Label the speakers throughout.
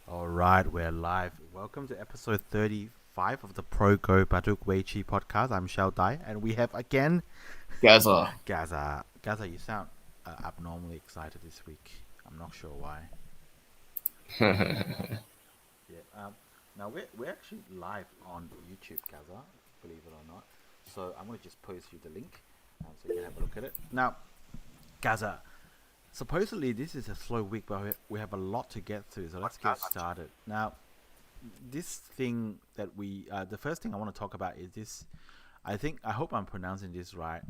Speaker 1: All right, we're live. Welcome to episode 35 of the Pro Go Baduk Weiqi Podcast. I'm Shao Dai, and we have again
Speaker 2: Gaza.
Speaker 1: Gaza. Gaza, you sound abnormally excited this week. I'm not sure why. Yeah. Now we're actually live on YouTube, Gaza. Believe it or not. So I'm gonna just post you the link, so you can have a look at it. Now, Gaza. Supposedly this is a slow week, but we have a lot to get through. So let's get started. Now, this thing that the first thing I want to talk about is this. I hope I'm pronouncing this right.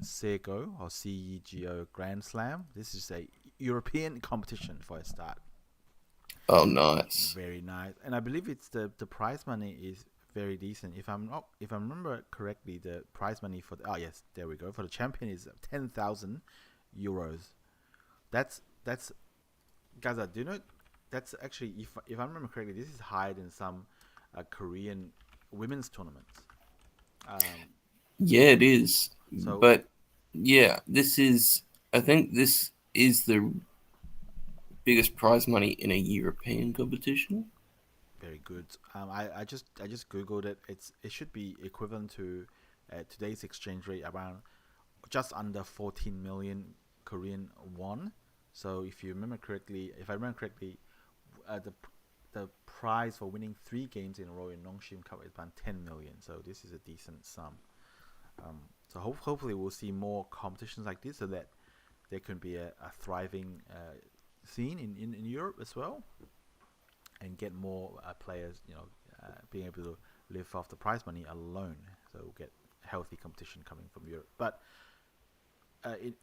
Speaker 1: CEGO or CEGO Grand Slam. This is a European competition for a start.
Speaker 2: Oh, nice.
Speaker 1: Very nice, and I believe it's the prize money is very decent. If I remember correctly, the prize money for yes, there we go, for the champion is 10,000 euros. That's Gaza. Do you know that's actually, if I remember correctly, this is higher than some Korean women's tournaments. Um,
Speaker 2: Yeah, it is.
Speaker 1: so
Speaker 2: But yeah, I think this is the biggest prize money in a European competition.
Speaker 1: very good. I just googled it. It should be equivalent to today's exchange rate, around just under 14 million Korean won. So if I remember correctly, the prize for winning 3 games in a row in Nanseolheon Cup is about 10 million. So this is a decent sum. So hopefully we'll see more competitions like this, so that there can be a thriving scene in Europe as well, and get more players, being able to live off the prize money alone. So we'll get healthy competition coming from Europe. But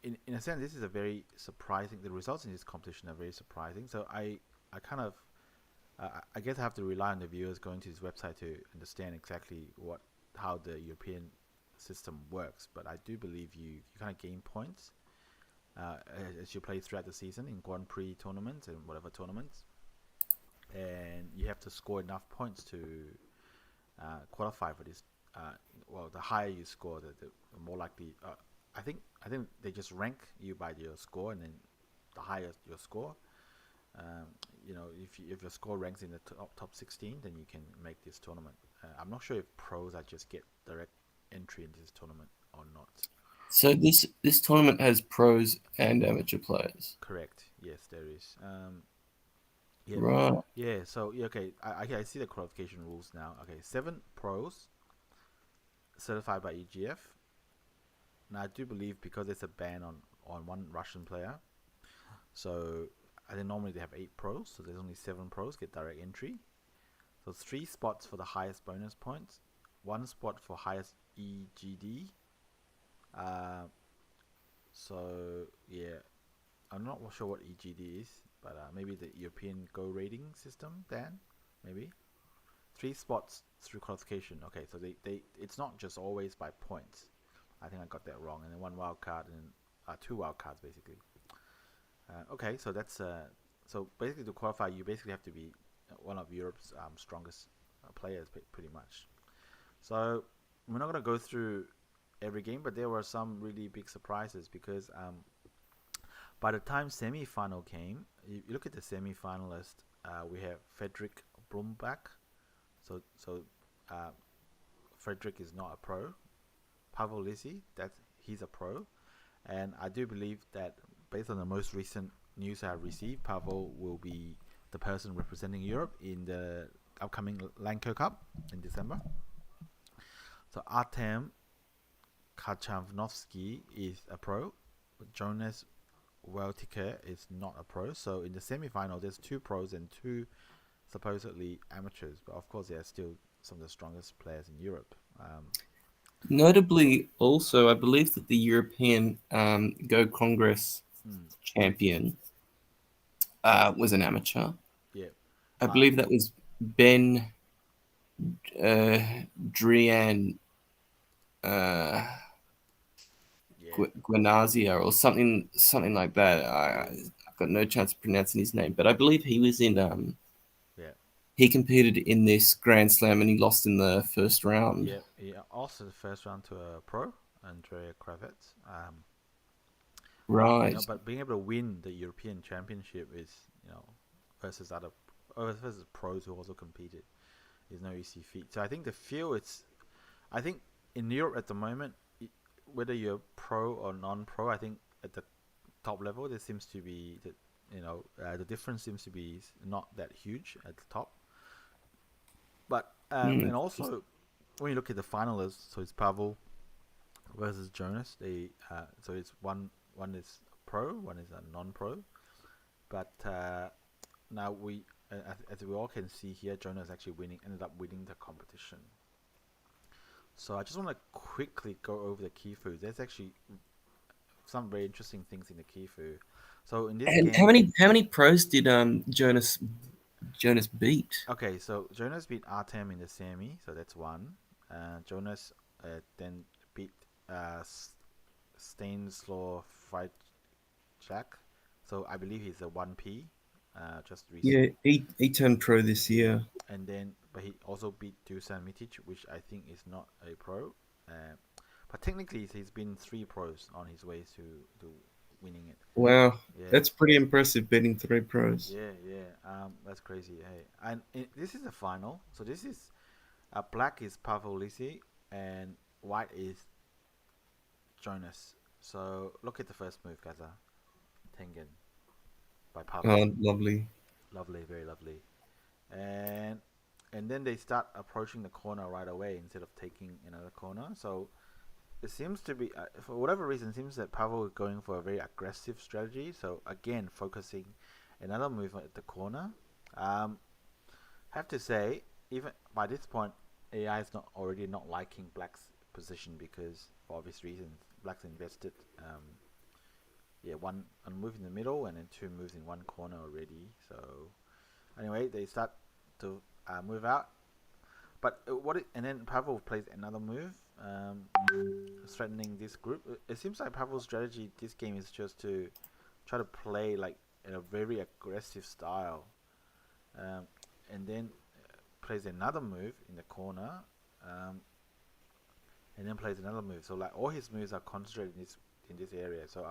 Speaker 1: in a sense, this is a very surprising. The results in this competition are very surprising. So I kind of I guess I have to rely on the viewers going to this website to understand exactly how the European system works. But I do believe you kind of gain points uh, as you play throughout the season in Grand Prix tournaments and whatever tournaments, and you have to score enough points to qualify for this. Well, the higher you score, the more likely. I think they just rank you by your score, and then the higher your score, if your score ranks in the top 16, then you can make this tournament. I'm not sure if pros are just get direct entry into this tournament or not.
Speaker 2: So this tournament has pros and amateur players.
Speaker 1: Correct. Yes, there is. Yeah,
Speaker 2: Right.
Speaker 1: yeah. So yeah, okay. I see the qualification rules now. Okay, 7 pros certified by EGF. Now I do believe, because there's a ban on one Russian player, so I think normally they have 8 pros, so there's only 7 pros get direct entry. So 3 spots for the highest bonus points, 1 spot for highest EGD. Uh, so yeah, I'm not sure what EGD is, but maybe the European Go rating system. Dan, maybe 3 spots through qualification. Okay, so they it's not just always by points. I think I got that wrong. And then 1 wild card and 2 wildcards basically. Okay, so that's so basically to qualify, you basically have to be one of Europe's strongest players, pretty much. So we're not gonna go through every game, but there were some really big surprises, because by the time semi-final came, you look at the semi-finalist. We have Frederick Brumbach. So uh, Frederick is not a pro. Pavol Lisy, he's a pro, and I do believe that, based on the most recent news I've received, Pavol will be the person representing Europe in the upcoming Lanko Cup in December. So Artem Kachavnovsky is a pro. Jonas Welticke is not a pro. So in the semi-final, there's 2 pros and 2 supposedly amateurs, but of course, they're still some of the strongest players in Europe.
Speaker 2: Notably, also, I believe that the European Go Congress
Speaker 1: Mm,
Speaker 2: champion was an amateur.
Speaker 1: yeah,
Speaker 2: I
Speaker 1: uh,
Speaker 2: believe that was Ben uh, Drian uh,
Speaker 1: yeah,
Speaker 2: Guanazia or something like that.
Speaker 1: yeah,
Speaker 2: I've got no chance of pronouncing his name, but I believe he was in.
Speaker 1: yeah,
Speaker 2: He competed in this Grand Slam and he lost in the first round.
Speaker 1: yeah, yeah. Also, the first round to a pro, Andrea Kravets.
Speaker 2: Right.
Speaker 1: But being able to win the European Championship is, versus other versus pros who also competed. There's no easy feat. So I think the feel it's, I think in Europe at the moment, whether you're pro or non-pro, I think at the top level there seems to be the difference seems to be not that huge at the top. But
Speaker 2: Mm.
Speaker 1: and also when you look at the finalists, so it's Pavol versus Jonas. So it's one is pro, one is a non-pro. But now as we all can see here, Jonas actually ended up winning the competition. So I just want to quickly go over the key foods. There's actually some very interesting things in the key food. So in this
Speaker 2: And
Speaker 1: game,
Speaker 2: how many pros did Jonas beat?
Speaker 1: okay, so Jonas beat Artem in the semi, so that's one. Jonas then beat Stanislaw Freitag, so I believe he's a 1P, just
Speaker 2: Yeah,
Speaker 1: recently.
Speaker 2: he turned pro this year.
Speaker 1: And then, but he also beat Dusan Mitic, which I think is not a pro. Uh, but technically, he's been 3 pros on his way to winning it.
Speaker 2: Wow,
Speaker 1: Yeah,
Speaker 2: that's pretty impressive, beating 3 pros.
Speaker 1: yeah. That's crazy. Hey, and this is the final. So this is black is Pavol Lisy and white is Jonas. So look at the first move, Gaza. Tengen by Pavol.
Speaker 2: Oh, lovely.
Speaker 1: Lovely, very lovely. And then they start approaching the corner right away instead of taking another corner. So it seems to be, for whatever reason, it seems that Pavol is going for a very aggressive strategy. So again, focusing another move at the corner. Have to say, even by this point, AI is not liking Black's position because for obvious reasons. Black's invested, one move in the middle and then 2 moves in one corner already. So anyway, they start to move out. But and then Pavol plays another move, threatening this group. It seems like Pavel's strategy this game is just to try to play like in a very aggressive style, and then plays another move in the corner, and then plays another move. So like all his moves are concentrated in this area. So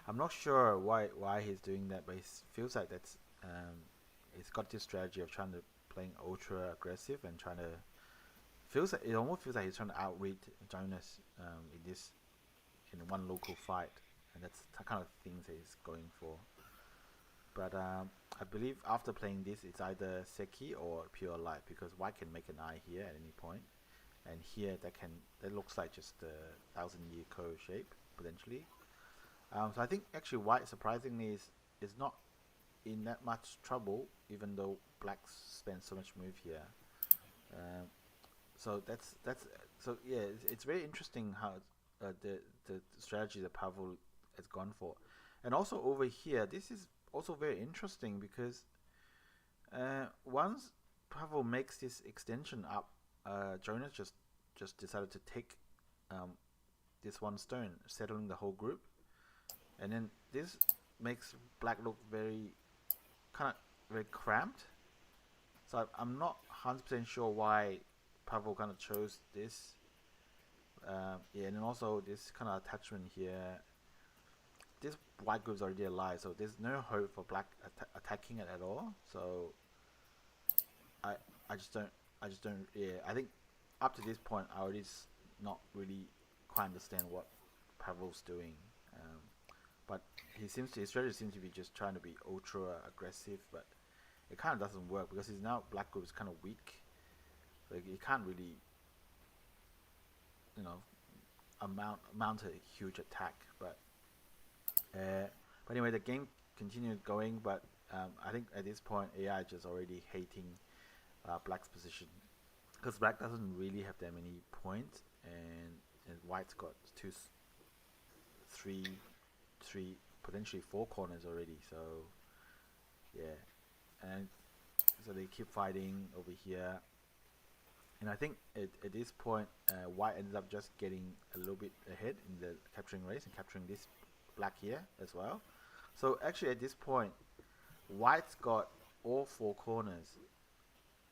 Speaker 1: I'm not sure why he's doing that, but it feels like he's got this strategy of trying to playing ultra aggressive and trying to it almost feels like he's trying to outread Jonas in one local fight, and that's the kind of things that he's going for. But I believe after playing this, it's either Seki or Pure Light because White can make an eye here at any point, and here that looks like just a 1,000-year ko shape potentially. So I think actually White surprisingly is not in that much trouble, even though Black spends so much move here. So that's so yeah, it's very interesting how the strategy that Pavol has gone for, and also over here, this is also very interesting because once Pavol makes this extension up, Jonas just decided to take this one stone, settling the whole group, and then this makes Black look very cramped. So I'm not 100% sure why Pavol kind of chose this. And then also this kind of attachment here. This white group's already alive, so there's no hope for Black attacking it at all. So I I just don't. Yeah, I think up to this point, I already not really quite understand what Pavel's doing. Um, but his strategy seems to be just trying to be ultra aggressive, but it kind of doesn't work because his now black group is kind of weak. Like he can't really, you know, mount a huge attack. But anyway, the game continued going. But I think at this point, AI is just already hating Black's position because Black doesn't really have that many points, and White's got three, potentially 4 corners already. So yeah, and so they keep fighting over here. And I think at this point, White ended up just getting a little bit ahead in the capturing race and capturing this Black here as well. So actually at this point, White's got all 4 corners,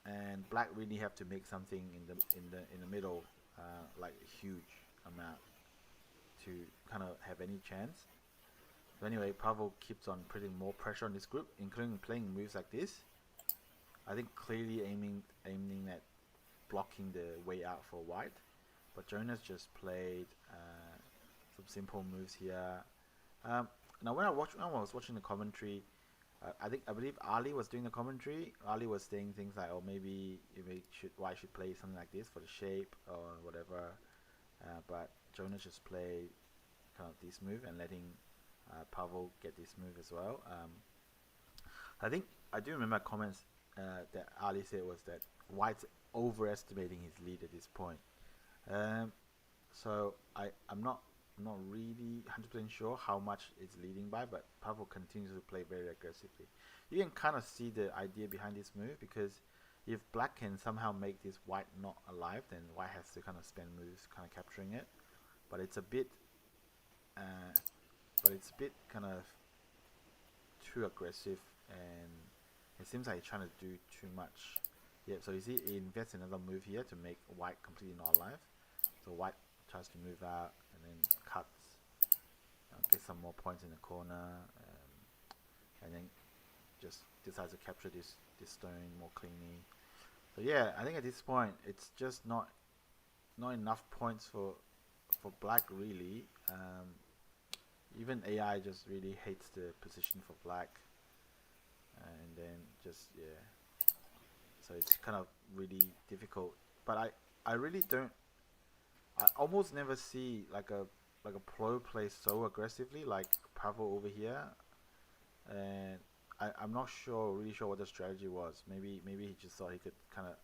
Speaker 1: and Black really have to make something in the middle, like a huge amount to kind of have any chance. So anyway, Pavol keeps on putting more pressure on this group, including playing moves like this. I think clearly aiming at blocking the way out for white. But Jonas just played some simple moves here. Now when I was watching the commentary, I believe Ali was doing the commentary. Ali was saying things like, "Oh, maybe White should play something like this for the shape or whatever." But Jonas just played kind of this move and letting Pavol get this move as well. I think I do remember comments that Ali said was that White's overestimating his lead at this point. So I'm not really 100% sure how much it's leading by, but Pavol continues to play very aggressively. You can kind of see the idea behind this move, because if black can somehow make this white not alive, then white has to kind of spend moves kind of capturing it. But it's a bit kind of too aggressive, and it seems like he's trying to do too much. Yeah, so you see he invests another move here to make white completely not alive. So white tries to move out and then cuts, get some more points in the corner, and then just decides to capture this stone more cleanly. So yeah, I think at this point it's just not enough points for black really. Even AI just really hates the position for black, and then just yeah. So it's kind of really difficult. But I really don't. I almost never see like a pro play so aggressively like Pavol over here, and I'm not really sure what the strategy was. Maybe he just thought he could kind of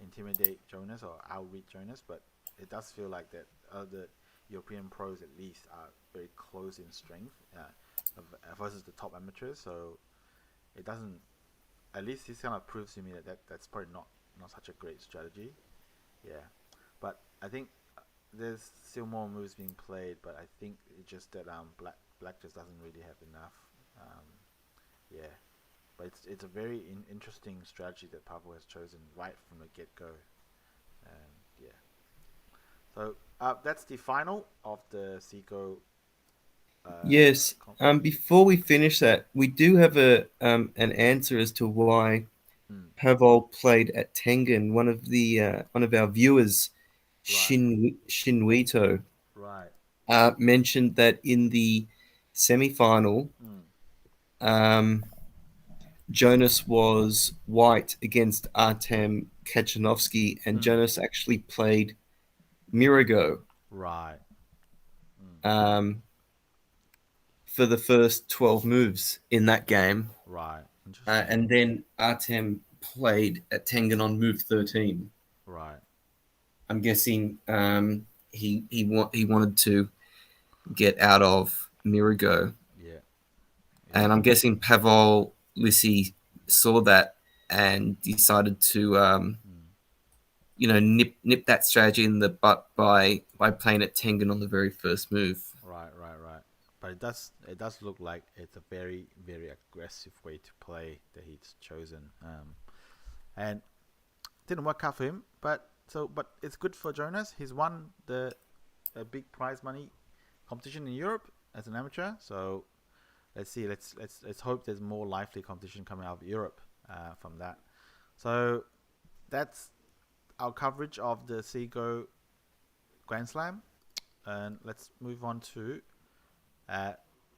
Speaker 1: intimidate Jonas or outreach Jonas, but it does feel like that other European pros at least are very close in strength versus the top amateurs. So it doesn't. At least this kind of proves to me that's probably not such a great strategy. Yeah, but I think there's still more moves being played, but I think it's just that black just doesn't really have enough. Yeah, but it's a very interesting strategy that Pavol has chosen right from the get go. Yeah, so that's the final of the CEGO.
Speaker 2: Yes. Before we finish that, we do have an answer as to why
Speaker 1: Hmm.
Speaker 2: Pavol played at Tengen. One of our viewers,
Speaker 1: Right,
Speaker 2: Shinwito,
Speaker 1: right.
Speaker 2: mentioned that in the semi-final,
Speaker 1: Hmm.
Speaker 2: um, Jonas was white against Artem Kachanovsky, and
Speaker 1: Hmm.
Speaker 2: Jonas actually played Mirago
Speaker 1: Right. Hmm.
Speaker 2: um, for the first 12 moves in that game.
Speaker 1: Right. Interesting.
Speaker 2: And then Artem played at Tengen on move 13.
Speaker 1: Right.
Speaker 2: I'm guessing he wanted to get out of Mirago.
Speaker 1: Yeah.
Speaker 2: And
Speaker 1: Yeah.
Speaker 2: I'm guessing Pavol Lisy saw that and decided to
Speaker 1: Hmm.
Speaker 2: nip that strategy in the butt by playing at Tengen on the very first move.
Speaker 1: Right. Right. Right. But it does look like it's a very very aggressive way to play that he's chosen. And didn't work out for him. But it's good for Jonas. He's won the big prize money competition in Europe as an amateur. So let's see. Let's hope there's more lively competition coming out of Europe from that. So that's our coverage of the CEGO Grand Slam, and let's move on to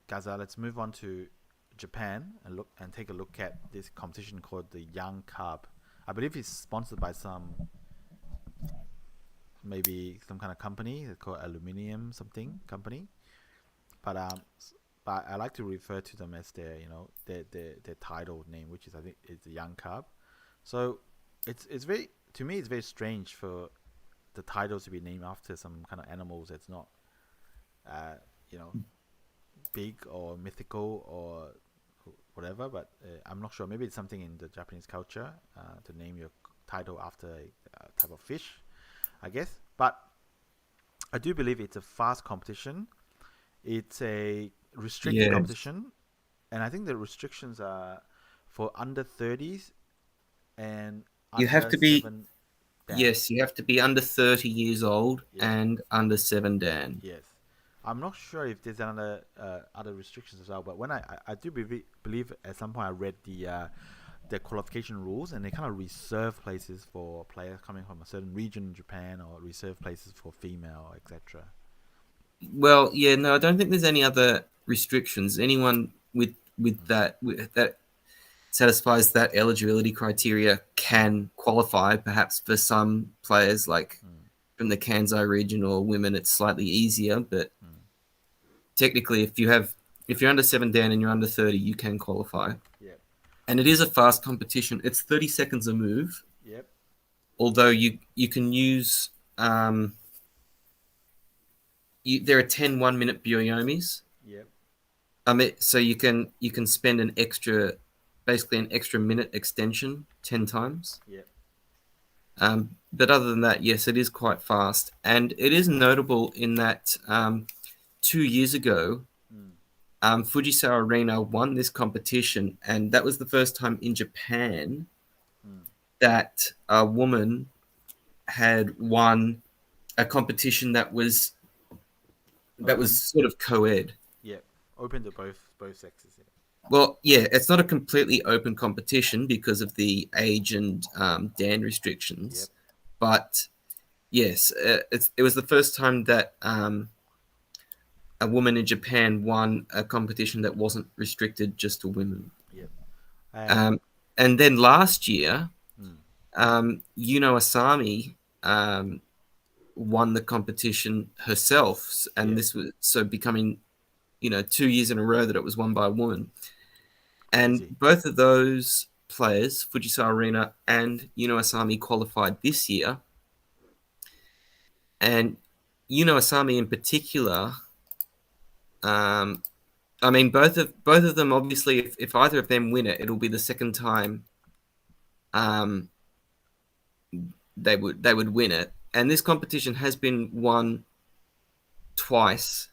Speaker 1: Gaza. Let's move on to Japan and take a look at this competition called the Young Carp. I believe it's sponsored by maybe some kind of company. It's called Aluminium something company. But I like to refer to them as their title name, which is I think is the Young Carp. So it's very, to me it's very strange for the titles to be named after some kind of animals that's not uh, you know big or mythical or whatever. But I'm not sure. Maybe it's something in the Japanese culture to name your title after a type of fish, I guess. But I do believe it's a fast competition. It's a restricted
Speaker 2: Yes.
Speaker 1: competition, and I think the restrictions are for under 30s and
Speaker 2: You have
Speaker 1: under
Speaker 2: to be
Speaker 1: 7 Dan.
Speaker 2: Yes, you have to be under 30 years old
Speaker 1: Yeah.
Speaker 2: and under 7 Dan.
Speaker 1: Yes. I'm not sure if there's another other restrictions as well, but when I do believe at some point I read the qualification rules, and they kind of reserve places for players coming from a certain region in Japan, or reserve places for female, etc.
Speaker 2: Well, yeah, no, I don't think there's any other restrictions. Anyone with that satisfies that eligibility criteria can qualify. Perhaps for some players, like from the Kansai region or women, it's slightly easier. But technically, if you're under 7 dan and you're under 30, you can qualify.
Speaker 1: Yep.
Speaker 2: And it is a fast competition. It's 30 seconds a move.
Speaker 1: Yep.
Speaker 2: Although you can use there are 10 1-minute byoyomis.
Speaker 1: Yep.
Speaker 2: So you can spend basically an extra minute extension 10 times.
Speaker 1: Yep.
Speaker 2: But other than that, yes, it is quite fast, and it is notable in that 2 years ago, Fujisawa Rina won this competition, and that was the first time in Japan that a woman had won a competition that was sort of co-ed.
Speaker 1: Yep. Open to both sexes. Yeah.
Speaker 2: Well, yeah, it's not a completely open competition because of the age and dan restrictions.
Speaker 1: Yep.
Speaker 2: But yes, it was the first time that a woman in Japan won a competition that wasn't restricted just to women.
Speaker 1: Yep.
Speaker 2: And then last year, Ueno Asami won the competition herself, and this was so becoming, 2 years in a row that it was won by a woman. And both of those players, Fujisawa Rina and Ueno Asami, qualified this year. And Ueno Asami in particular, both of them, obviously, if either of them win it, it'll be the second time they would win it. And this competition has been won twice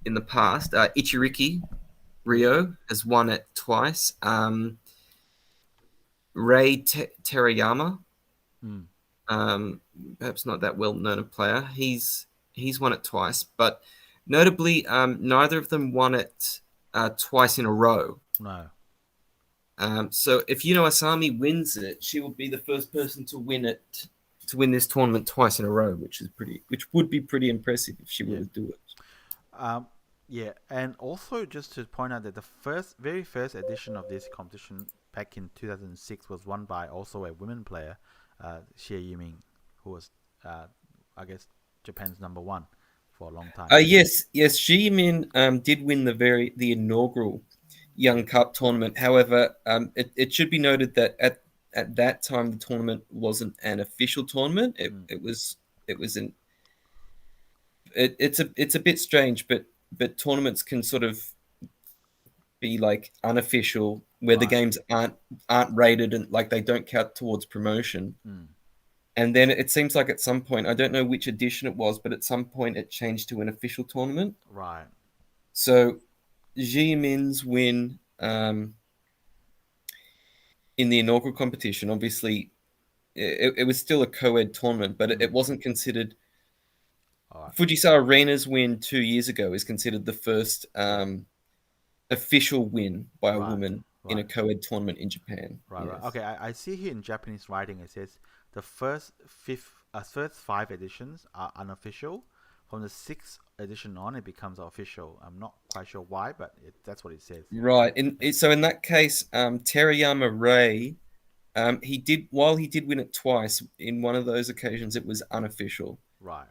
Speaker 2: in the past. Ichiriki Rio has won it twice. Rei Terayama, perhaps not that well-known a player, he's won it twice. But notably, neither of them won it twice in a row.
Speaker 1: No.
Speaker 2: So if Ueno Asami wins it, she will be the first person to win this tournament twice in a row, which would be pretty impressive if she were to do it.
Speaker 1: Yeah, and also just to point out that the very first edition of this competition back in 2006 was won by also a women player, Xie Yiming, who was, I guess, Japan's number one for a long time.
Speaker 2: Yes, Xie Yiming did win the inaugural Young Cup tournament. However, it should be noted that at that time the tournament wasn't an official tournament. It's a bit strange, but tournaments can sort of be like unofficial, where the games aren't rated and like they don't count towards promotion. And then it seems like at some point, I don't know which edition it was, but at some point it changed to an official tournament.
Speaker 1: Right.
Speaker 2: So Xie Yiming's win in the inaugural competition, obviously, it was still a co-ed tournament, but it wasn't considered. Fujisawa Rina's win 2 years ago is considered the first official win by a woman in a co-ed tournament in Japan.
Speaker 1: Right. Okay, I see here in Japanese writing it says the first 5 editions are unofficial. From the 6th edition on, it becomes official. I'm not quite sure why, but that's what it says.
Speaker 2: Right. So in that case, Terayama Rei, while he did win it twice, in one of those occasions it was unofficial.
Speaker 1: Right.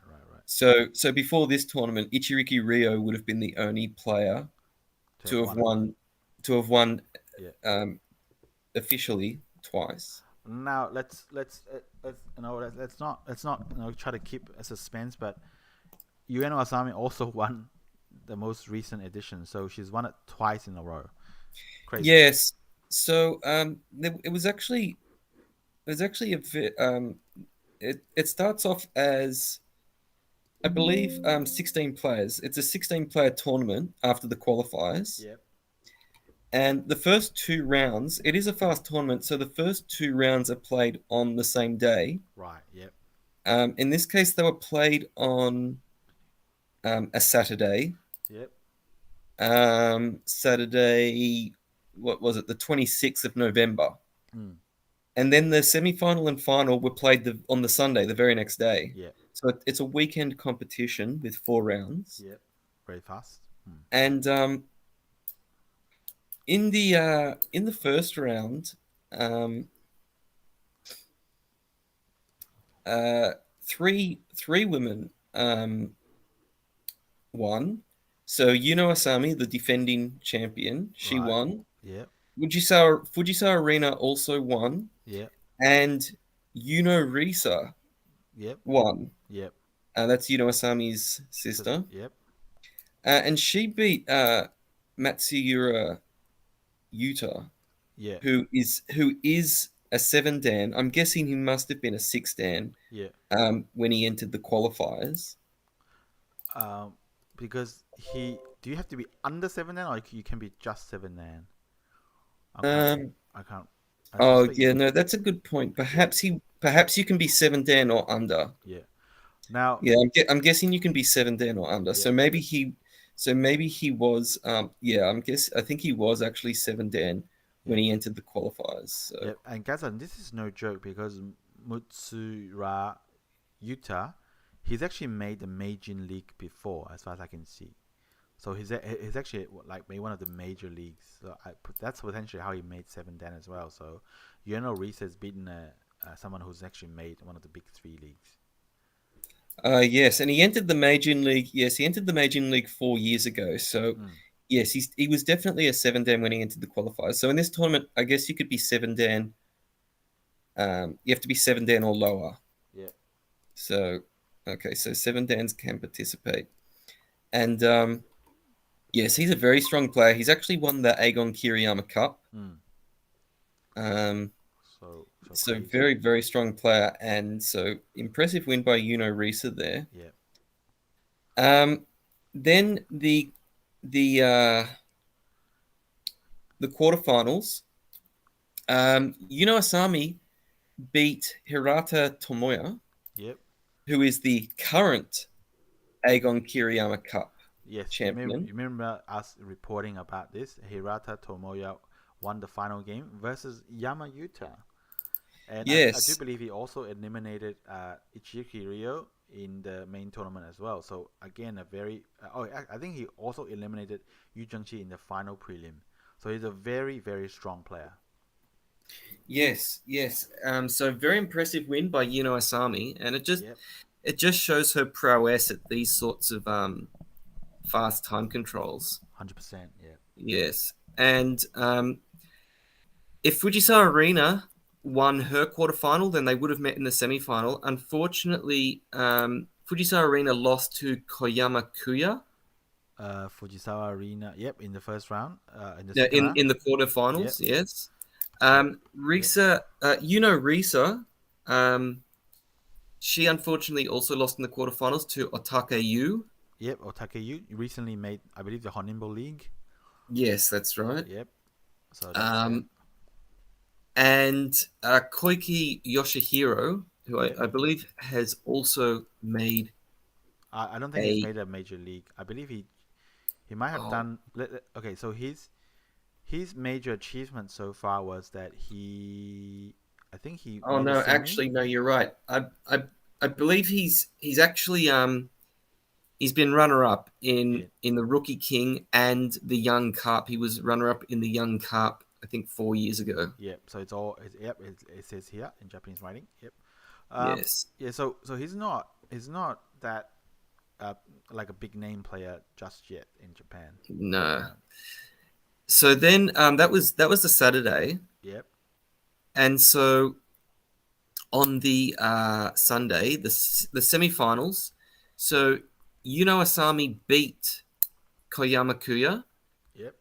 Speaker 2: So before this tournament, Ichiriki Rio would have been the only player to have won officially twice.
Speaker 1: Now let's not try to keep a suspense, but Ueno Asami also won the most recent edition, so she's won it twice in a row. Crazy.
Speaker 2: Yes. So it was actually a bit. It starts off as, I believe, 16 players. It's a 16-player tournament after the qualifiers.
Speaker 1: Yep.
Speaker 2: And the first 2 rounds, it is a fast tournament, so the first 2 rounds are played on the same day.
Speaker 1: Right. Yep.
Speaker 2: In this case, they were played on a Saturday.
Speaker 1: Yep.
Speaker 2: Saturday, what was it? The 26th of November.
Speaker 1: Mm.
Speaker 2: And then the semi-final and final were played on the Sunday, the very next day.
Speaker 1: Yep.
Speaker 2: So it's a weekend competition with 4 rounds.
Speaker 1: Yep. Very fast.
Speaker 2: And in the first round, three women won. So Ueno Asami, the defending champion, she won.
Speaker 1: Yep.
Speaker 2: Fujisawa Rina also won.
Speaker 1: Yep.
Speaker 2: And Ueno Risa won.
Speaker 1: Yep.
Speaker 2: That's Ueno Asami's sister.
Speaker 1: Yep.
Speaker 2: And she beat Matsuyura Yuta, who is a 7-dan. I'm guessing he must have been a 6-dan.
Speaker 1: Yeah.
Speaker 2: When he entered the qualifiers.
Speaker 1: Because do you have to be under 7-dan or you can be just 7-dan? I can't.
Speaker 2: No, that's a good point. Perhaps you can be 7-dan or under.
Speaker 1: Yeah. Now.
Speaker 2: Yeah, I'm guessing you can be 7-dan or under. Yeah. So maybe he was. I think he was actually 7-dan when he entered the qualifiers. So.
Speaker 1: Yeah, and guys, this is no joke because Matsuyura Yuta, he's actually made the Meijin League before, as far as I can see. So he's actually like made one of the major leagues. So that's potentially how he made 7-dan as well. So Ueno Reese has beaten someone who's actually made one of the big 3 leagues.
Speaker 2: Yes, and he entered the Meijin League. Yes, he entered the Meijin League 4 years ago. So yes, he was definitely a 7-dan when he entered the qualifiers. So in this tournament, I guess you could be 7-dan. You have to be 7-dan or lower.
Speaker 1: Yeah.
Speaker 2: So, okay, so 7-dans can participate. And yes, he's a very strong player. He's actually won the Aegon Kiriyama Cup. So very, very strong player. And so impressive win by Ueno Risa there.
Speaker 1: Yeah.
Speaker 2: Then the quarterfinals, Ueno Asami beat Hirata Tomoya, who is the current Aegon Kiriyama Cup champion.
Speaker 1: You remember us reporting about this? Hirata Tomoya won the final game versus Yama Yuta. And I do believe he also eliminated Ichihiro in the main tournament as well. So again, I think he also eliminated Yu Zhengqi in the final prelim. So he's a very, very strong player.
Speaker 2: Yes. So very impressive win by Ueno Asami, and it just shows her prowess at these sorts of fast time controls.
Speaker 1: 100%, yeah.
Speaker 2: Yes, and if Fujisawa Rina won her quarterfinal, then they would have met in the semifinal. Unfortunately, Fujisawa Rina lost to Koyama Kuya.
Speaker 1: Fujisawa Rina, in the first round. In
Speaker 2: the quarterfinals, yes. Risa, Ueno Risa, she unfortunately also lost in the quarterfinals to Otake Yu.
Speaker 1: Yep, Otake Yu recently made, I believe, the Honimbo League.
Speaker 2: Yes, that's right.
Speaker 1: Yep. So that's
Speaker 2: and Koike Yoshihiro, who I believe has also made.
Speaker 1: I don't think he's made a major league. I believe he might have done. Okay, so his major achievement so far was that I think he.
Speaker 2: Oh no! Actually, no. You're right. I believe he's actually he's been runner-up in the Rookie King and the Young Carp. He was runner-up in the Young Carp, I think 4 years ago.
Speaker 1: Yep. So it's all. It says here in Japanese writing. Yep.
Speaker 2: Yes.
Speaker 1: Yeah. So he's not that like a big name player just yet in Japan.
Speaker 2: No. So then that was the Saturday.
Speaker 1: Yep.
Speaker 2: And so on the Sunday, the semifinals. So Ueno Asami beat Koyama Kuya.
Speaker 1: Yep.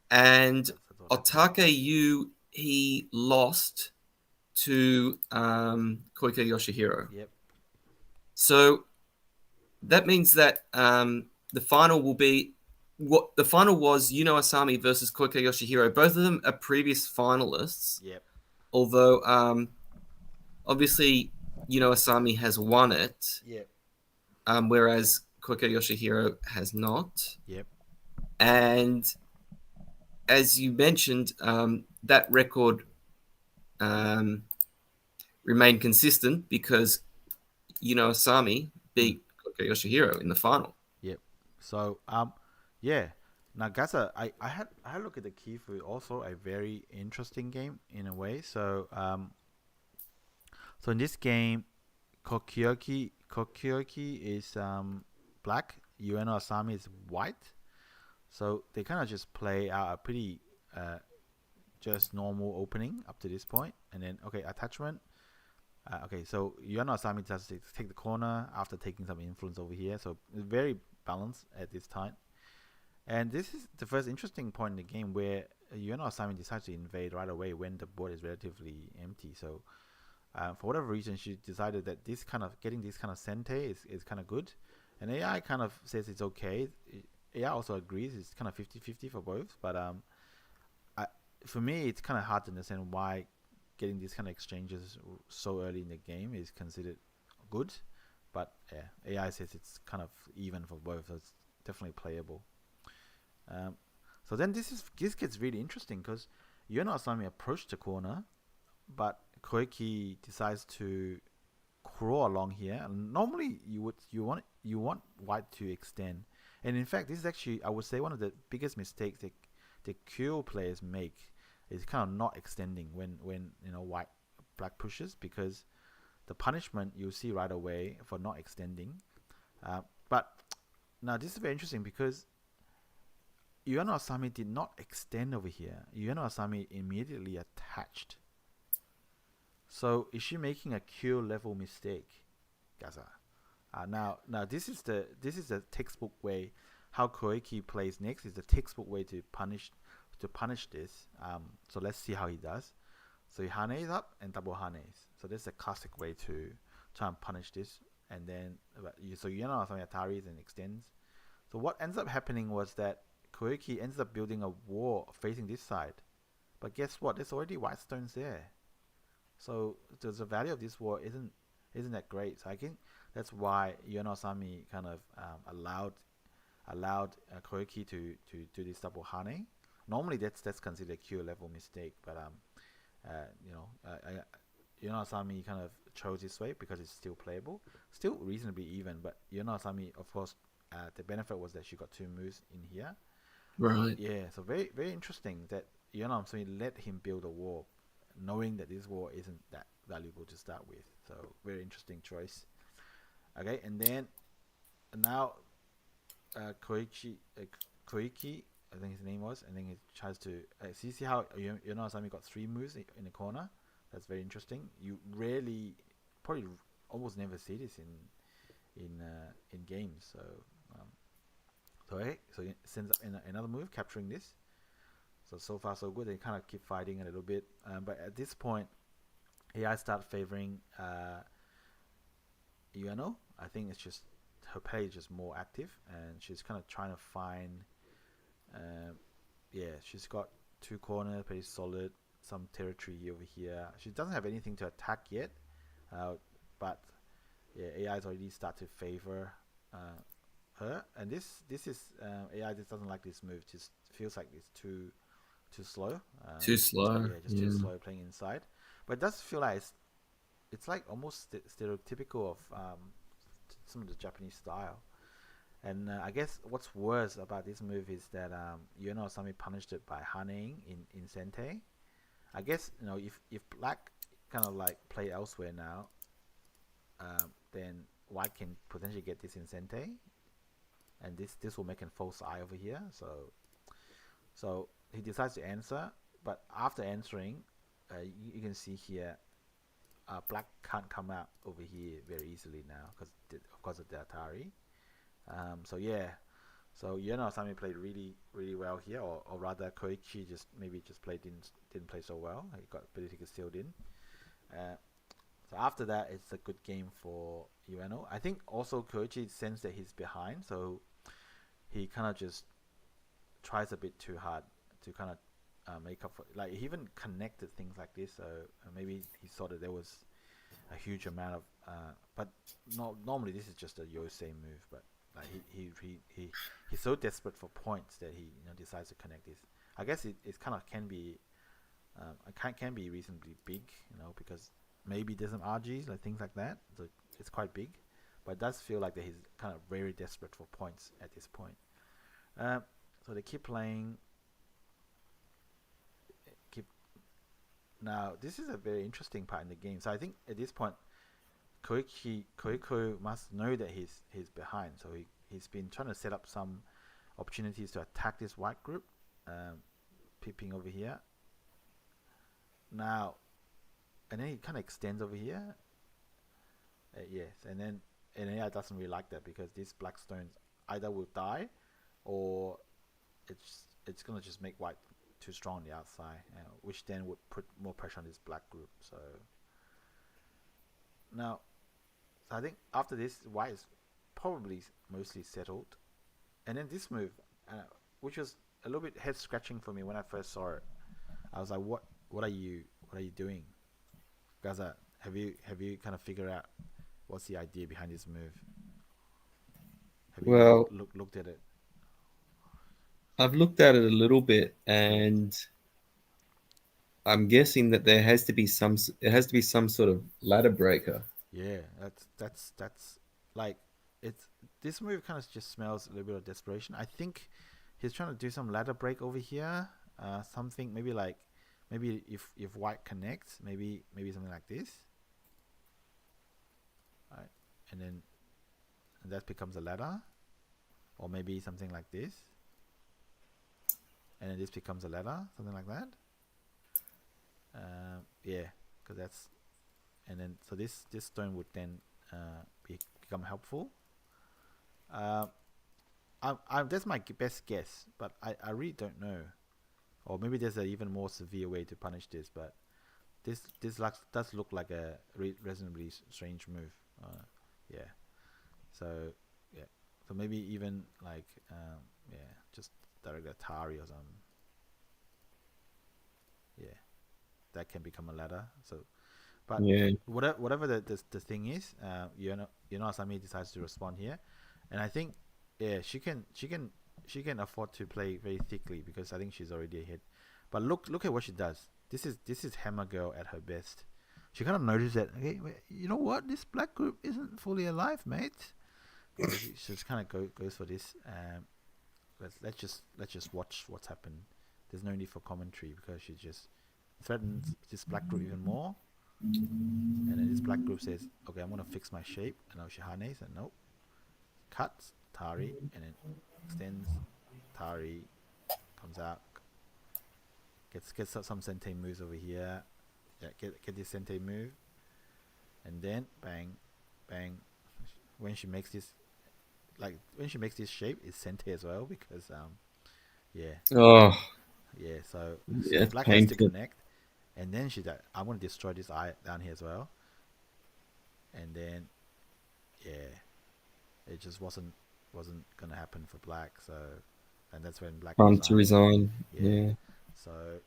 Speaker 2: And Otake Yu, he lost to Koike Yoshihiro.
Speaker 1: Yep.
Speaker 2: So that means that the final will be what the final was Ueno Asami versus Koike Yoshihiro. Both of them are previous finalists.
Speaker 1: Yep.
Speaker 2: Although obviously Ueno Asami has won it.
Speaker 1: Yep.
Speaker 2: Whereas Koike Yoshihiro has not.
Speaker 1: Yep.
Speaker 2: And as you mentioned, that record remained consistent because Asami beat Koike Yoshihiro in the final.
Speaker 1: Yep. So yeah. Nagasa, I had a look at the Kifu, also a very interesting game in a way. So in this game, Kokyoki is black, Ueno Asami is white. So they kind of just play out a pretty just normal opening up to this point, and then okay, attachment. Okay, so Ueno Asami does take the corner after taking some influence over here. So very balanced at this time. And this is the first interesting point in the game where Ueno Asami decides to invade right away when the board is relatively empty. So for whatever reason, she decided that getting this kind of sente is kind of good. And AI kind of says it's okay. AI also agrees it's kind of 50-50 for both. But for me, it's kind of hard to understand why getting these kind of exchanges so early in the game is considered good. But yeah, AI says it's kind of even for both, so it's definitely playable. So then this gets really interesting because Ueno Asami approached the corner, but Koike decides to crawl along here. And normally you want white to extend, and in fact this is actually, I would say, one of the biggest mistakes that the Q players make is kind of not extending when black pushes, because the punishment you'll see right away for not extending. But now this is very interesting because Ueno Asami did not extend over here. Ueno Asami immediately attached. So is she making a Q level mistake, Gaza? Now this is the textbook way. How Koike plays next is the textbook way to punish this. So let's see how he does. So he hanes up and double hanes. So this is a classic way to try and punish this. And then so Ueno Asami Ataris and extends. So what ends up happening was that Koike ends up building a wall facing this side. But guess what? There's already white stones there. So the value of this wall isn't that great. So I think that's why Ueno Asami kind of allowed Koike to do this double hane. Normally that's considered a Q level mistake, but Ueno Asami kind of chose this way because it's still playable, still reasonably even. But Ueno Asami, of course, the benefit was that she got 2 moves in here.
Speaker 2: Right.
Speaker 1: Yeah, so very very interesting that Jonas let him build a wall, knowing that this wall isn't that valuable to start with. So very interesting choice. Okay, and then now Koike, I think his name was, and then he tries to see how Jonas got 3 moves in the corner. That's very interesting. You probably almost never see this in games. So. So he sends up another move, capturing this. So far so good. They kind of keep fighting a little bit, but at this point, AI start favoring Ueno. I think it's just her play is just more active, and she's kind of trying to find. She's got 2 corners, pretty solid. Some territory over here. She doesn't have anything to attack yet, but AI is already start to favor. Her, and this is AI just doesn't like this move. Just feels like it's too slow.
Speaker 2: Too slow.
Speaker 1: Too slow playing inside. But it does feel like it's like almost stereotypical of some of the Japanese style. And I guess what's worse about this move is that Ueno Asami punished it by haneing in sente. I guess if black kind of like play elsewhere now, then white can potentially get this in sente. And this will make a false eye over here. So he decides to answer, but after answering, you can see here, black can't come out over here very easily now because of the Atari. So Ueno Asami played really really well here, or rather Koike just didn't play so well. He got Welticke sealed in. So after that, it's a good game for Ueno. I think also Koike sensed that he's behind, so he kind of just tries a bit too hard to kind of make up for. Like he even connected things like this, so maybe he saw that there was a huge amount of. But normally this is just a Yosei move. But Like he's so desperate for points that he decides to connect this. I guess it kind of can be can be reasonably big, because maybe there's some RGs like things like that. So it's quite big, but it does feel like that he's kind of very desperate for points at this point. So they keep playing. Keep Now this is a very interesting part in the game. So I think at this point, Koike must know that he's behind. So he's been trying to set up some opportunities to attack this white group. Peeping over here. Now, and then he kind of extends over here. Yes, and then AI doesn't really like that because these black stones either will die, or it's gonna just make white too strong on the outside, which then would put more pressure on this black group. So now, I think after this, white is probably mostly settled, and then this move, which was a little bit head scratching for me when I first saw it. I was like, what are you doing, Gaza? Have you kind of figured out what's the idea behind this move? Have you
Speaker 2: Well,
Speaker 1: looked at it?
Speaker 2: I've looked at it a little bit, and I'm guessing that there has to be some sort of ladder breaker.
Speaker 1: Yeah, that's like it's this move kind of just smells a little bit of desperation. I think he's trying to do some ladder break over here. Something maybe if white connects, maybe something like this. Right, and that becomes a ladder, or maybe something like this, and then this becomes a ladder, something like that. Yeah, because that's, and then so this stone would then become helpful. That's my best guess, but I really don't know, or maybe there's an even more severe way to punish this. But this does look like a reasonably strange move. Yeah, so yeah, so maybe even like just direct Atari or something. Yeah, that can become a ladder. So, but
Speaker 2: Yeah.
Speaker 1: whatever the thing is, Asami decides to respond here, and I think she can afford to play very thickly because I think she's already ahead. But look at what she does. This is Hammer Girl at her best. She kind of noticed that, okay, wait, you know what, this black group isn't fully alive, mate. So she just kind of goes for this. Let's just watch what's happened. There's no need for commentary because she just threatens this black group even more. And then this black group says, okay, I'm gonna fix my shape. And Oshihane said, nope. Cuts Tari and then extends. Tari comes out. Gets some Sente moves over here. Yeah, get this Sente move, and then bang, bang. When she makes this shape, it's Sente as well because yeah.
Speaker 2: Oh,
Speaker 1: Yeah. So
Speaker 2: yeah, it's
Speaker 1: black has to
Speaker 2: painful.
Speaker 1: connect, and then she's like, I'm gonna destroy this eye down here as well, and then yeah, it just wasn't gonna happen for black. So, and that's when black
Speaker 2: Time to
Speaker 1: resigned.
Speaker 2: resign.
Speaker 1: Yeah.
Speaker 2: Yeah.
Speaker 1: So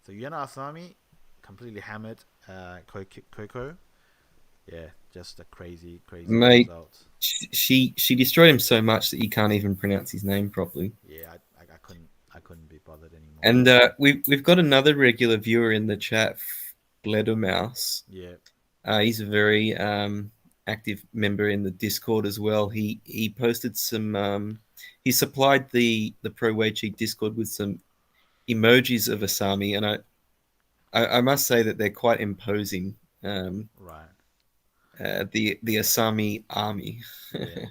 Speaker 1: Ueno Asami completely hammered Koike. Yeah, just a crazy
Speaker 2: Mate,
Speaker 1: result.
Speaker 2: she destroyed him so much that you can't even pronounce his name properly.
Speaker 1: Yeah, I couldn't be bothered anymore.
Speaker 2: And we've got another regular viewer in the chat, Bledo Mouse.
Speaker 1: Yeah.
Speaker 2: He's a very active member in the Discord as well. He posted some. He supplied the Pro Weiqi Discord with some emojis of Asami, and I must say that they're quite imposing.
Speaker 1: Right.
Speaker 2: The Asami army.
Speaker 1: Yeah.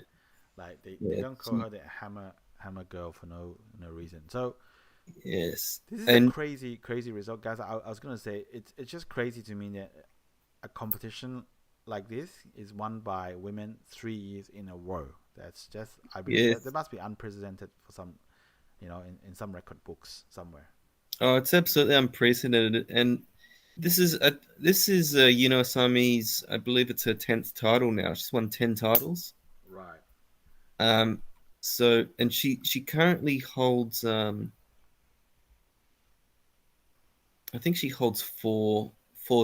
Speaker 1: Like they
Speaker 2: Yeah.
Speaker 1: don't call her the hammer girl for no reason. So
Speaker 2: Yes.
Speaker 1: this is a
Speaker 2: And
Speaker 1: crazy result, guys. I was gonna say it's just crazy to me that a competition like this is won by women 3 years in a row. That's just, I believe that
Speaker 2: yes.
Speaker 1: there must be unprecedented for some, in some record books somewhere.
Speaker 2: Oh, it's absolutely unprecedented. And this is Asami's, I believe it's her 10th title now. She's won 10 titles.
Speaker 1: Right.
Speaker 2: Um, and she currently holds I think she holds four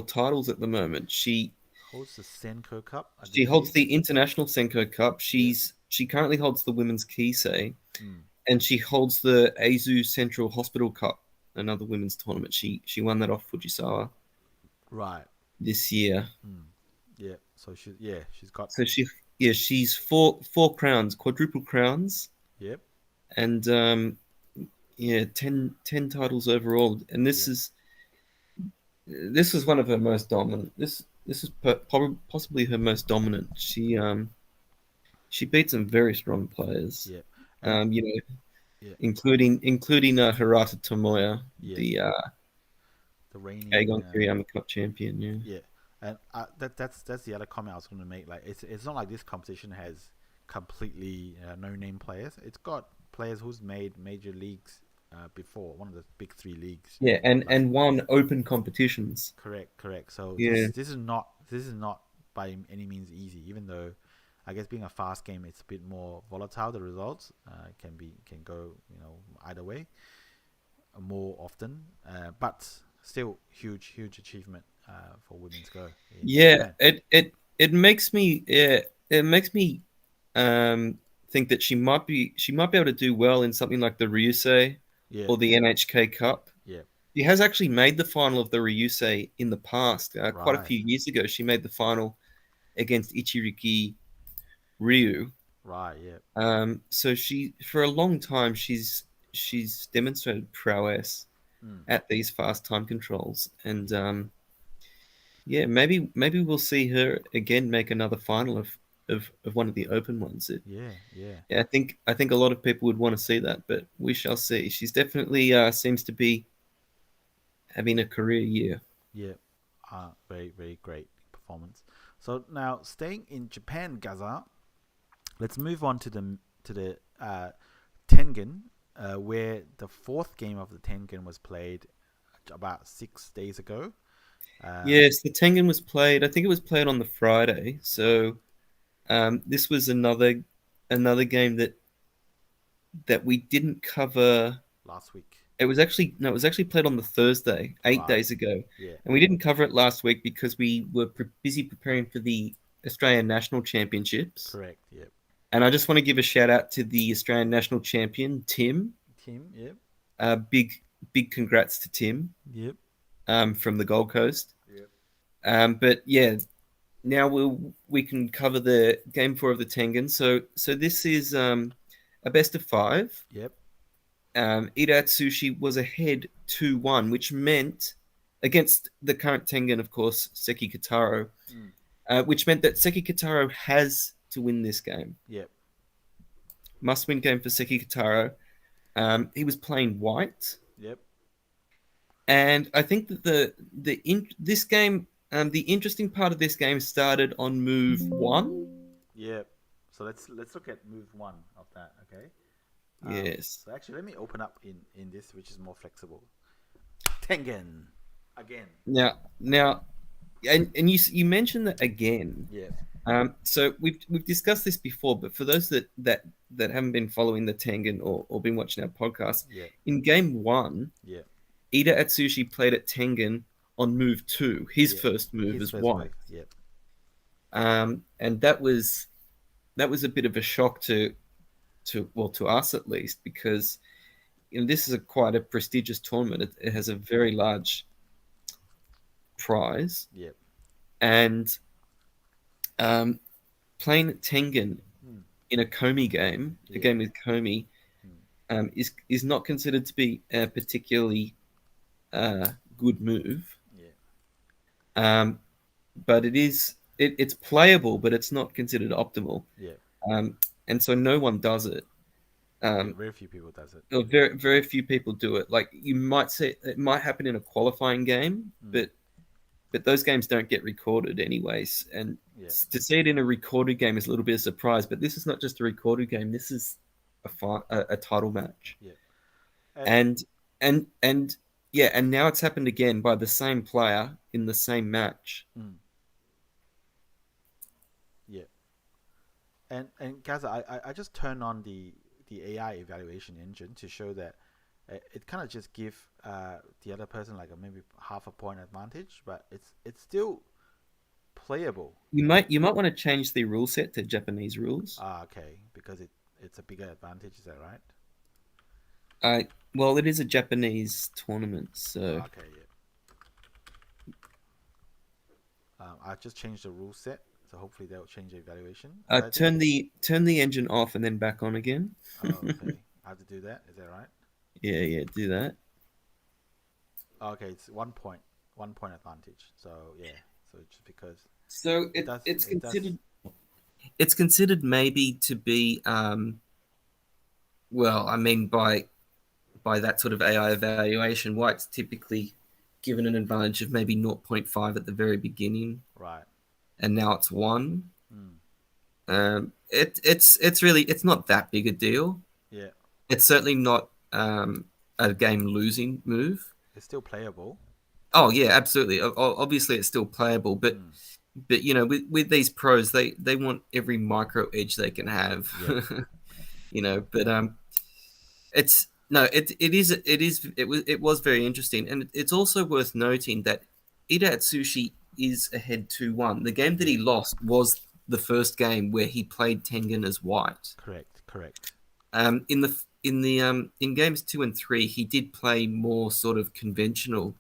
Speaker 2: titles at the moment. She
Speaker 1: Holds the Senko Cup, I
Speaker 2: she holds
Speaker 1: believe.
Speaker 2: the International Senko Cup.
Speaker 1: Yeah.
Speaker 2: she currently holds the women's Kisei,
Speaker 1: Mm.
Speaker 2: and she holds the Aizu Central Hospital Cup, another women's tournament. She won that off Fujisawa
Speaker 1: Right.
Speaker 2: this year.
Speaker 1: Mm. Yeah. So she's got.
Speaker 2: So she's four crowns, quadruple crowns,
Speaker 1: Yep.
Speaker 2: and 10 titles overall. And
Speaker 1: Yep.
Speaker 2: this was one of her most dominant. This is possibly her most dominant. She beat some very strong players.
Speaker 1: Yep. And yeah.
Speaker 2: Including Hirata Tomoya,
Speaker 1: Yes.
Speaker 2: the
Speaker 1: The reigning.
Speaker 2: Aegon Kiriyama Cup champion. Yeah.
Speaker 1: Yeah. And that's the other comment I was going to make. Like it's not like this competition has completely no name players. It's got players who's made major leagues before, one of the big three leagues.
Speaker 2: Yeah, and won open competitions.
Speaker 1: Correct. So
Speaker 2: Yeah.
Speaker 1: this is not by any means easy. Even though, I guess being a fast game, it's a bit more volatile. The results can go either way, more often. But still, huge achievement for women's go.
Speaker 2: Yeah, it makes me think that she might be able to do well in something like the Ryusei
Speaker 1: Yeah.
Speaker 2: or the NHK Cup.
Speaker 1: Yeah.
Speaker 2: She has actually made the final of the Ryusei in the past. Quite a
Speaker 1: Right.
Speaker 2: few years ago, she made the final against Ichiriki Ryu.
Speaker 1: Right. Yeah.
Speaker 2: So for a long time, she's demonstrated prowess at these fast time controls, and yeah, maybe we'll see her again make another final of one of the open ones.
Speaker 1: Yeah.
Speaker 2: Yeah, I think a lot of people would want to see that, but we shall see. She's definitely seems to be having a career year.
Speaker 1: Yeah. Very great performance. So now, staying in Japan, Gaza, let's move on to the Tengen, where the fourth game of the Tengen was played about 6 days ago.
Speaker 2: Yes, the Tengen was played. I think it was played on the Friday. So this was another game that we didn't cover
Speaker 1: last week.
Speaker 2: It was actually played on the Thursday, 8 days ago,
Speaker 1: Yeah.
Speaker 2: and we didn't cover it last week because we were busy preparing for the Australian National Championships.
Speaker 1: Correct. Yep.
Speaker 2: And I just want to give a shout out to the Australian National Champion, Tim.
Speaker 1: Yep.
Speaker 2: Big congrats to Tim.
Speaker 1: Yep.
Speaker 2: From the Gold Coast.
Speaker 1: Yep.
Speaker 2: But yeah, now we can cover the game 4 of the Tengen. So this is a best of 5.
Speaker 1: Yep.
Speaker 2: Atsushi was ahead 2-1, which meant against the current Tengen, of course, Seki Kotaro, which meant that Seki Kotaro has to win this game.
Speaker 1: Yep.
Speaker 2: Must-win game for Seki Kotaro. He was playing white.
Speaker 1: Yep.
Speaker 2: And I think that this game, the interesting part of this game started on move 1.
Speaker 1: Yep. So let's look at move 1 of that. Okay.
Speaker 2: Yes.
Speaker 1: So actually, let me open up in this, which is more flexible. Tengen again.
Speaker 2: Now, and you mentioned that again.
Speaker 1: Yeah.
Speaker 2: So we've discussed this before, but for those that haven't been following the Tengen or been watching our podcast, in game 1, Ida Atsushi played at Tengen on move 2. His first move as white.
Speaker 1: Yep.
Speaker 2: And that was a bit of a shock to us at least, because this is quite a prestigious tournament. It has a very large prize.
Speaker 1: Yep.
Speaker 2: And playing at Tengen in a Komi game, a game with Komi, is not considered to be a particularly good move.
Speaker 1: Yeah.
Speaker 2: But it's playable, but it's not considered optimal.
Speaker 1: Yeah.
Speaker 2: And so no one does it.
Speaker 1: Very few people does it.
Speaker 2: Very, very few people do it. Like, you might say it might happen in a qualifying game, but those games don't get recorded anyways. And to see it in a recorded game is a little bit of a surprise. But this is not just a recorded game. This is a title match.
Speaker 1: Yeah.
Speaker 2: And now it's happened again by the same player in the same match.
Speaker 1: Yeah. And Gaza, I just turned on the AI evaluation engine to show that it kind of just give the other person like maybe half a point advantage, but it's still playable.
Speaker 2: You might want to change the rule set to Japanese rules.
Speaker 1: Okay, because it's a bigger advantage. Is that right?
Speaker 2: Well, it is a Japanese tournament, so
Speaker 1: Okay, yeah. I just changed the rule set, so hopefully they'll change the evaluation. I think.
Speaker 2: turn the engine off and then back on again.
Speaker 1: Oh, okay. I have to do that. Is that right?
Speaker 2: Yeah, do that.
Speaker 1: Okay, it's 1 point advantage. So yeah, so just because
Speaker 2: So
Speaker 1: it does,
Speaker 2: it's
Speaker 1: it does.
Speaker 2: it's considered maybe to be well, I mean by that sort of AI evaluation, White's typically given an advantage of maybe 0.5 at the very beginning,
Speaker 1: Right.
Speaker 2: and now it's 1.
Speaker 1: Mm.
Speaker 2: It's not that big a deal.
Speaker 1: Yeah,
Speaker 2: It's certainly not a game losing move.
Speaker 1: it's still playable.
Speaker 2: Oh yeah, absolutely. Obviously, it's still playable, but
Speaker 1: Mm.
Speaker 2: you know, with these pros, they want every micro edge they can have.
Speaker 1: Yeah.
Speaker 2: You know, but it's no, it was very interesting, and it's also worth noting that Ida Atsushi is ahead 2-1. The game that he lost was the first game where he played Tengen as White.
Speaker 1: Correct.
Speaker 2: In games 2 and 3, he did play more sort of conventional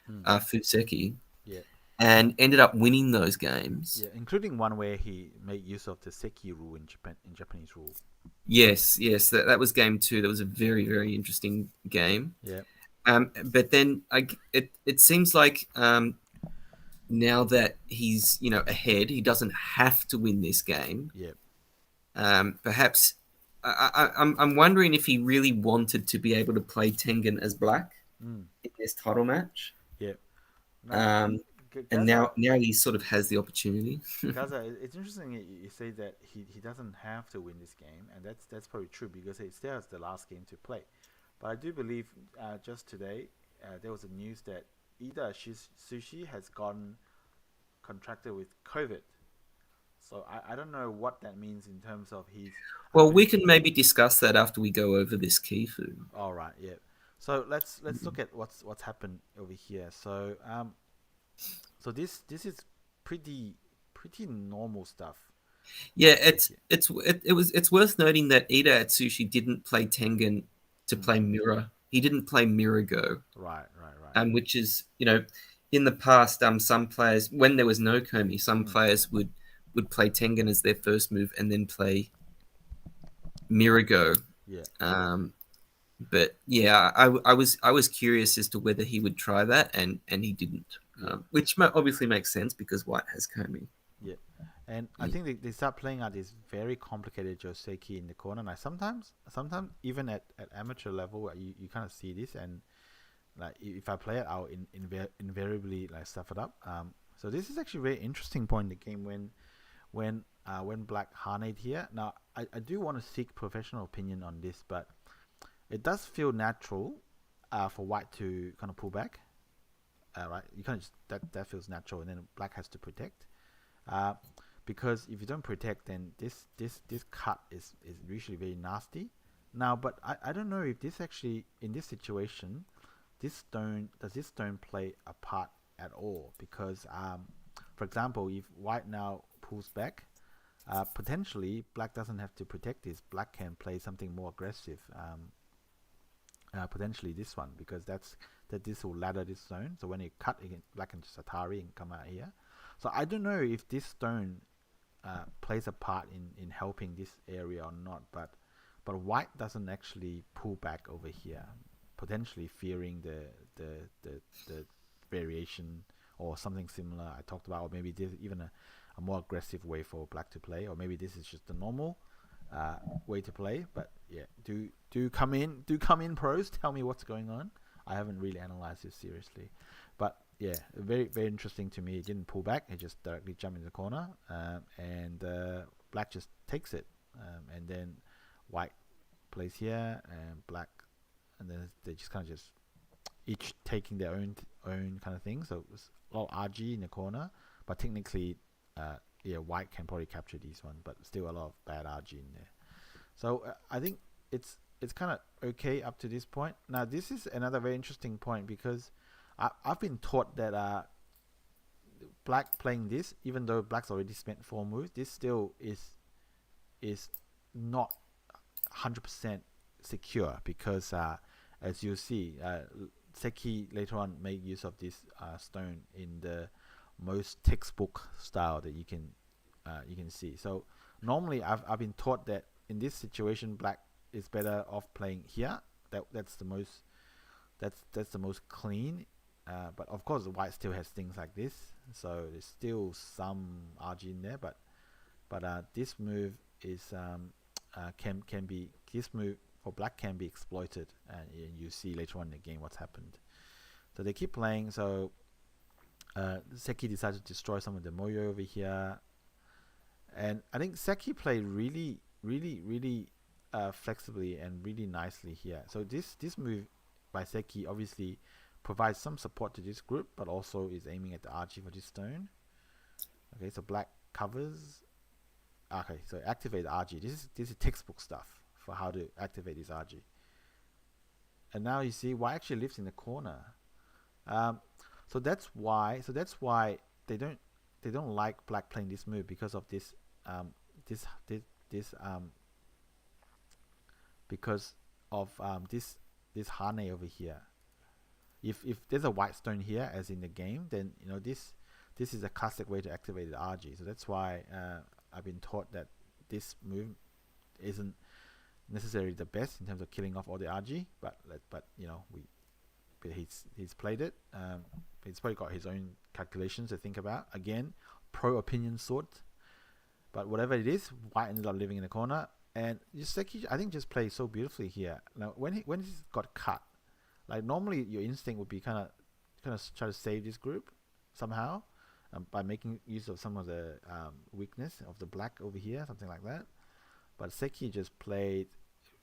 Speaker 2: Fuseki,
Speaker 1: Yeah.
Speaker 2: and ended up winning those games.
Speaker 1: Yeah, including one where he made use of the Seki rule in Japanese rule.
Speaker 2: Yes, that was game 2. That was a very, very interesting game.
Speaker 1: Yeah.
Speaker 2: But then it seems like now that he's ahead, he doesn't have to win this game.
Speaker 1: Yeah.
Speaker 2: Perhaps I'm wondering if he really wanted to be able to play Tengen as black in this title match.
Speaker 1: Yeah.
Speaker 2: And now he sort of has the opportunity.
Speaker 1: Gaza, it's interesting you say that he doesn't have to win this game, and that's probably true because it still has the last game to play. But I do believe just today there was a news that Ida Sushi has gotten contracted with COVID. So I don't know what that means in terms of his.
Speaker 2: Well, we can maybe discuss that after we go over this Kifu.
Speaker 1: All right, yeah. So let's look at what's happened over here. So so this is pretty normal stuff.
Speaker 2: Yeah, it's worth noting that Ida Atsushi didn't play Tengen to play Mirror. He didn't play Mirror Go.
Speaker 1: Right.
Speaker 2: Which is, in the past, some players, when there was no Komi, some players would play Tengen as their first move and then play Mirror Go.
Speaker 1: Yeah.
Speaker 2: But yeah, I was curious as to whether he would try that, and he didn't, which obviously makes sense because White has Komi.
Speaker 1: Yeah, and I think they start playing out this very complicated Joseki in the corner. And sometimes even at amateur level, you kind of see this, and like if I play it, I'll invariably like stuff it up. So this is actually a very interesting point in the game when Black harned here. Now I do want to seek professional opinion on this, but it does feel natural for White to kind of pull back. Right, you kind of just that feels natural, and then Black has to protect. Because if you don't protect, then this cut is usually very nasty. Now, but I don't know if this actually in this situation, does this stone play a part at all? Because for example, if White now pulls back, potentially Black doesn't have to protect this. Black can play something more aggressive. Potentially this one, because this will ladder this stone. So when you cut, Black can just Atari and come out here. So I don't know if this stone plays a part in helping this area or not, but White doesn't actually pull back over here, potentially fearing the variation or something similar I talked about, or maybe there's even a more aggressive way for Black to play, or maybe this is just the normal way to play. But yeah, do come in pros, tell me what's going on. I haven't really analyzed this seriously, but yeah, very very interesting to me. It didn't pull back; it just directly jumped in the corner, and Black just takes it, and then White plays here, and Black, and then they just kind of just each taking their own kind of thing. So it was a lot of RG in the corner, but technically, White can probably capture these one, but still a lot of bad RG in there. So I think it's kind of okay up to this point. Now this is another very interesting point because I've been taught that black playing this, even though black's already spent 4 moves, this still is not 100% secure, because as you see, Seki later on made use of this stone in the most textbook style that you can see. So normally I've been taught that in this situation black is better off playing here. That's the most clean. But of course the white still has things like this, so there's still some RG in there. But this move is can be, this move for black can be exploited, and you see later on in the game what's happened. So they keep playing. So Seki decided to destroy some of the Moyo over here, and I think Seki played really flexibly and really nicely here. So this move by Seki obviously provides some support to this group, but also is aiming at the RG for this stone. Okay, so black covers. Okay, so activate the RG. This is textbook stuff for how to activate this RG. And now you see white actually lives in the corner. So that's why they don't like black playing this move, because of this because of this Hane over here. If there's a white stone here as in the game, then this is a classic way to activate the RG. So that's why I've been taught that this move isn't necessarily the best in terms of killing off all the RG, but he's played it. He's probably got his own calculations to think about. Again, pro opinion sort, but whatever it is, white ended up living in the corner, and Seki I think just plays so beautifully here. Now when he's got cut, like normally your instinct would be kind of try to save this group somehow, by making use of some of the weakness of the black over here, something like that. But Seki just played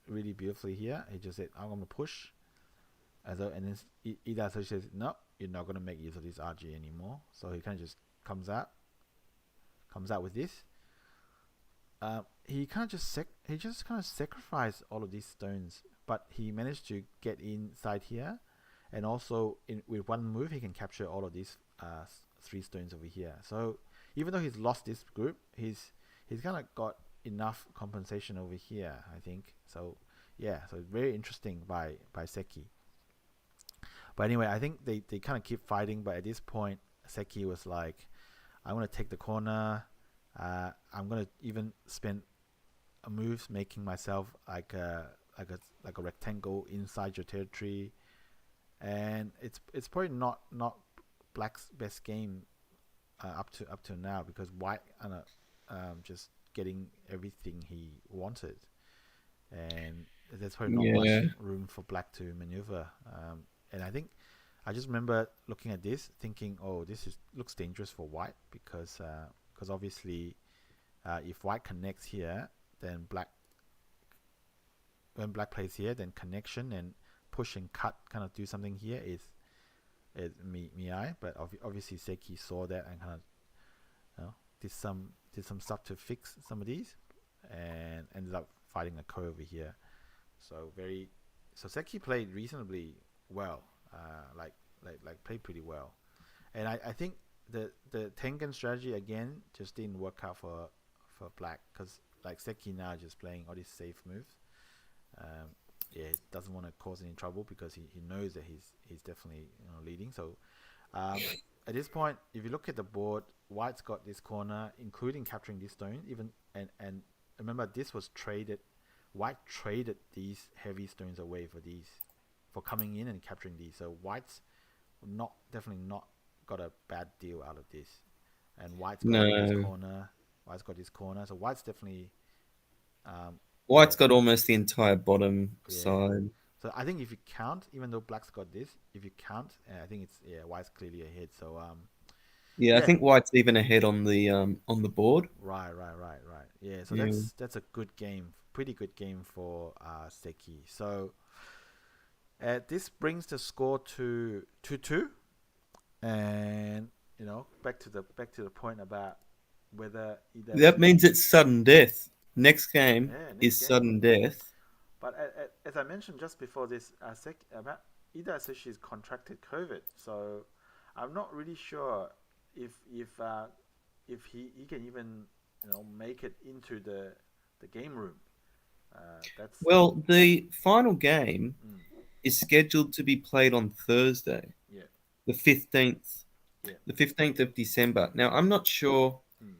Speaker 1: really beautifully here. He just said, I'm going to push. And then Ida says, no, you're not going to make use of this RG anymore. So he kind of just comes out with this. He just kind of sacrificed all of these stones, but he managed to get inside here, and also with one move he can capture all of these 3 stones over here. So even though he's lost this group, he's kind of got enough compensation over here, I think. So yeah, so very interesting by Seki. But anyway, I think they kind of keep fighting, but at this point Seki was like, I'm going to take the corner. I'm going to even spend a move making myself like a rectangle inside your territory, and it's probably not black's best game up to now, because white just getting everything he wanted, and there's probably not much room for black to maneuver. And I think I just remember looking at this thinking, oh, looks dangerous for white, because obviously if white connects here, then when black plays here, then connection and push and cut kind of do something here is Miai. But obviously Seki saw that and kind of did some stuff to fix some of these, and ended up fighting a Ko over here. So Seki played reasonably well, like played pretty well. And I think the Tengen strategy again just didn't work out for black, because like Seki now just playing all these safe moves. He doesn't want to cause any trouble, because he knows that he's definitely leading. So at this point, if you look at the board, white's got this corner, including capturing this stone. Even and remember, this was traded. White traded these heavy stones away for coming in and capturing these. So white's definitely not got a bad deal out of this. And white's got this corner. White's got this corner. So white's definitely
Speaker 2: White's got almost the entire bottom side.
Speaker 1: So I think if you count, even though black's got this, if you count, I think it's white's clearly ahead. So
Speaker 2: I think white's even ahead on the board.
Speaker 1: Right. Yeah, so that's a good game, pretty good game for Seki. So this brings the score to 2-2, and back to the point about whether either
Speaker 2: that means it's sudden death. Next game is sudden death.
Speaker 1: But as I mentioned just before this, Ida Atsushi's contracted COVID, so I'm not really sure if he can even make it into the game room. That's
Speaker 2: Well, the final game
Speaker 1: mm,
Speaker 2: is scheduled to be played on Thursday,
Speaker 1: yeah,
Speaker 2: the 15th,
Speaker 1: yeah.
Speaker 2: the 15th of December. Now, I'm not sure
Speaker 1: Mm.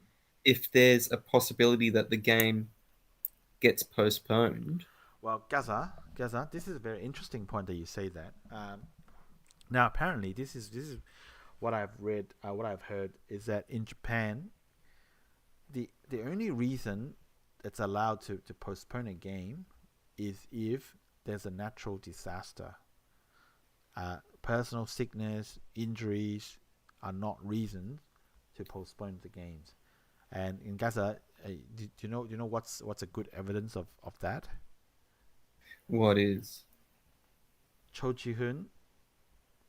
Speaker 2: if there's a possibility that the game gets postponed.
Speaker 1: Well, Gaza, this is a very interesting point that you say that. Now, apparently, this is what I've read, what I've heard is that in Japan, the only reason it's allowed to postpone a game is if there's a natural disaster. Personal sickness, injuries are not reasons to postpone the games. And in Gaza, do you know what's a good evidence of that?
Speaker 2: What is?
Speaker 1: Cho Ji-hoon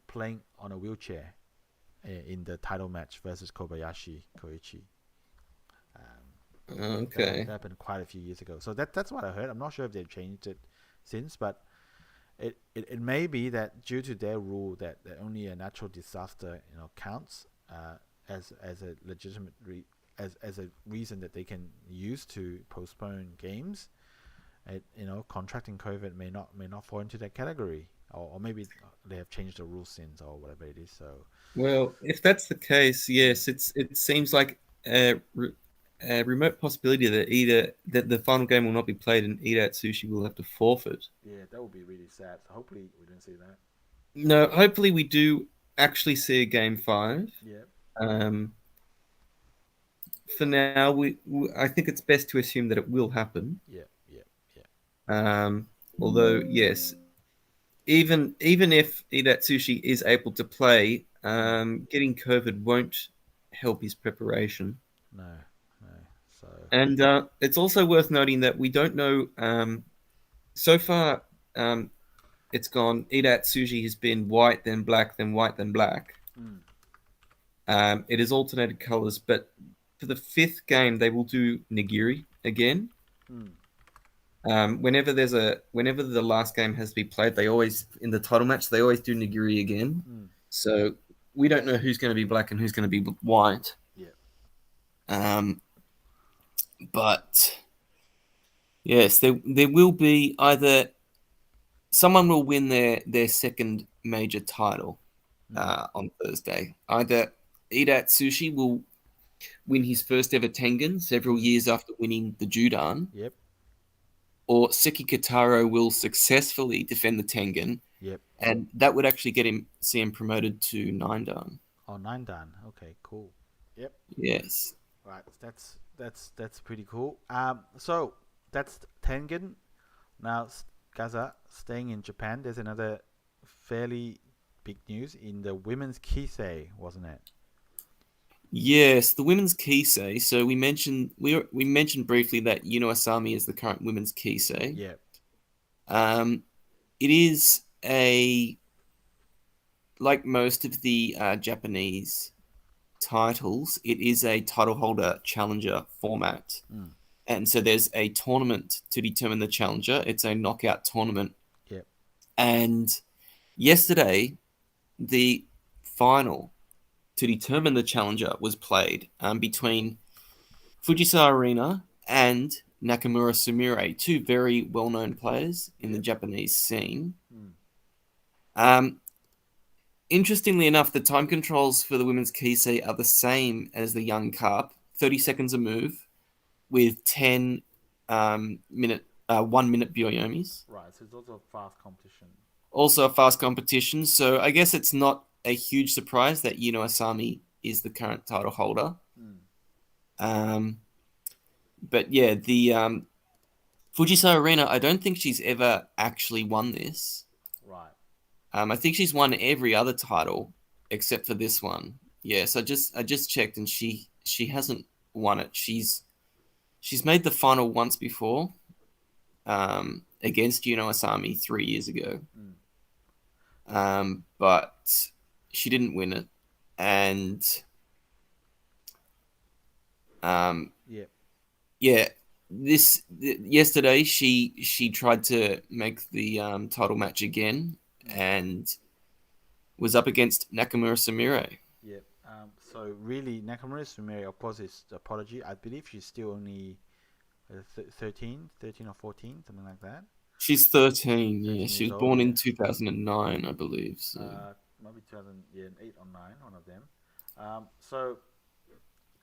Speaker 1: playing on a wheelchair in the title match versus Kobayashi Koichi.
Speaker 2: Okay.
Speaker 1: That happened quite a few years ago. So that's what I heard. I'm not sure if they've changed it since, but it may be that due to their rule that only a natural disaster counts as a legitimate as a reason that they can use to postpone games. Contracting COVID may not fall into that category, or maybe they have changed the rules since, or whatever it is. So,
Speaker 2: Well, if that's the case, yes, it seems like a remote possibility that the final game will not be played and Atsushi will have to forfeit.
Speaker 1: yeah, that would be really sad. So hopefully we don't see that.
Speaker 2: No, hopefully we do actually see a game 5.
Speaker 1: Yeah,
Speaker 2: For now, I think it's best to assume that it will happen.
Speaker 1: yeah, yeah, yeah.
Speaker 2: Although, yes, even if Atsushi is able to play, getting COVID won't help his preparation.
Speaker 1: No, no. So
Speaker 2: And it's also worth noting that we don't know. So far, it's gone. Atsushi has been white, then black, then white, then black. It is alternated colors, but for the 5th game, they will do nigiri again. Whenever the last game has to be played, they always in the title match they always do nigiri again. So we don't know who's going to be black and who's going to be white.
Speaker 1: yeah,
Speaker 2: But yes, there will be either someone will win their second major title on Thursday. Either Atsushi will win his first ever Tengen several years after winning the Judan.
Speaker 1: yep,
Speaker 2: Or Seki Kotaro will successfully defend the Tengen,
Speaker 1: yep.
Speaker 2: and that would actually see him promoted to 9 dan.
Speaker 1: Oh, 9 dan. Okay, cool. Yep.
Speaker 2: Yes.
Speaker 1: Right. That's pretty cool. So that's Tengen. Now, Gaza, staying in Japan, there's another fairly big news in the women's Kisei, wasn't it?
Speaker 2: Yes, the women's Kisei. So we mentioned briefly that Asami is the current women's Kisei.
Speaker 1: Yeah.
Speaker 2: It is like most of the Japanese titles, it is a title holder challenger format. And so there's a tournament to determine the challenger. It's a knockout tournament.
Speaker 1: Yep.
Speaker 2: And yesterday, the final to determine the challenger was played between Fujisawa Rina and Nakamura Sumire, 2 very well-known players in the Japanese scene. Interestingly enough, the time controls for the women's Kisei are the same as the young Carp, 30 seconds a move with 10 1-minute byoyomis.
Speaker 1: Right, so it's also a fast competition.
Speaker 2: Also a fast competition, so I guess it's not a huge surprise that Asami is the current title holder. But yeah, the Fujisawa Rina, I don't think she's ever actually won this.
Speaker 1: Right.
Speaker 2: I think she's won every other title except for this one. Yes, I just checked and she hasn't won it. She's made the final once before against Asami 3 years ago. But she didn't win it. And yesterday she tried to make the title match again and was up against Nakamura Sumire.
Speaker 1: Yep. So really, Nakamura Sumire, of course, is a prodigy. I believe she's still only 13 or 14, something like that.
Speaker 2: She's 13. Yeah,
Speaker 1: 13
Speaker 2: she
Speaker 1: years
Speaker 2: was
Speaker 1: old.
Speaker 2: born
Speaker 1: Yeah.
Speaker 2: in 2009, I believe. So.
Speaker 1: Maybe 2008 or 9, one of them. So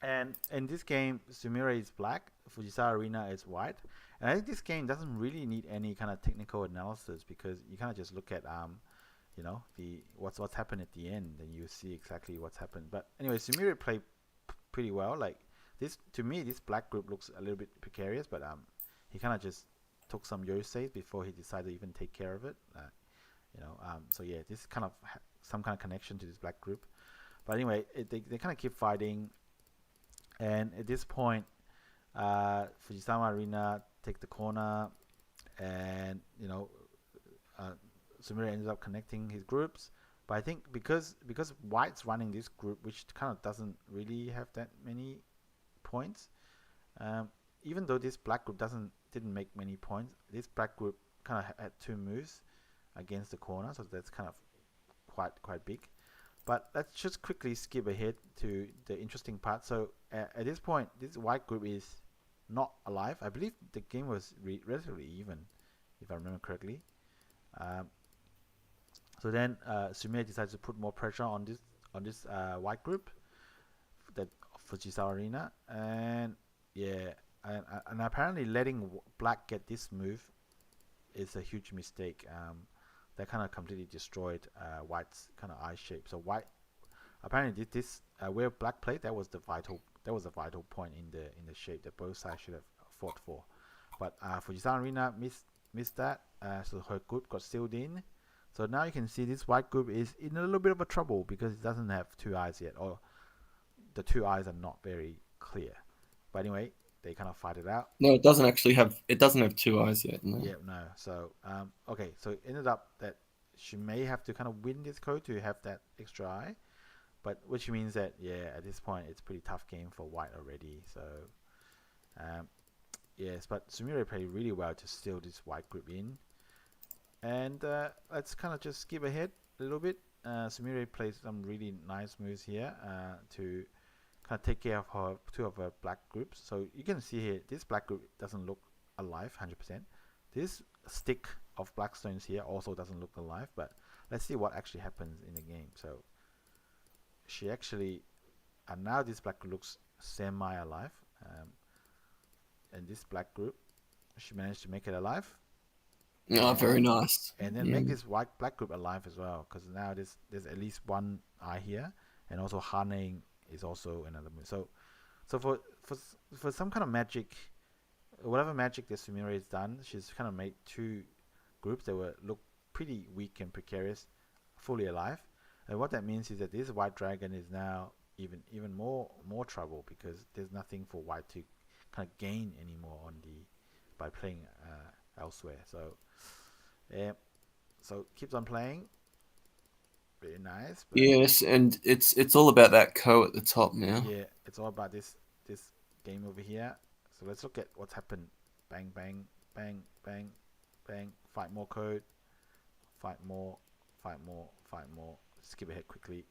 Speaker 1: and in this game, Sumire is black, Fujisawa Rina is white, and I think this game doesn't really need any kind of technical analysis because you kind of just look at the what's happened at the end, and you see exactly what's happened. But anyway, Sumire played pretty well. Like this, to me, this black group looks a little bit precarious, but he kind of just took some Yosei before he decided to even take care of it. So yeah, this kind of some kind of connection to this black group. But anyway, they kind of keep fighting, and at this point, Fujisawa Rina take the corner, and Sumire ends up connecting his groups. But I think because White's running this group, which kind of doesn't really have that many points, even though this black group didn't make many points, this black group kind of had 2 moves against the corner, so that's kind of quite big. But let's just quickly skip ahead to the interesting part. So at this point, this white group is not alive. I believe the game was relatively even, if I remember correctly. So then Sumire decides to put more pressure on this white group, that Fujisawa Rina, and yeah, and apparently letting black get this move is a huge mistake. That kind of completely destroyed white's kind of eye shape. So white apparently did this where black played, that was the vital point in the shape that both sides should have fought for. But Fujisawa Rina missed that, so her group got sealed in. So now you can see this white group is in a little bit of a trouble because it doesn't have 2 eyes yet, or the 2 eyes are not very clear. But anyway, they kind of fight it out.
Speaker 2: No, it doesn't actually have. It doesn't have 2 eyes yet. No.
Speaker 1: Yeah, no. So okay, so it ended up that she may have to kind of win this code to have that extra eye, but which means that at this point it's a pretty tough game for white already. So yes, but Sumire played really well to steal this white group in. And let's kind of just skip ahead a little bit. Sumire plays some really nice moves here to kind of take care of 2 of her black groups. So you can see here, this black group doesn't look alive 100%. This stick of black stones here also doesn't look alive, but let's see what actually happens in the game. So she actually, and now this black group looks semi-alive, and this black group, she managed to make it alive.
Speaker 2: Oh, very nice.
Speaker 1: And then make this black group alive as well, because now there's at least 1 eye here, and also harnessing is also another move. So for some kind of magic, whatever magic that Sumire has done, she's kind of made 2 groups that look pretty weak and precarious fully alive. And what that means is that this white dragon is now even more trouble, because there's nothing for white to kind of gain anymore by playing elsewhere. So so keeps on playing. Very nice.
Speaker 2: Yes, and it's all about that ko at the top now.
Speaker 1: Yeah, it's all about this game over here. So let's look at what's happened. Bang, bang, bang, bang, bang. Fight more code. Fight more. Fight more. Fight more. Skip ahead quickly.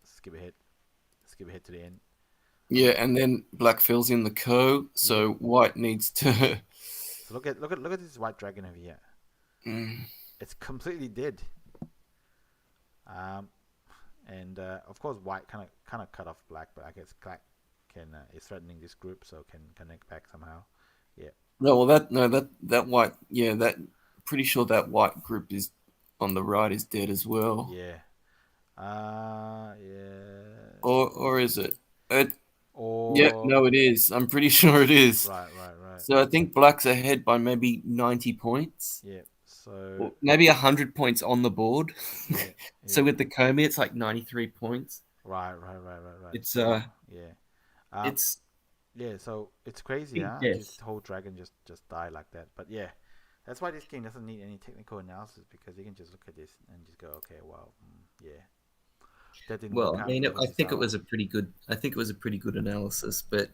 Speaker 1: Skip ahead. Skip ahead to the end.
Speaker 2: Yeah, and then black fills in the ko, so white needs to.
Speaker 1: So look at this white dragon over here. It's completely dead. And of course white kind of cut off black, but I guess black is threatening this group, so can connect back somehow. Yeah.
Speaker 2: No, well that white, pretty sure that white group is on the right is dead as well.
Speaker 1: Yeah. Yeah.
Speaker 2: Or is it?
Speaker 1: Or
Speaker 2: no, it is. I'm pretty sure it is.
Speaker 1: Right.
Speaker 2: So I think black's ahead by maybe 90 points.
Speaker 1: Yeah. So
Speaker 2: or maybe 100 points on the board.
Speaker 1: Yeah.
Speaker 2: So with the Komi, it's like 93 points.
Speaker 1: Right.
Speaker 2: It's
Speaker 1: yeah.
Speaker 2: It's
Speaker 1: so it's crazy, huh?
Speaker 2: Yes.
Speaker 1: This whole dragon just died like that. But yeah, that's why this game doesn't need any technical analysis, because you can just look at this and just go, okay, well, yeah. That didn't
Speaker 2: well,
Speaker 1: work
Speaker 2: I
Speaker 1: out
Speaker 2: mean,
Speaker 1: for
Speaker 2: I think it
Speaker 1: Fujisawa.
Speaker 2: was a pretty good. I think it was a pretty good analysis, but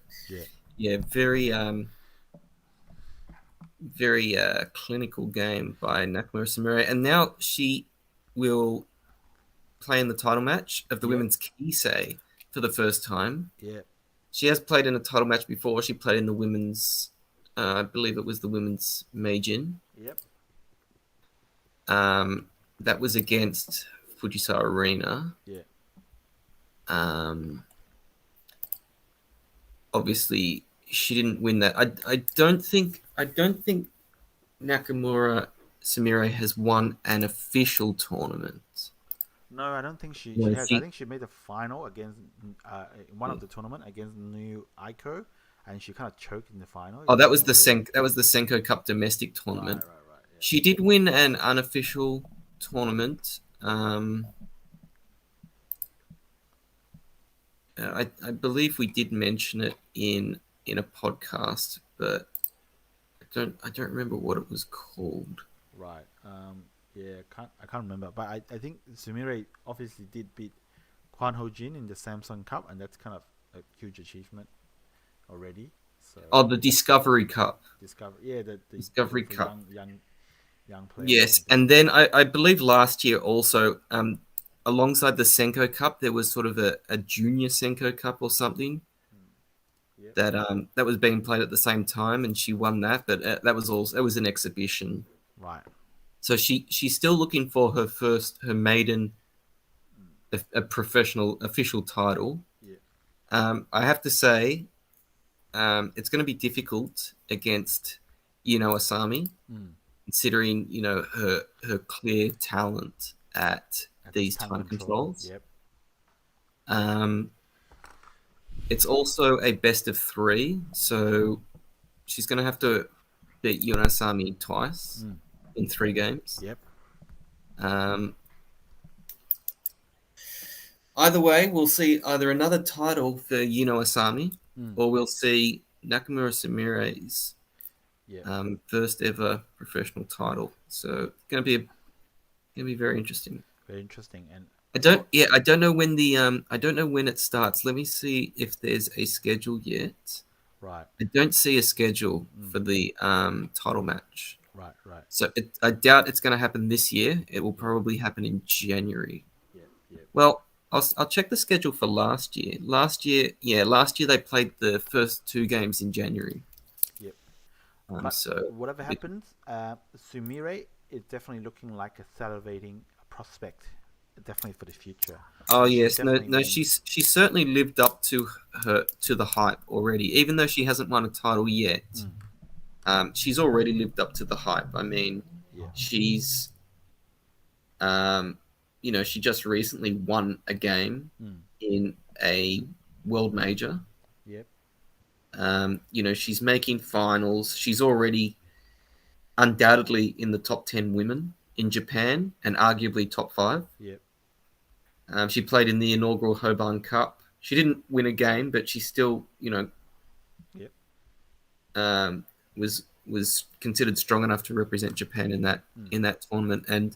Speaker 1: Yeah.
Speaker 2: very very clinical game by Nakamura Sumire, and now she will play in the title match of the women's Kisei for the first time.
Speaker 1: Yeah.
Speaker 2: She has played in a title match before. She played in the women's, I believe it was the women's Meijin.
Speaker 1: Yep.
Speaker 2: That was against Fujisawa Rina.
Speaker 1: Yeah.
Speaker 2: Obviously, she didn't win that. I don't think Nakamura Sumire has won an official tournament.
Speaker 1: No, I don't think she
Speaker 2: No,
Speaker 1: has. I think she made the final against one of the tournament against New Aiko, and she kind of choked in the final.
Speaker 2: Oh, that was the Senko Cup domestic tournament.
Speaker 1: Right. Yeah.
Speaker 2: She did win an unofficial tournament. I believe we did mention it in a podcast, but I don't remember what it was called.
Speaker 1: Right. Yeah. I can't remember, but I think Sumire obviously did beat Kwan Ho Jin in the Samsung Cup, and that's kind of a huge achievement already. So.
Speaker 2: Oh, the Discovery Cup.
Speaker 1: Yeah, the
Speaker 2: Discovery Cup.
Speaker 1: Young player.
Speaker 2: Yes, and then I believe last year also, alongside the Senko Cup, there was sort of a junior Senko Cup or something.
Speaker 1: Yep.
Speaker 2: That was being played at the same time, and she won that. But that was an exhibition.
Speaker 1: Right.
Speaker 2: So she's still looking for her maiden a professional official title.
Speaker 1: Yeah.
Speaker 2: I have to say, it's going to be difficult against Asami, considering her clear talent at these time controls.
Speaker 1: Yep.
Speaker 2: It's also a best of 3, so she's going to have to beat Asami twice in 3 games.
Speaker 1: Yep.
Speaker 2: Either way, we'll see either another title for Asami, or we'll see Nakamura Sumire's first ever professional title. So it's going to be very interesting.
Speaker 1: Very interesting. And
Speaker 2: I don't know when I don't know when it starts. Let me see if there's a schedule yet.
Speaker 1: Right.
Speaker 2: I don't see a schedule for the title match.
Speaker 1: Right.
Speaker 2: So I doubt it's going to happen this year. It will probably happen in January.
Speaker 1: Yeah.
Speaker 2: Well, I'll check the schedule for last year. Last year they played the first 2 games in January.
Speaker 1: Yep.
Speaker 2: But so
Speaker 1: whatever happens, Sumire is definitely looking like a salivating prospect, definitely for the future.
Speaker 2: Oh yes, no, she's certainly lived up to the hype already. Even though she hasn't won a title yet, she's already lived up to the hype. I mean, she's she just recently won a game in a world major.
Speaker 1: Yep.
Speaker 2: She's making finals. She's already undoubtedly in the top 10 women in Japan and arguably top 5.
Speaker 1: Yep.
Speaker 2: She played in the inaugural Hoban Cup. She didn't win a game, but she still, was considered strong enough to represent Japan in that tournament. And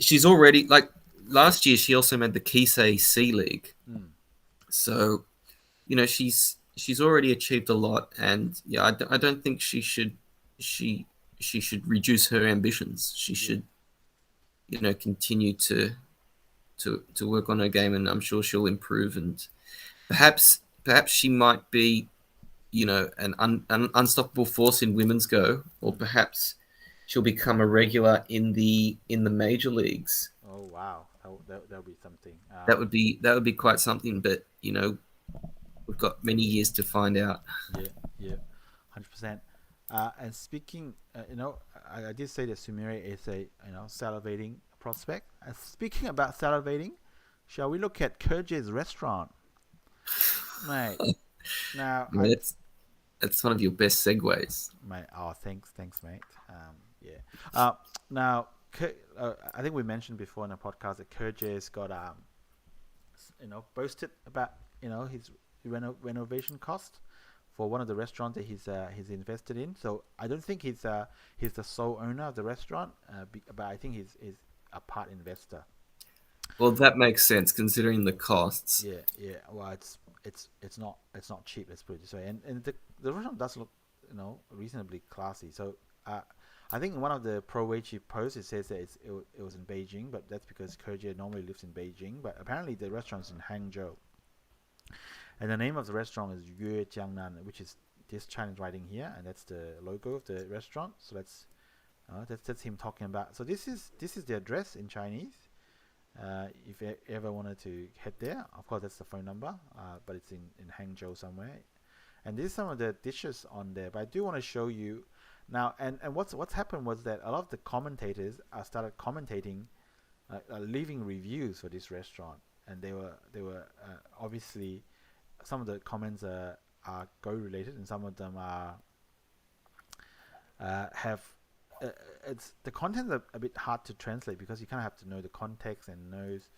Speaker 2: she's already, like last year, she also made the Kisei C League. So, she's already achieved a lot. And I don't think she should reduce her ambitions. She should, continue to work on her game, and I'm sure she'll improve. And perhaps she might be, an unstoppable force in women's Go, or perhaps she'll become a regular in the major leagues.
Speaker 1: Oh wow, that would be something.
Speaker 2: That would be quite something. But we've got many years to find out.
Speaker 1: Yeah, 100%. And speaking, I did say that Sumire is a salivating prospect. Speaking about salivating, shall we look at Koike's restaurant, mate? Now
Speaker 2: that's one of your best segues,
Speaker 1: mate. Oh, thanks, mate. Now, I think we mentioned before in the podcast that Koike's got boasted about his renovation cost for one of the restaurants that he's invested in. So I don't think he's the sole owner of the restaurant, but I think he's a part investor.
Speaker 2: Well, that makes sense considering the costs.
Speaker 1: Yeah. Well, it's not cheap. Let's put it this way. And the restaurant does look reasonably classy. So I think in one of the Pro Weiqi posts it says that it was in Beijing, but that's because Koje normally lives in Beijing. But apparently the restaurant's in Hangzhou, and the name of the restaurant is Yue Jiangnan, which is this Chinese writing here, and that's the logo of the restaurant. So that's him talking about. So this is the address in Chinese. If you ever wanted to head there, of course that's the phone number. But it's in Hangzhou somewhere. And these are some of the dishes on there. But I do want to show you now. And what's happened was that a lot of the commentators started commentating, leaving reviews for this restaurant, and they were obviously some of the comments are Go related, and some of them are have it's the content is a bit hard to translate because you kind of have to know the context and knows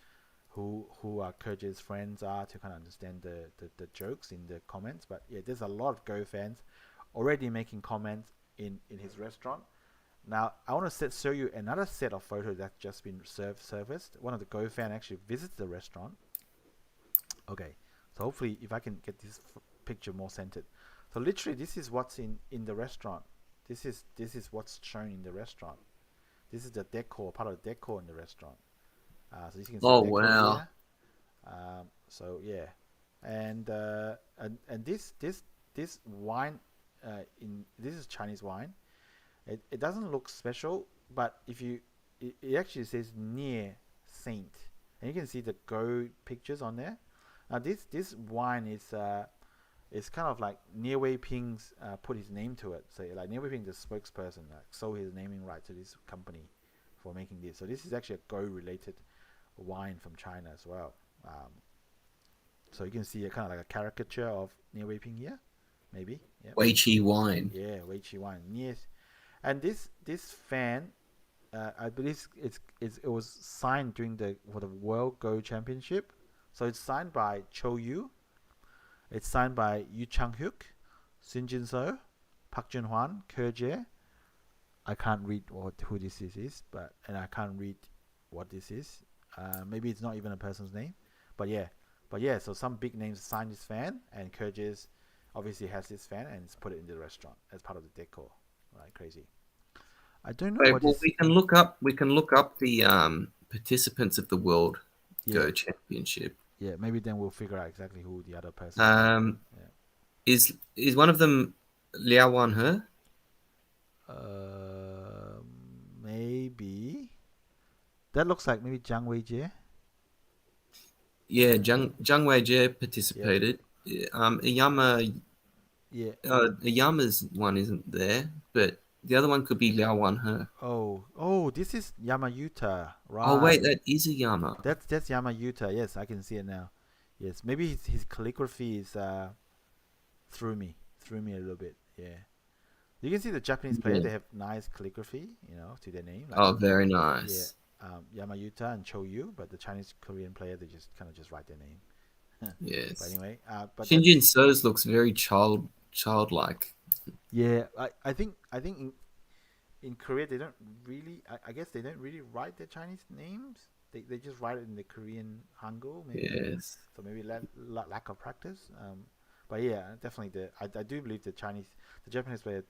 Speaker 1: who Koje's friends are to kind of understand the jokes in the comments. But yeah, there's a lot of Go fans already making comments in his restaurant. Now I want to show you another set of photos that's just been surfaced. One of the Go fan actually visits the restaurant. Okay, so hopefully if I can get this picture more centered. So literally this is what's in the restaurant. This is what's shown in the restaurant. This is the decor, part of the decor in the restaurant. So you can see
Speaker 2: wow.
Speaker 1: here. So yeah, and this wine this is Chinese wine. It doesn't look special, but if you it actually says near Saint, and you can see the Go pictures on there. Now this wine is it's kind of like Nie Wei Ping's put his name to it. So like Nie Wei Ping, the spokesperson, sold his naming right to this company for making this. So this is actually a Go related wine from China as well. So you can see a kind of like a caricature of Nie Wei Ping here, maybe. Yep.
Speaker 2: Weiqi wine.
Speaker 1: Yeah, Weiqi wine. Yes, and this fan, I believe it was signed during for the World Go Championship. So it's signed by Cho Yu. It's signed by Yu Chang-hyuk, Sun Jin-so, Park Jun-hwan, Koje. I can't read who this is, and I can't read what this is. Maybe it's not even a person's name, but yeah. So some big names signed this fan, and Koje's obviously has this fan, and it's put it in the restaurant as part of the decor. Right, crazy. I don't know what.
Speaker 2: Well, we can look up the participants of the World Go Championship.
Speaker 1: Yeah, maybe then we'll figure out exactly who the other person
Speaker 2: is. Is one of them Liao Wanhe?
Speaker 1: Maybe. That looks like maybe Zhang Weijie.
Speaker 2: Yeah, Zhang Weijie participated. Iyama.
Speaker 1: Yeah.
Speaker 2: Iyama's one isn't there, but the other one could be Liao Wanhe.
Speaker 1: Oh, this is Yamayuta, right?
Speaker 2: Oh wait, that is Iyama.
Speaker 1: That's Yamayuta. Yes, I can see it now. Yes, maybe his calligraphy is threw me a little bit. Yeah, you can see the Japanese players. They have nice calligraphy, to their name.
Speaker 2: Like, very nice.
Speaker 1: Yeah, Yamayuta and Cho Yu, but the Chinese Korean player they just kind of just write their name.
Speaker 2: Yes.
Speaker 1: But anyway,
Speaker 2: Shin Jin So's looks very childlike.
Speaker 1: Yeah, I think in Korea they don't really. I guess they don't really write their Chinese names. They just write it in the Korean Hangul. Maybe.
Speaker 2: Yes.
Speaker 1: So maybe lack of practice. But yeah, definitely I do believe the Japanese players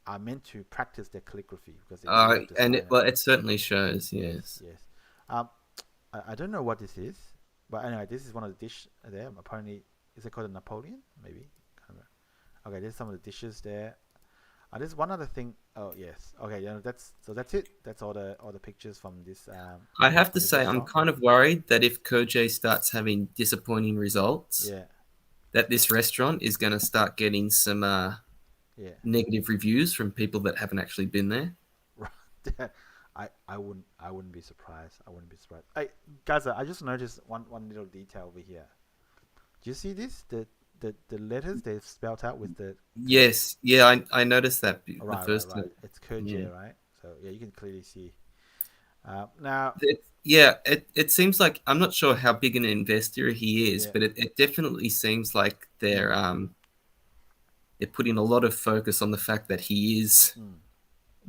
Speaker 1: are meant to practice their calligraphy because.
Speaker 2: It certainly shows. Yes.
Speaker 1: Yes. I don't know what this is, but anyway, this is one of the dish there. Apparently, is it called a Napoleon? Maybe. Okay, there's some of the dishes there. There's one other thing. Oh yes. Okay, that's it. That's all the pictures from this.
Speaker 2: I have to say, restaurant. I'm kind of worried that if Koje starts having disappointing results, that this restaurant is going to start getting some negative reviews from people that haven't actually been there.
Speaker 1: Right. I wouldn't be surprised. Hey, guys, I just noticed one little detail over here. Do you see this? The letters they've spelled out with the.
Speaker 2: Yes, yeah, I noticed that.
Speaker 1: Right,
Speaker 2: the first
Speaker 1: right. It's Koje, right? So yeah, you can clearly see. Now.
Speaker 2: It seems like, I'm not sure how big an investor he is, but it definitely seems like they're putting a lot of focus on the fact that he is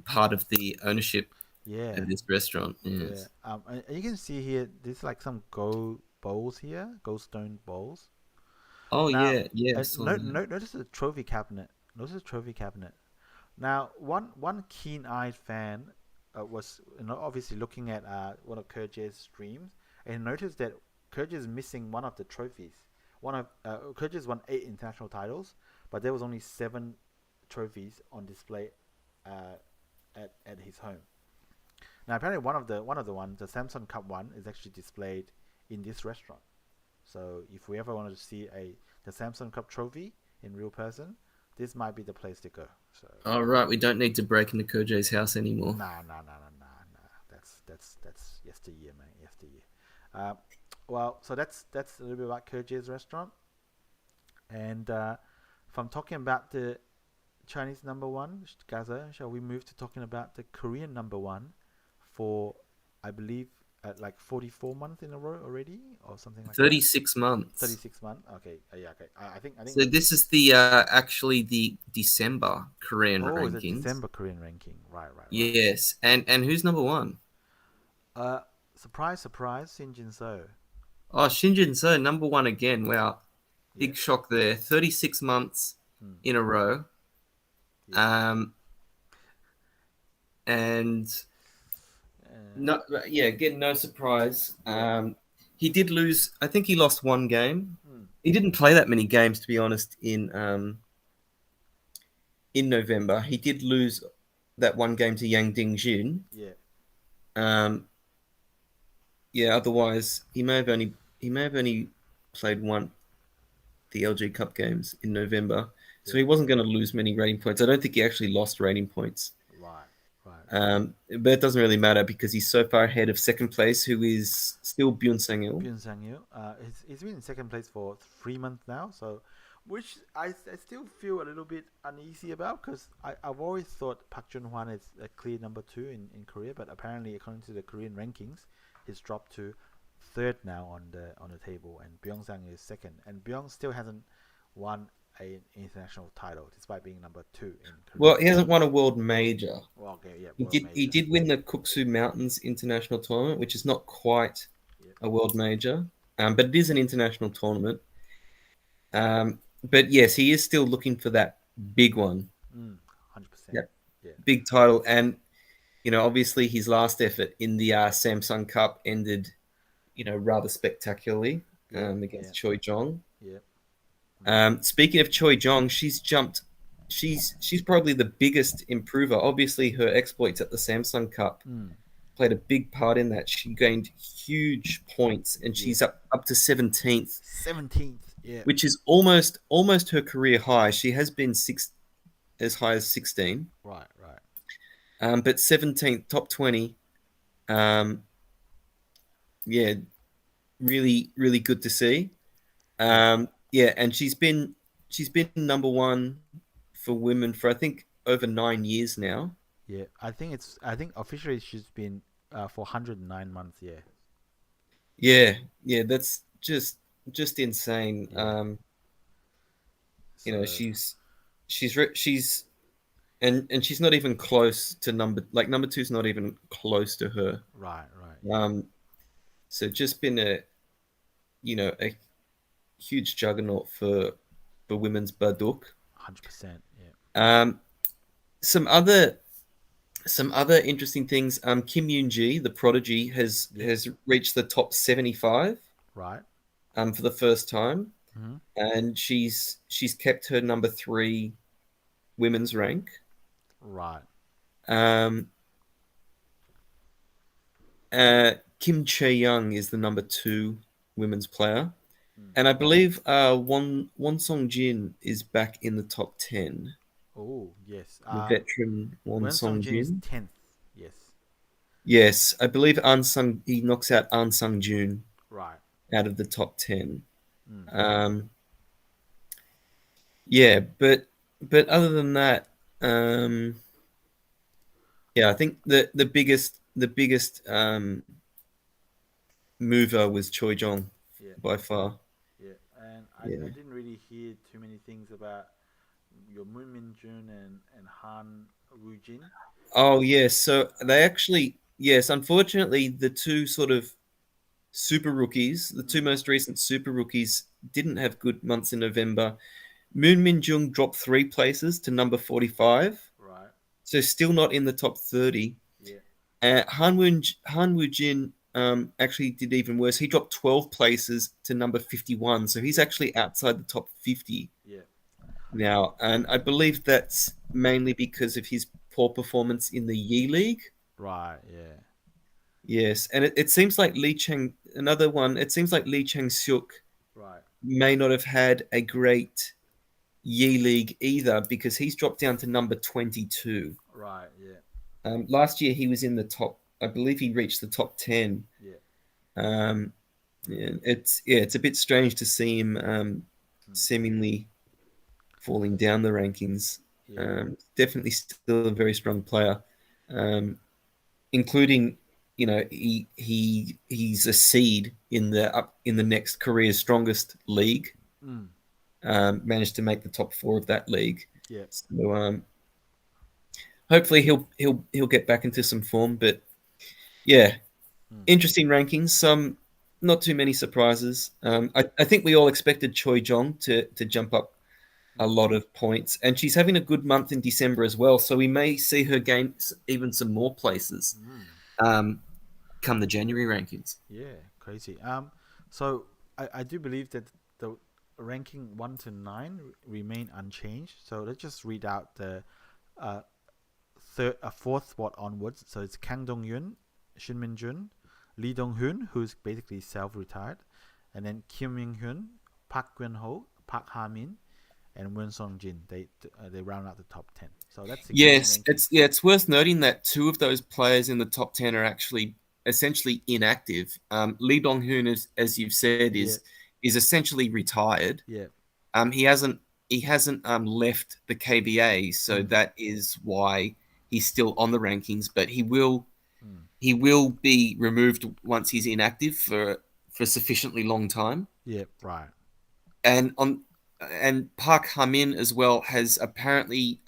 Speaker 2: part of the ownership of this restaurant. Yes.
Speaker 1: Yeah. And you can see here, there's like some gold bowls here, gold stone bowls.
Speaker 2: Oh,
Speaker 1: now,
Speaker 2: yeah.
Speaker 1: Notice the trophy cabinet. Now, one keen-eyed fan was obviously looking at one of Kerje's streams and noticed that Kerje is missing one of the trophies. One of Kerje's won 8 international titles, but there was only 7 trophies on display at his home. Now, apparently, one of the ones, the Samsung Cup one, is actually displayed in this restaurant. So, if we ever wanted to see the Samsung Cup trophy in real person, this might be the place to go. So.
Speaker 2: All right, we don't need to break into Koje's house anymore.
Speaker 1: Nah. That's yesteryear, man. Yesteryear. Well, so that's a little bit about Kerje's restaurant. And from talking about the Chinese number one, Gaza, shall we move to talking about the Korean number one for, I believe, like 44 months in a row already, or something like
Speaker 2: 36 months.
Speaker 1: 36 months. Okay. Yeah. Okay. I think.
Speaker 2: So this is the actually the December Korean rankings.
Speaker 1: It's a December Korean ranking. Right.
Speaker 2: Yes. And who's number one?
Speaker 1: Surprise, Shinjin So.
Speaker 2: Oh, Shinjin So, number one again. Wow. Big shock there. 36 months in a row. Yeah. Again, no surprise. He did lose. I think he lost one game. He didn't play that many games, to be honest, in November. He did lose that one game to Yang Dingjin. Yeah. Otherwise, he may have only played one the LG Cup games in November, so he wasn't going to lose many rating points. I don't think he actually lost rating points.
Speaker 1: Right.
Speaker 2: But it doesn't really matter because he's so far ahead of second place, who is still Byun Sang-il.
Speaker 1: He's been in second place for 3 months now, so which I still feel a little bit uneasy about because I've always thought Park Jun-hwan is a clear number 2 in Korea, but apparently according to the Korean rankings, he's dropped to 3rd now on the table, and Byung-sang is 2nd, and Byung still hasn't won an international title despite being number 2 in Korea.
Speaker 2: Well, he hasn't won a world major.
Speaker 1: Well, okay, yeah.
Speaker 2: He did win the Kuksu Mountains International Tournament, which is not quite a world major, but it is an international tournament. But yes, he is still looking for that big one.
Speaker 1: 100%.
Speaker 2: Yep. Yeah. Big title, and obviously his last effort in the Samsung Cup ended, rather spectacularly against Choi Jong.
Speaker 1: Yeah.
Speaker 2: Speaking of Choi Jong, she's jumped. She's probably the biggest improver. Obviously, her exploits at the Samsung Cup played a big part in that. She gained huge points, and she's up to 17th.
Speaker 1: 17th, yeah.
Speaker 2: Which is almost her career high. She has been as high as 16.
Speaker 1: Right.
Speaker 2: But 17th, top 20. Really, really good to see. And she's been number one for women for I think over 9 years now.
Speaker 1: Yeah, I think officially she's been for 109 months.
Speaker 2: Yeah, that's just insane.
Speaker 1: Yeah.
Speaker 2: She's and she's not even close to number 2's not even close to her.
Speaker 1: Right.
Speaker 2: So just been a huge juggernaut for women's Baduk.
Speaker 1: 100%.
Speaker 2: Yeah. Some other interesting things. Kim Yoon-ji, the prodigy, has reached the top 75.
Speaker 1: Right.
Speaker 2: For the first time,
Speaker 1: and
Speaker 2: she's kept her number 3 women's rank.
Speaker 1: Right.
Speaker 2: Kim Chae-young is the number 2 women's player. And I believe Won Song-jin is back in the top 10.
Speaker 1: Oh, yes.
Speaker 2: The veteran Won Song-jin
Speaker 1: is 10th. Yes.
Speaker 2: Yes, I believe he knocks out An Sung-jun.
Speaker 1: Right.
Speaker 2: Out of the top 10. But other than that, I think the biggest mover was Choi Jong by far.
Speaker 1: Yeah, and I didn't really hear too many things about your Moon Min-jun and Han Woo-jin.
Speaker 2: Oh yes, so they actually unfortunately the two sort of super rookies, the two most recent super rookies, didn't have good months in November. Moon Min-jung dropped 3 places to number 45.
Speaker 1: Right.
Speaker 2: so still not in the top 30.
Speaker 1: Yeah.
Speaker 2: Han Woo-jin actually did even worse. He dropped 12 places to number 51, so he's actually outside the top 50
Speaker 1: Yeah.
Speaker 2: now. And I believe that's mainly because of his poor performance in the Yi League.
Speaker 1: Right. Yeah.
Speaker 2: Yes, and it seems like another one, it seems like Lee Chang-suk
Speaker 1: Right.
Speaker 2: may not have had a great Yi League either because he's dropped down to number 22.
Speaker 1: Right. Yeah.
Speaker 2: Last year he was in the top, I believe he reached the top 10.
Speaker 1: Yeah.
Speaker 2: It's a bit strange to see him seemingly falling down the rankings.
Speaker 1: Yeah.
Speaker 2: Definitely still a very strong player, including he's a seed in the next Korea's strongest league. Managed to make the top 4 of that league.
Speaker 1: Yeah.
Speaker 2: So hopefully he'll get back into some form. But yeah, interesting rankings. Some not too many surprises. I think we all expected Choi Jong to jump up a lot of points, and she's having a good month in December as well. So we may see her gain even some more places come the January rankings.
Speaker 1: Yeah, crazy. So I do believe that the ranking 1 to 9 remain unchanged. So let's just read out the fourth spot onwards. So it's Kang Dong-yun, Shin Min-jun, Lee Dong-hoon, who's basically self-retired, and then Kim Min-hyun, Park Gwen-ho, Park Ha-min, and Won Song-jin. They round out the top 10. So that's
Speaker 2: it's worth noting that 2 of those players in the top 10 are actually essentially inactive. Lee Dong-hoon, as you've said, is essentially retired.
Speaker 1: Yeah.
Speaker 2: He hasn't left the KBA, so that is why he's still on the rankings. But he will be removed once he's inactive for a sufficiently long time.
Speaker 1: Yeah. Right.
Speaker 2: And Park Ha-min as well has apparently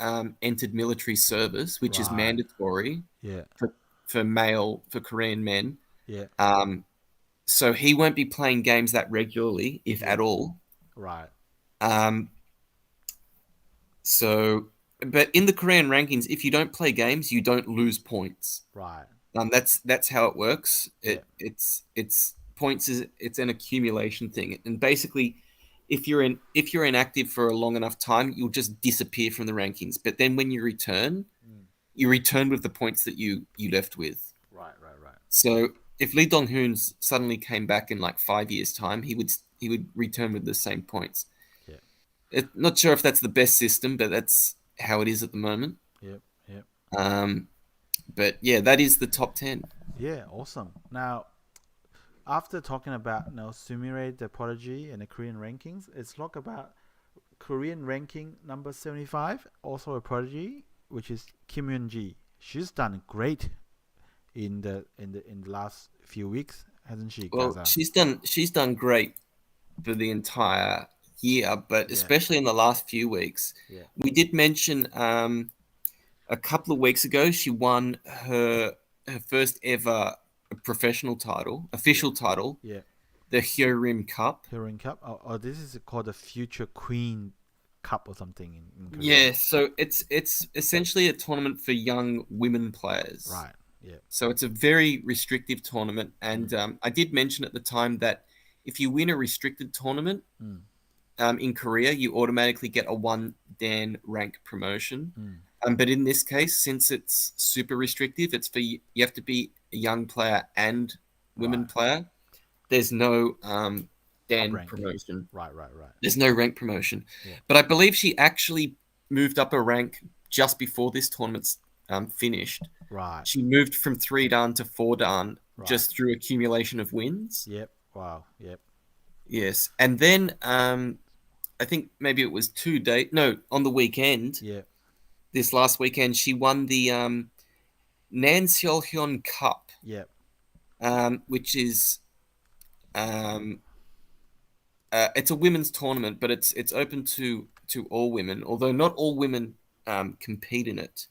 Speaker 2: entered military service, which is mandatory.
Speaker 1: Yeah.
Speaker 2: For Korean men.
Speaker 1: Yeah.
Speaker 2: So he won't be playing games that regularly, if at all.
Speaker 1: Right.
Speaker 2: So, but in the Korean rankings, if you don't play games, you don't lose points.
Speaker 1: Right.
Speaker 2: That's how it works. It's points it's an accumulation thing, and basically, if you're inactive for a long enough time, you'll just disappear from the rankings. But then when you return, you return with the points that you left with.
Speaker 1: Right.
Speaker 2: So if Lee Dong-hoon suddenly came back in like 5 years' time, he would return with the same points. Yeah. Not sure if that's the best system, but that's how it is at the moment.
Speaker 1: Yep.
Speaker 2: But yeah, that is the top 10.
Speaker 1: Yeah, awesome. Now, after talking about Sumire, the prodigy, and the Korean rankings, let's talk about Korean ranking number 75, also a prodigy, which is Kim Yeon-ji. She's done great in the last few weeks, hasn't she?
Speaker 2: Well, she's done great for the entire year, but especially in the last few weeks.
Speaker 1: Yeah.
Speaker 2: We did mention a couple of weeks ago she won her first ever professional title, official title.
Speaker 1: Yeah.
Speaker 2: The Hyorim Cup.
Speaker 1: Hyorim Cup. Oh, this is called the Future Queen Cup or something in Korea.
Speaker 2: Yeah, so it's essentially a tournament for young women players.
Speaker 1: Right. Yeah.
Speaker 2: So it's a very restrictive tournament, and I did mention at the time that if you win a restricted tournament in Korea, you automatically get a 1 Dan rank promotion. But in this case, since it's super restrictive, it's you have to be a young player and women player. There's no Dan promotion.
Speaker 1: Right.
Speaker 2: There's no rank promotion.
Speaker 1: Yeah.
Speaker 2: But I believe she actually moved up a rank just before this tournament's finished.
Speaker 1: Right.
Speaker 2: She moved from 3 Dan to 4 Dan just through accumulation of wins.
Speaker 1: Yep. Wow. Yep.
Speaker 2: Yes. And then I think maybe it was on the weekend.
Speaker 1: Yeah.
Speaker 2: This last weekend, she won the Nanseolheon Cup.
Speaker 1: Yep.
Speaker 2: Which is it's a women's tournament, but it's open to all women, although not all women compete in it.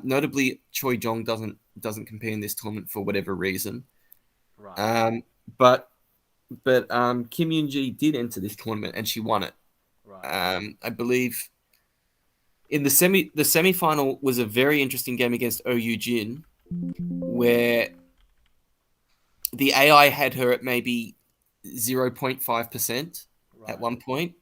Speaker 2: Notably, Choi Jong doesn't compete in this tournament for whatever reason.
Speaker 1: Right.
Speaker 2: But Kim Yeon-ji did enter this tournament and she won it.
Speaker 1: Right.
Speaker 2: I believe in the semi-final was a very interesting game against Eunji, where the AI had her at maybe 0.5% at one point,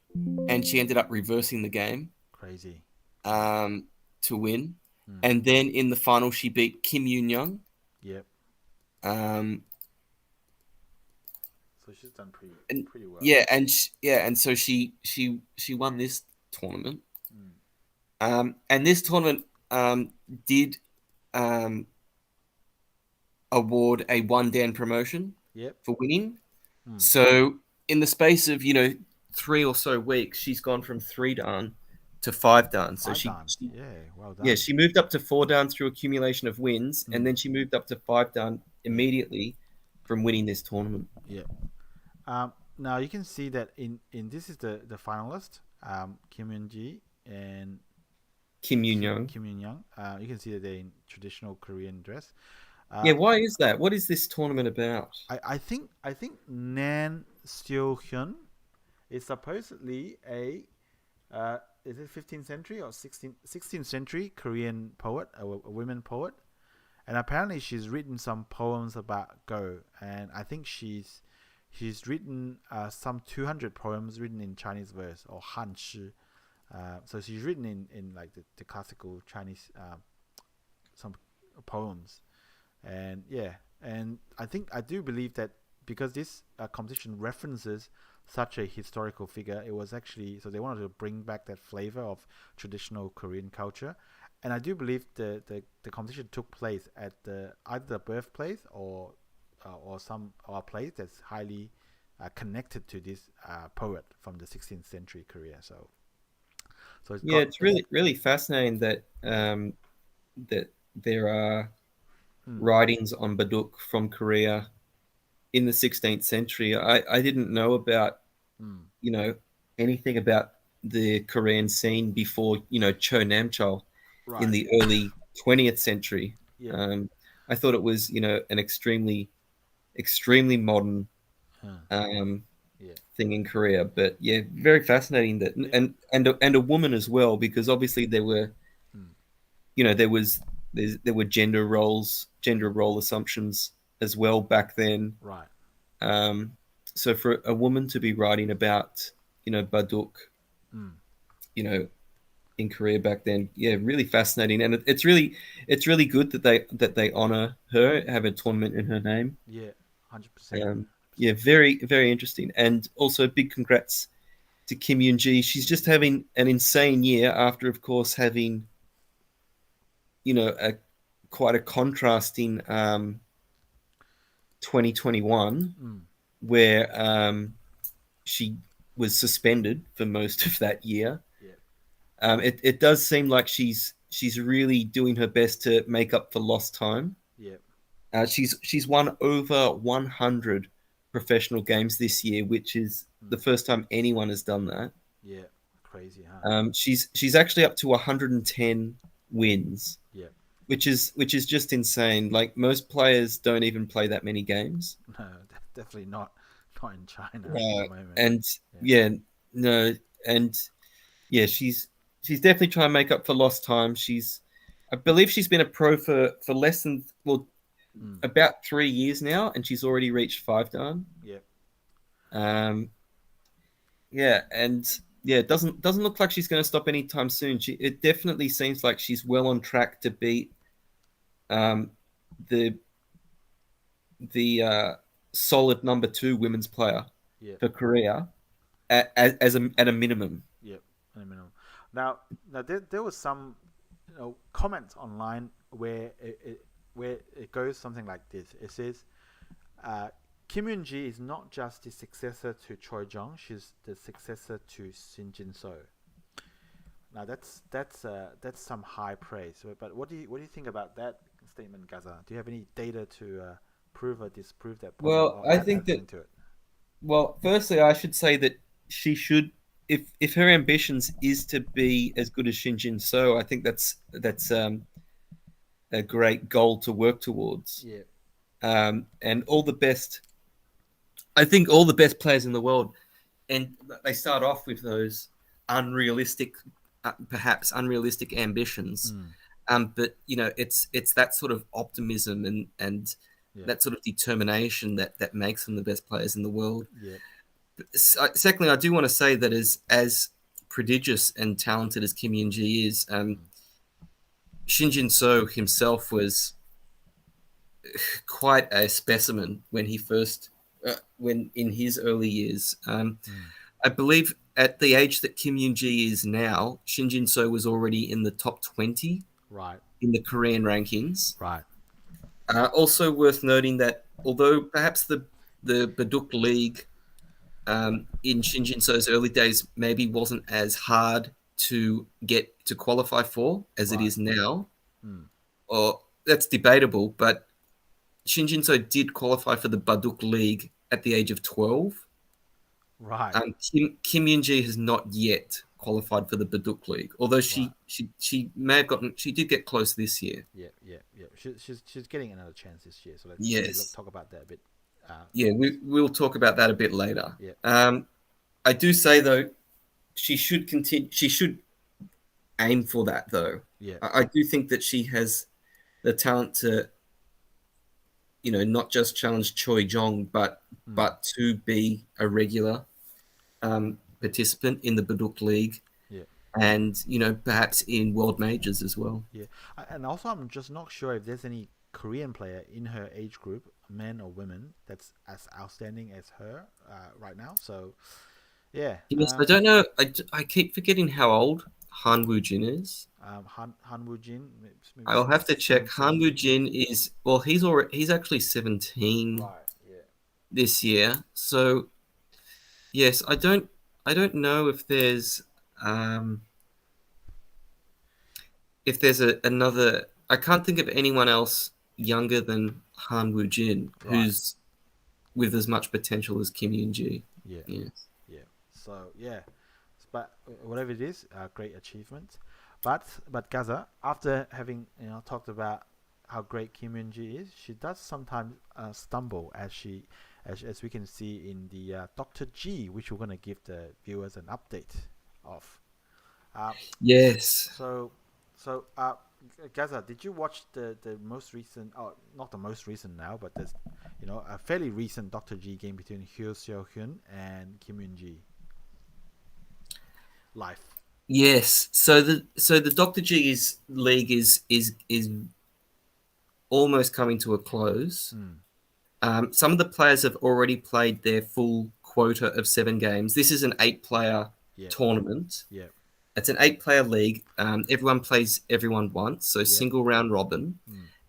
Speaker 2: and she ended up reversing the game.
Speaker 1: Crazy.
Speaker 2: To win. And then in the final, she beat Kim Yoon-young.
Speaker 1: Yep.
Speaker 2: So
Speaker 1: she's done pretty well.
Speaker 2: Yeah, and so she won this tournament. And this tournament did award a 1-dan promotion for winning. So in the space of 3 or so weeks, she's gone from 3-dan to 5-dan. So she
Speaker 1: well done.
Speaker 2: Yeah, she moved up to 4-dan through accumulation of wins, and then she moved up to 5-dan immediately from winning this tournament.
Speaker 1: Yeah. Now you can see that in this is the finalist, Kim Eunji and
Speaker 2: Kim Yoon-young.
Speaker 1: You can see that they're in traditional Korean dress.
Speaker 2: Why is that? What is this tournament about?
Speaker 1: I think Nanseolheon is supposedly a is it 15th century or 16th century Korean poet, a women poet, and apparently she's written some poems about Go, and I think she's written some 200 poems written in Chinese verse or Hanshi. So she's written in like the classical Chinese some poems, and I do believe that because this competition references such a historical figure, it was actually, so they wanted to bring back that flavor of traditional Korean culture, and I do believe the competition took place at either the birthplace or a place that's highly connected to this poet from the 16th century Korea. So it's
Speaker 2: really fascinating that that there are writings on Baduk from Korea in the 16th century. I didn't know about anything about the Korean scene before Cho Namchol in the early 20th century. I thought it was an extremely modern thing in Korea, but very fascinating that and a woman as well, because obviously there were there were gender role assumptions as well back then, so for a woman to be writing about Baduk in Korea back then, really fascinating, and it's really good that they honor her, have a tournament in her name.
Speaker 1: 100%.
Speaker 2: Very, very interesting. And also big congrats to Kim Yoon-ji. She's just having an insane year after, of course, having, quite a contrasting 2021 where she was suspended for most of that year. It does seem like she's really doing her best to make up for lost time. She's won over 100 professional games this year, which is the first time anyone has done that.
Speaker 1: Crazy, huh?
Speaker 2: She's actually up to 110 wins. Which is just insane. Like, most players don't even play that many games.
Speaker 1: No, definitely not in China at the moment.
Speaker 2: And she's definitely trying to make up for lost time. I believe she's been a pro for less than about 3 years now, and she's already reached 5-dan. It doesn't look like she's going to stop anytime soon. It definitely seems like she's well on track to beat the solid number 2 women's player for Korea at a minimum.
Speaker 1: At a minimum. Now there was some comments online where it goes something like this. It says Kim Eunji is not just the successor to Choi Jong; she's the successor to Shin Jin-so. Now that's some high praise. But what do you think about that statement, Gaza? Do you have any data to prove or disprove that point?
Speaker 2: Well, I think that. Well, firstly, I should say that she should, if her ambitions is to be as good as Shin Jin-so, I think that's a great goal to work towards. And all the best. I think all the best players in the world, and they start off with those unrealistic perhaps unrealistic ambitions. But it's that sort of optimism and that sort of determination that makes them the best players in the world.
Speaker 1: Yeah.
Speaker 2: Secondly, I do want to say that as prodigious and talented as Kim Yoon-ji is, Shin Jin-so himself was quite a specimen when he first, when in his early years. I believe at the age that Kim Yoon-ji is now, Shin Jin-so was already in the top 20 in the Korean rankings.
Speaker 1: Right.
Speaker 2: Also worth noting that although perhaps the Baduk League in Shin Jin-so's early days maybe wasn't as hard to get to qualify for as it is now, or that's debatable, but Shin Jin-so did qualify for the Baduk League at the age of 12.
Speaker 1: Right.
Speaker 2: Kim Yoon-ji has not yet qualified for the Baduk League, although she may have gotten. She did get close this year.
Speaker 1: Yeah. She's getting another chance this year. So let's talk about that a bit.
Speaker 2: We'll talk about that a bit later.
Speaker 1: Yeah.
Speaker 2: I do say though, she should continue. She should aim for that though.
Speaker 1: Yeah.
Speaker 2: I do think that she has the talent to, not just challenge Choi Jong, but to be a regular participant in the Baduk League, and perhaps in world majors as well.
Speaker 1: Yeah, and also I'm just not sure if there's any Korean player in her age group, men or women, that's as outstanding as her right now. So, yeah.
Speaker 2: Yes, I don't know. I keep forgetting how old Han Woo-jin is.
Speaker 1: Han Woo-jin.
Speaker 2: I'll have to check. Han Woo-jin is he's actually 17 this year. So yes, I don't know if there's another. I can't think of anyone else younger than Han Woo-jin who's with as much potential as Kim Yoon-ji.
Speaker 1: Yeah.
Speaker 2: Yes.
Speaker 1: Yeah. So yeah, but whatever it is, great achievement. But Gaza, after having talked about how great Kim Yoon-ji is, she does sometimes stumble as we can see in the Dr.G, which we're going to give the viewers an update of.
Speaker 2: Yes.
Speaker 1: So Gaza, did you watch the most recent? Oh, not the most recent now, but there's a fairly recent Dr.G game between Seohyun and Kim Yoon-ji live.
Speaker 2: Yes. So the Dr.G's league is almost coming to a close. Some of the players have already played their full quota of 7 games. This is an 8-player tournament.
Speaker 1: Yeah.
Speaker 2: It's an 8-player league. Everyone plays everyone once, so single round robin.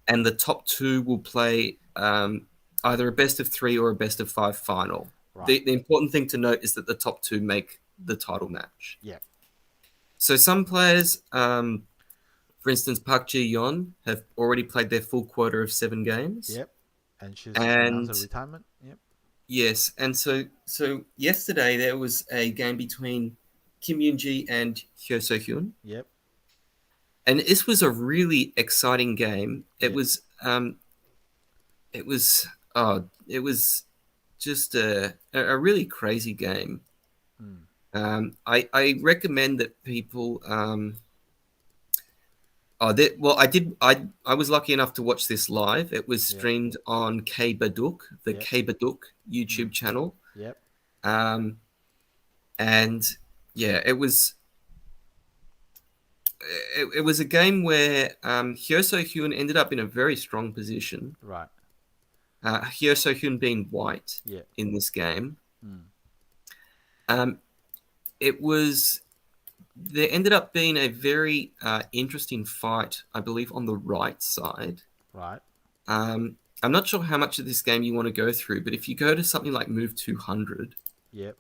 Speaker 2: And the top 2 will play either a best of 3 or a best of 5 final. Right. The important thing to note is that the top 2 make the title match.
Speaker 1: Yeah.
Speaker 2: So some players, for instance, Park Ji-yeon, have already played their full quota of 7 games.
Speaker 1: Yep. And she's announced her retirement. Yep.
Speaker 2: Yes, and so yesterday there was a game between Kim Yoon-ji and Seohyun.
Speaker 1: Yep.
Speaker 2: And this was a really exciting game. It was just a really crazy game. I recommend that people I was lucky enough to watch this live. It was streamed on K Baduk, the K Baduk YouTube channel.
Speaker 1: Yep.
Speaker 2: And yeah, it was a game where Hyo So-hyun ended up in a very strong position.
Speaker 1: Right.
Speaker 2: Hyo So-hyun being white in this game. There ended up being a very interesting fight, I believe, on the right side.
Speaker 1: Right.
Speaker 2: I'm not sure how much of this game you want to go through, but if you go to something like Move 200,
Speaker 1: yep.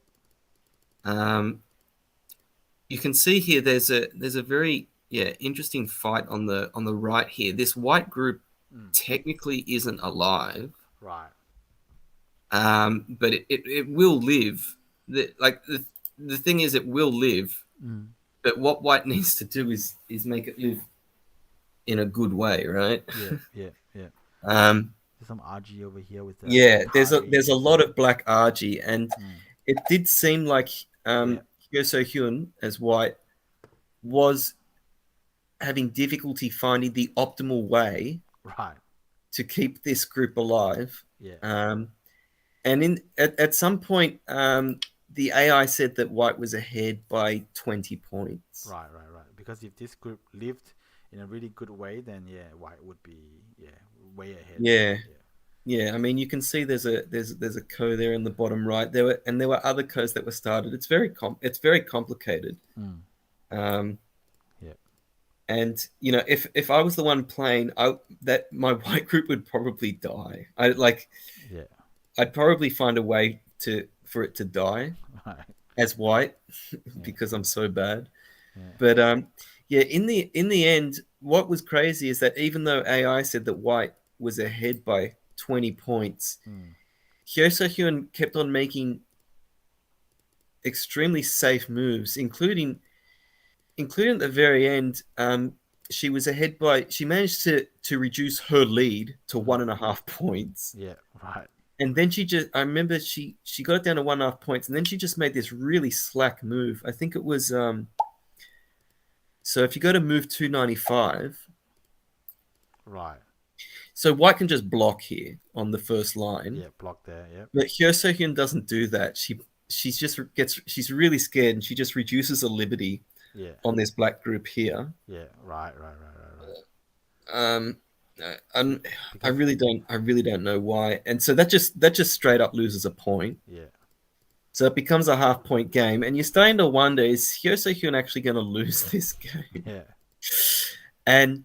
Speaker 2: You can see here there's a very interesting fight on the right here. This white group technically isn't alive.
Speaker 1: Right.
Speaker 2: But it will live. The thing is, it will live. But what white needs to do is make it live in a good way, right?
Speaker 1: Yeah.
Speaker 2: There's
Speaker 1: some RG over here with the
Speaker 2: there's a lot of black RG, and it did seem like Hyo So-hyun as white was having difficulty finding the optimal way
Speaker 1: Right.
Speaker 2: to keep this group alive.
Speaker 1: Yeah.
Speaker 2: And at some point, the AI said that White was ahead by 20 points.
Speaker 1: Right. Because if this group lived in a really good way, then yeah, White would be way ahead.
Speaker 2: Yeah. I mean, you can see there's a ko there in the bottom right. There were other kos that were started. It's very complicated.
Speaker 1: Yeah.
Speaker 2: And if I was the one playing, my White group would probably die. I'd probably find a way for it to die as White because I'm so bad.
Speaker 1: Yeah.
Speaker 2: But in the end, what was crazy is that even though AI said that White was ahead by 20 points, Seohyun kept on making extremely safe moves, including at the very end. She was ahead by. She managed to reduce her lead to 1.5 points.
Speaker 1: Yeah, right.
Speaker 2: And then I remember she got it down to 1.5 points, and then she just made this really slack move. I think it was so if you go to move 295,
Speaker 1: right.
Speaker 2: So White can just block here on the first line.
Speaker 1: Yeah, block there. Yeah.
Speaker 2: But Seohyun doesn't do that. She's really scared, and she just reduces a liberty.
Speaker 1: Yeah.
Speaker 2: On this black group here.
Speaker 1: Yeah. Right.
Speaker 2: I really don't know why, and so that just straight up loses a point.
Speaker 1: Yeah.
Speaker 2: So it becomes a 0.5 point game, and you're starting to wonder: is Seohyun actually going to lose this game?
Speaker 1: Yeah.
Speaker 2: And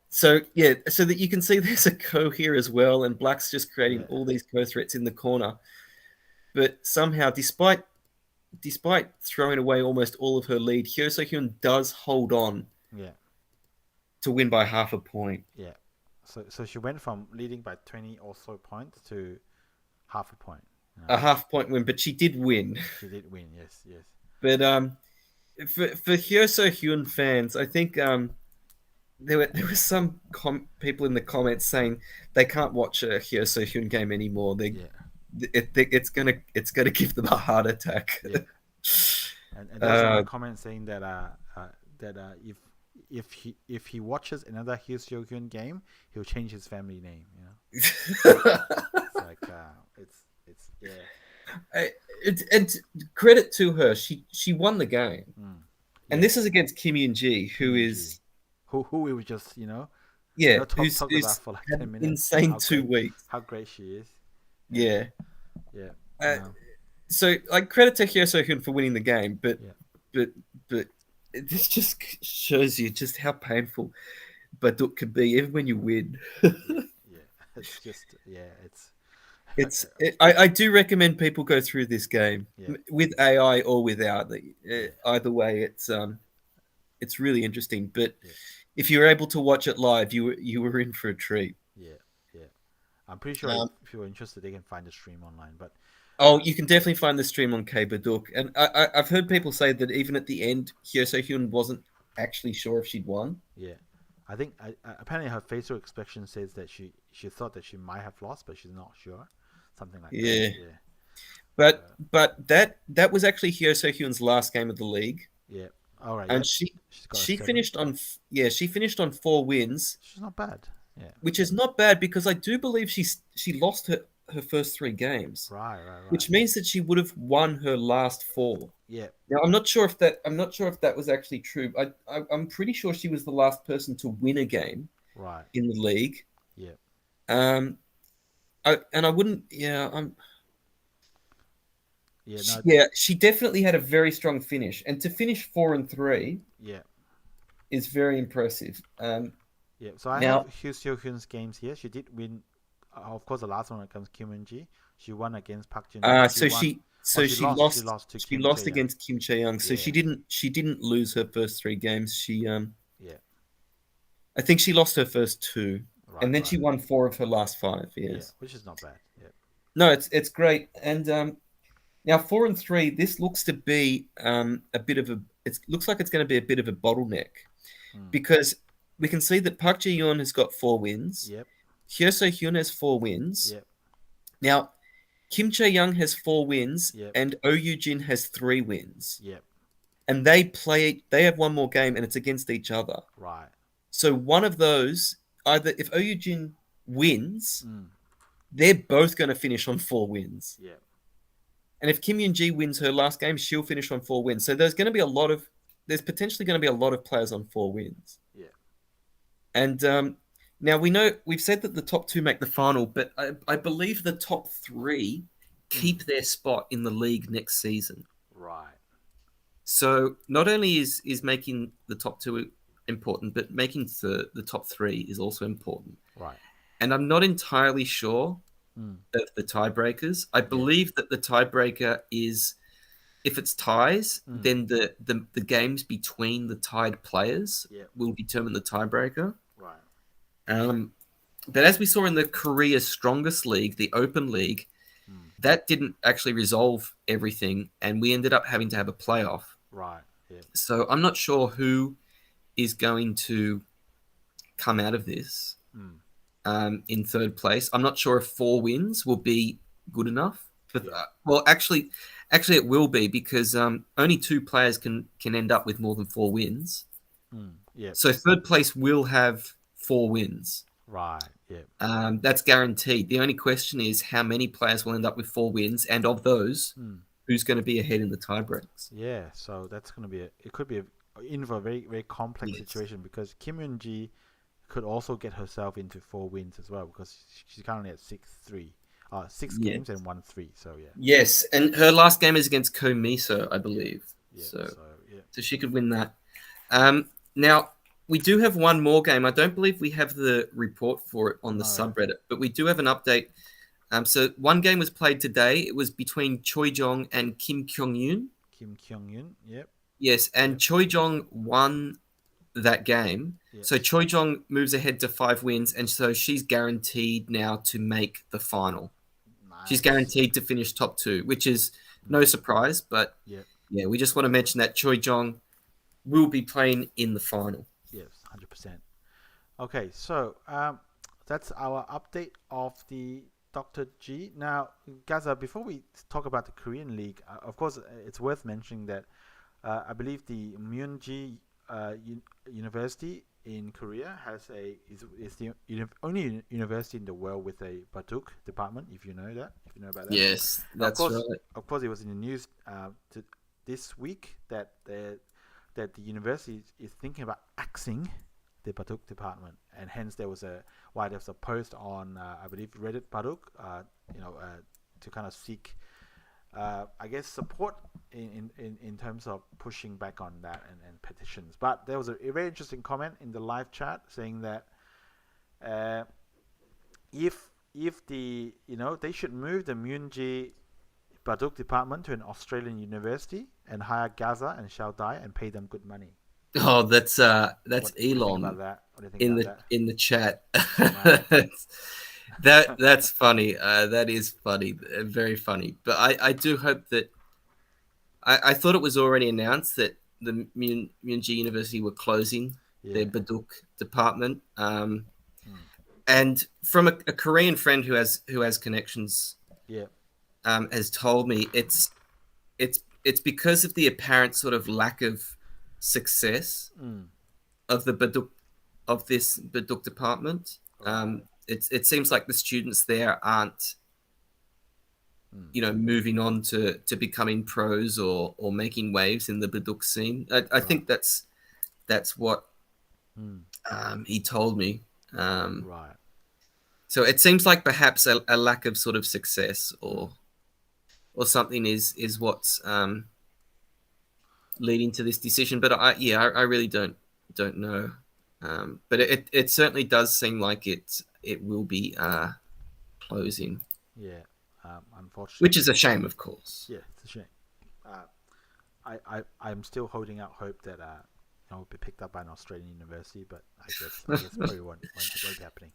Speaker 2: so that you can see there's a ko here as well, and Black's just creating all these ko threats in the corner. But somehow, despite throwing away almost all of her lead, Seohyun does hold on.
Speaker 1: Yeah.
Speaker 2: To win by 0.5 point.
Speaker 1: Yeah. So she went from leading by 20 or so points to 0.5 point.
Speaker 2: A 0.5 point win, but she did win.
Speaker 1: She did win, yes.
Speaker 2: But for Seohyun fans, I think there were some people in the comments saying they can't watch a Seohyun game anymore. It's gonna give them a heart attack.
Speaker 1: Yeah. And there's a comment saying that if he watches another Seohyun game, he'll change his family name. It's like
Speaker 2: and credit to her, she won the game, and this is against Myongji, who is
Speaker 1: who we were just
Speaker 2: who's
Speaker 1: about for like 10 minutes.
Speaker 2: Insane 2 weeks.
Speaker 1: How great she is.
Speaker 2: Yeah. So like credit to Seohyun for winning the game, but this just shows you just how painful Baduk can be, even when you win.
Speaker 1: It's just
Speaker 2: I do recommend people go through this game with AI or without. Either way, it's really interesting. But if you're able to watch it live, you were in for a treat.
Speaker 1: Yeah. I'm pretty sure if you're interested, they can find the stream online. But
Speaker 2: you can definitely find the stream on Baduk. And I've heard people say that even at the end, Seohyun wasn't actually sure if she'd won.
Speaker 1: Yeah. I think apparently her facial expression says that she thought that she might have lost, but she's not sure. Something like that. Yeah.
Speaker 2: But that was actually Seohyun's last game of the league.
Speaker 1: Yeah. All right.
Speaker 2: And she finished on 4 wins.
Speaker 1: She's not bad. Yeah.
Speaker 2: Which is not bad because I do believe she lost her first 3 games.
Speaker 1: Right.
Speaker 2: Which means that she would have won her last 4.
Speaker 1: Yeah.
Speaker 2: Now I'm not sure if that was actually true. I'm pretty sure she was the last person to win a game.
Speaker 1: Right.
Speaker 2: In the league.
Speaker 1: Yeah.
Speaker 2: I wouldn't. She definitely had a very strong finish, and to finish 4-3.
Speaker 1: Yeah.
Speaker 2: Is very impressive.
Speaker 1: So I have Seohyun's games here. She did win, of course, the last one against Myongji. She won against Park Jin.
Speaker 2: She lost against Kim Chae-young. So she didn't lose her first 3 games. I think she lost her first 2, and then she won 4 of her last 5. Yes,
Speaker 1: which is not bad. Yeah.
Speaker 2: No, it's great. And now 4-3. This looks to be a bit of a. It looks like it's going to be a bit of a bottleneck, because we can see that Park Ji-yeon has got 4 wins.
Speaker 1: Yep.
Speaker 2: Seohyun has 4 wins.
Speaker 1: Yep.
Speaker 2: Now, Kim Chae-young has 4 wins, and Oh Yoo-jin has 3 wins.
Speaker 1: Yep.
Speaker 2: and they have one more game, and it's against each other.
Speaker 1: Right.
Speaker 2: So one of those, either if Eunji wins, they're both going to finish on 4 wins.
Speaker 1: Yeah.
Speaker 2: And if Kim Yoon-ji wins her last game, she'll finish on 4 wins. So there's potentially going to be a lot of players on 4 wins.
Speaker 1: Yeah.
Speaker 2: And now we've said that the top 2 make the final, but I believe the top 3 keep their spot in the league next season.
Speaker 1: Right.
Speaker 2: So not only is making the top 2 important, but making the top 3 is also important.
Speaker 1: Right.
Speaker 2: And I'm not entirely sure of the tiebreakers. I believe that the tiebreaker is, if it's ties, then the games between the tied players will determine the tiebreaker.
Speaker 1: Right.
Speaker 2: But as we saw in the Korea Strongest League, the Open League, that didn't actually resolve everything, and we ended up having to have a playoff.
Speaker 1: Right. Yeah.
Speaker 2: So I'm not sure who is going to come out of this in third place. I'm not sure if 4 wins will be good enough. Well, actually, it will be, because only 2 players can end up with more than 4 wins.
Speaker 1: Yeah.
Speaker 2: So third place will have 4 wins.
Speaker 1: Right. Yeah.
Speaker 2: That's guaranteed. The only question is how many players will end up with 4 wins, and of those, who's going to be ahead in the tiebreaks.
Speaker 1: Yeah. So that's going to be it could be in for a very, very complex situation, because Kim Yoon-ji could also get herself into 4 wins as well, because she's currently at 6 games and 1-3. So yeah.
Speaker 2: Yes, and her last game is against Ko Miso, I believe.
Speaker 1: Yeah.
Speaker 2: So she could win that. Now we do have one more game. I don't believe we have the report for it on the subreddit, but we do have an update. So one game was played today. It was between Choi Jong and Kim Kyung-yoon.
Speaker 1: Yep.
Speaker 2: Yes, and Choi Jong won that game. Yep. So Choi Jong moves ahead to 5 wins, and so she's guaranteed now to make the final. Nice. She's guaranteed to finish top 2, which is no surprise, but yeah, we just want to mention that Choi Jong will be playing in the final.
Speaker 1: Yes, 100%. Okay, so that's our update of the Dr.G. Now, Gaza, before we talk about the Korean League, of course, it's worth mentioning that I believe the Myongji University in Korea is the only university in the world with a Baduk department. If you know about that.
Speaker 2: Yes, that's right.
Speaker 1: Of course, it was in the news this week that the university is thinking about axing the Baduk department, and hence there was a post on I believe Reddit Baduk, to kind of seek I guess support in terms of pushing back on that and petitions. But there was a very interesting comment in the live chat saying that if the they should move the Myongji Baduk department to an Australian university and hire Gaza and Xiao Dai and pay them good money.
Speaker 2: Oh, that's Elon in the chat. That's funny. That is funny. Very funny. But I do hope that I thought it was already announced that the Myongji University were closing their Baduk department. And from a Korean friend who has connections, has told me it's because of the apparent sort of lack of success of the Baduk department. It seems like the students there aren't moving on to becoming pros or making waves in the Baduk scene. I think that's what he told me.
Speaker 1: Right.
Speaker 2: So it seems like perhaps a lack of sort of success or something is what's leading to this decision. But I really don't know. But it certainly does seem like it will be closing.
Speaker 1: Yeah, unfortunately.
Speaker 2: Which is a shame, of course.
Speaker 1: Yeah, it's a shame. I'm still holding out hope that will be picked up by an Australian university, but I guess probably won't be happening.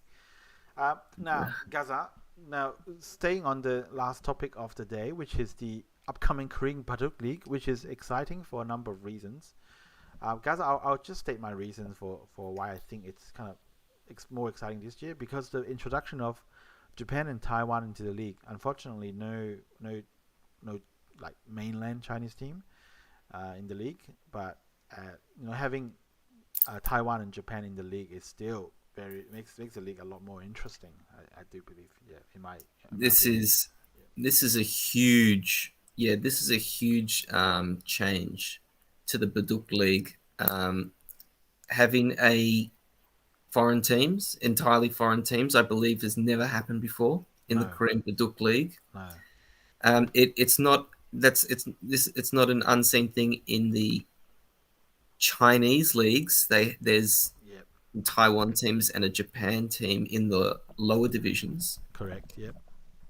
Speaker 1: Now, Gaza. Now, staying on the last topic of the day, which is the upcoming Korean Baduk League, which is exciting for a number of reasons. Gaza, I'll just state my reasons for why I think it's kind of more exciting this year, because the introduction of Japan and Taiwan into the league. Unfortunately, no like mainland Chinese team, in the league, but having Taiwan and Japan in the league is still makes the league a lot more interesting. I do believe, in my
Speaker 2: This
Speaker 1: opinion.
Speaker 2: is this is a huge this is a huge change to the Baduk League. Having entirely foreign teams, I believe has never happened before in the
Speaker 1: No,
Speaker 2: Korean Baduk League.
Speaker 1: no,
Speaker 2: It's not it's not an unseen thing in the Chinese leagues. There's
Speaker 1: yep,
Speaker 2: Taiwan teams and a Japan team in the lower divisions.
Speaker 1: correct, yep,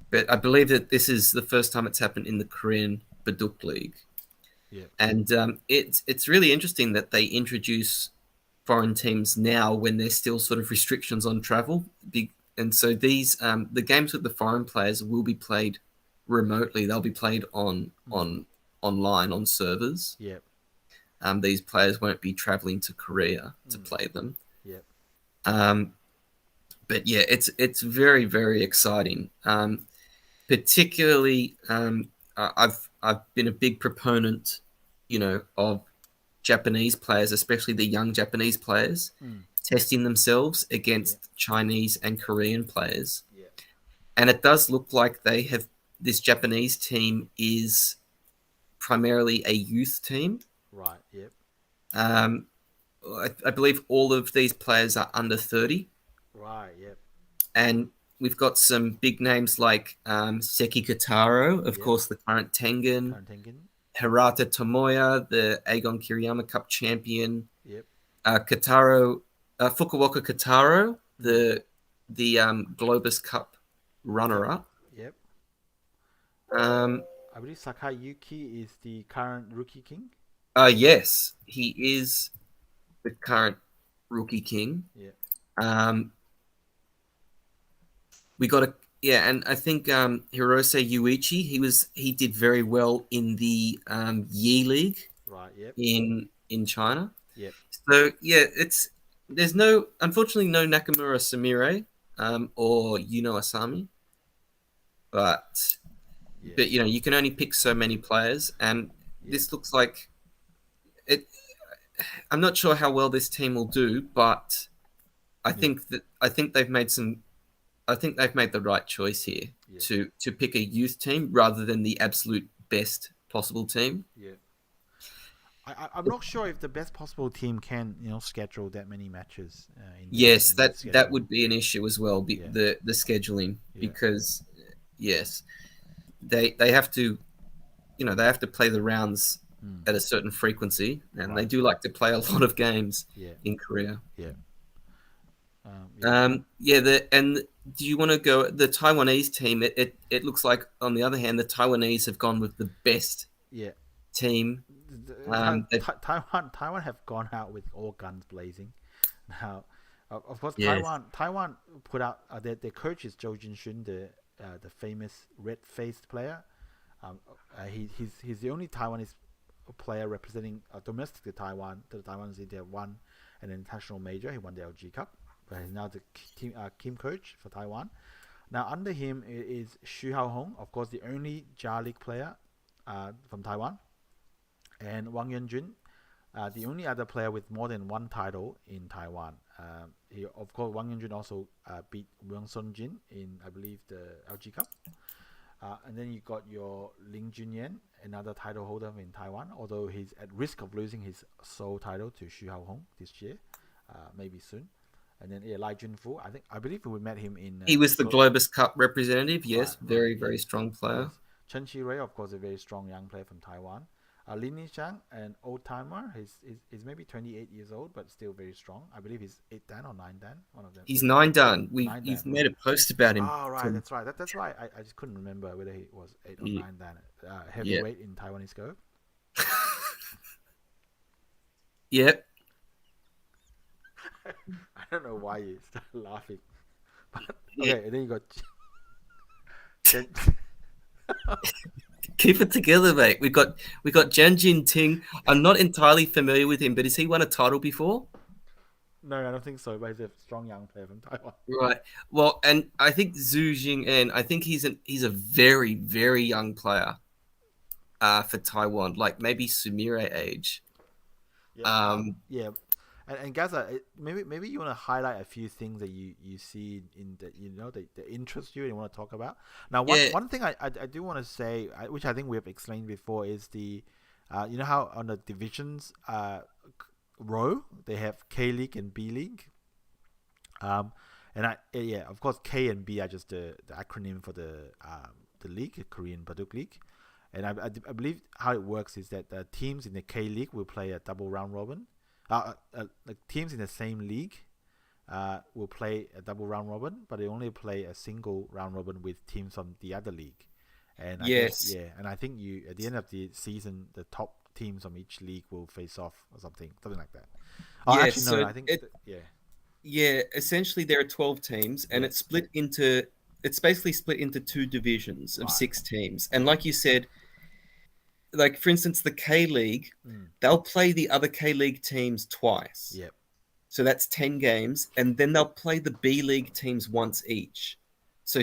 Speaker 2: But I believe that this is the first time it's happened in the Korean Baduk League.
Speaker 1: yep,
Speaker 2: And it's really interesting that they introduce foreign teams now when there's still sort of restrictions on travel. And so these the games with the foreign players will be played remotely. They'll be played on online on servers.
Speaker 1: yep,
Speaker 2: These players won't be traveling to Korea to play them.
Speaker 1: yep,
Speaker 2: But yeah, it's very, very exciting. Particularly, I've been a big proponent, of Japanese players, especially the young Japanese players, testing themselves against Chinese and Korean players.
Speaker 1: yep,
Speaker 2: And it does look like this Japanese team is primarily a youth team.
Speaker 1: right, yep,
Speaker 2: I believe all of these players are under 30.
Speaker 1: right, yep,
Speaker 2: And we've got some big names like Seki Kotaro, of course, the current Tengen, Hirata Tomoya, the Aegon Kiriyama Cup champion,
Speaker 1: yep,
Speaker 2: Fukuoka Kotaro, the Globus Cup runner-up.
Speaker 1: yep.
Speaker 2: Um,
Speaker 1: I believe Sakayuki is the current rookie king.
Speaker 2: yes, he is the current rookie king.
Speaker 1: Yeah.
Speaker 2: We got and I think Hirose Yuichi, he did very well in the Yi League,
Speaker 1: Right. Yep.
Speaker 2: in China.
Speaker 1: Yep.
Speaker 2: So yeah, there's unfortunately no Nakamura Sumire or Asami, but you can only pick so many players, and this looks like it. I'm not sure how well this team will do, but I think they've made the right choice here to pick a youth team rather than the absolute best possible team.
Speaker 1: Yeah. I'm not sure if the best possible team can schedule that many matches.
Speaker 2: Yes, that would be an issue as well. The scheduling, because yes, they have to play the rounds at a certain frequency, and they do like to play a lot of games in Korea.
Speaker 1: Yeah.
Speaker 2: And do you want to go the Taiwanese team? It looks like, on the other hand, the Taiwanese have gone with the best team.
Speaker 1: Taiwan have gone out with all guns blazing. Now, of course, Taiwan put out their coach is Zhou Jinxun, the famous red-faced player. He's the only Taiwanese player representing domestic Taiwan. The Taiwanese they won an international major. He won the LG Cup. But he's now the team coach for Taiwan. Now under him is Haohong, of course the only Jar League player from Taiwan, and Wang Yuanjun, the only other player with more than one title in Taiwan. Wang Yuanjun also beat Wang Sonjin in, I believe, the LG Cup. And then you got your Ling Junyan, another title holder in Taiwan, although he's at risk of losing his sole title to Haohong this year, maybe soon. And then Lai Junfu, I believe we met him in.
Speaker 2: He was the Globus Cup representative. Yes, very strong player.
Speaker 1: Yes. Chen Qirui, of course, a very strong young player from Taiwan. Lin Yishang, an old timer. He's maybe 28 years old, but still very strong. I believe he's 8 dan or 9 dan. One of them.
Speaker 2: He's 9 dan. You've made a post about him.
Speaker 1: Oh, right, that's right. That's right. I just couldn't remember whether he was 8 or 9 dan. Heavyweight in Taiwanese Go.
Speaker 2: Yep.
Speaker 1: I don't know why you started laughing. But, okay, and then you got...
Speaker 2: Keep it together, mate. We got Jan Jin Ting. I'm not entirely familiar with him, but has he won a title before?
Speaker 1: No, I don't think so, but he's a strong young player from Taiwan.
Speaker 2: Right. Well, and I think Zhu Jing'an, I think he's a very, very young player. for Taiwan, like maybe Sumire age.
Speaker 1: Yeah, yeah. And guys, maybe you want to highlight a few things that you see in the that interest you and you want to talk about. Now,
Speaker 2: Yeah,
Speaker 1: one thing I do want to say, which I think we have explained before, is the you know how on the divisions row they have K League and B League. And yeah, of course, K and B are just the acronym for the league, Korean Baduk League. And I believe how it works is that the teams in the K League will play a double round robin. Like teams in the same league will play a double round robin, but they only play a single round robin with teams from the other league. And I guess
Speaker 2: yes,
Speaker 1: and I think you at the end of the season, the top teams from each league will face off or something like that. Oh,
Speaker 2: yes.
Speaker 1: actually, no,
Speaker 2: So
Speaker 1: I think
Speaker 2: yeah, essentially there are 12 teams, and
Speaker 1: yeah,
Speaker 2: it's basically split into two divisions of
Speaker 1: right,
Speaker 2: 6 teams. And like you said, like for instance, the K League,
Speaker 1: mm,
Speaker 2: they'll play the other K League teams twice.
Speaker 1: yep,
Speaker 2: So that's 10 games, and then they'll play the B League teams once each. So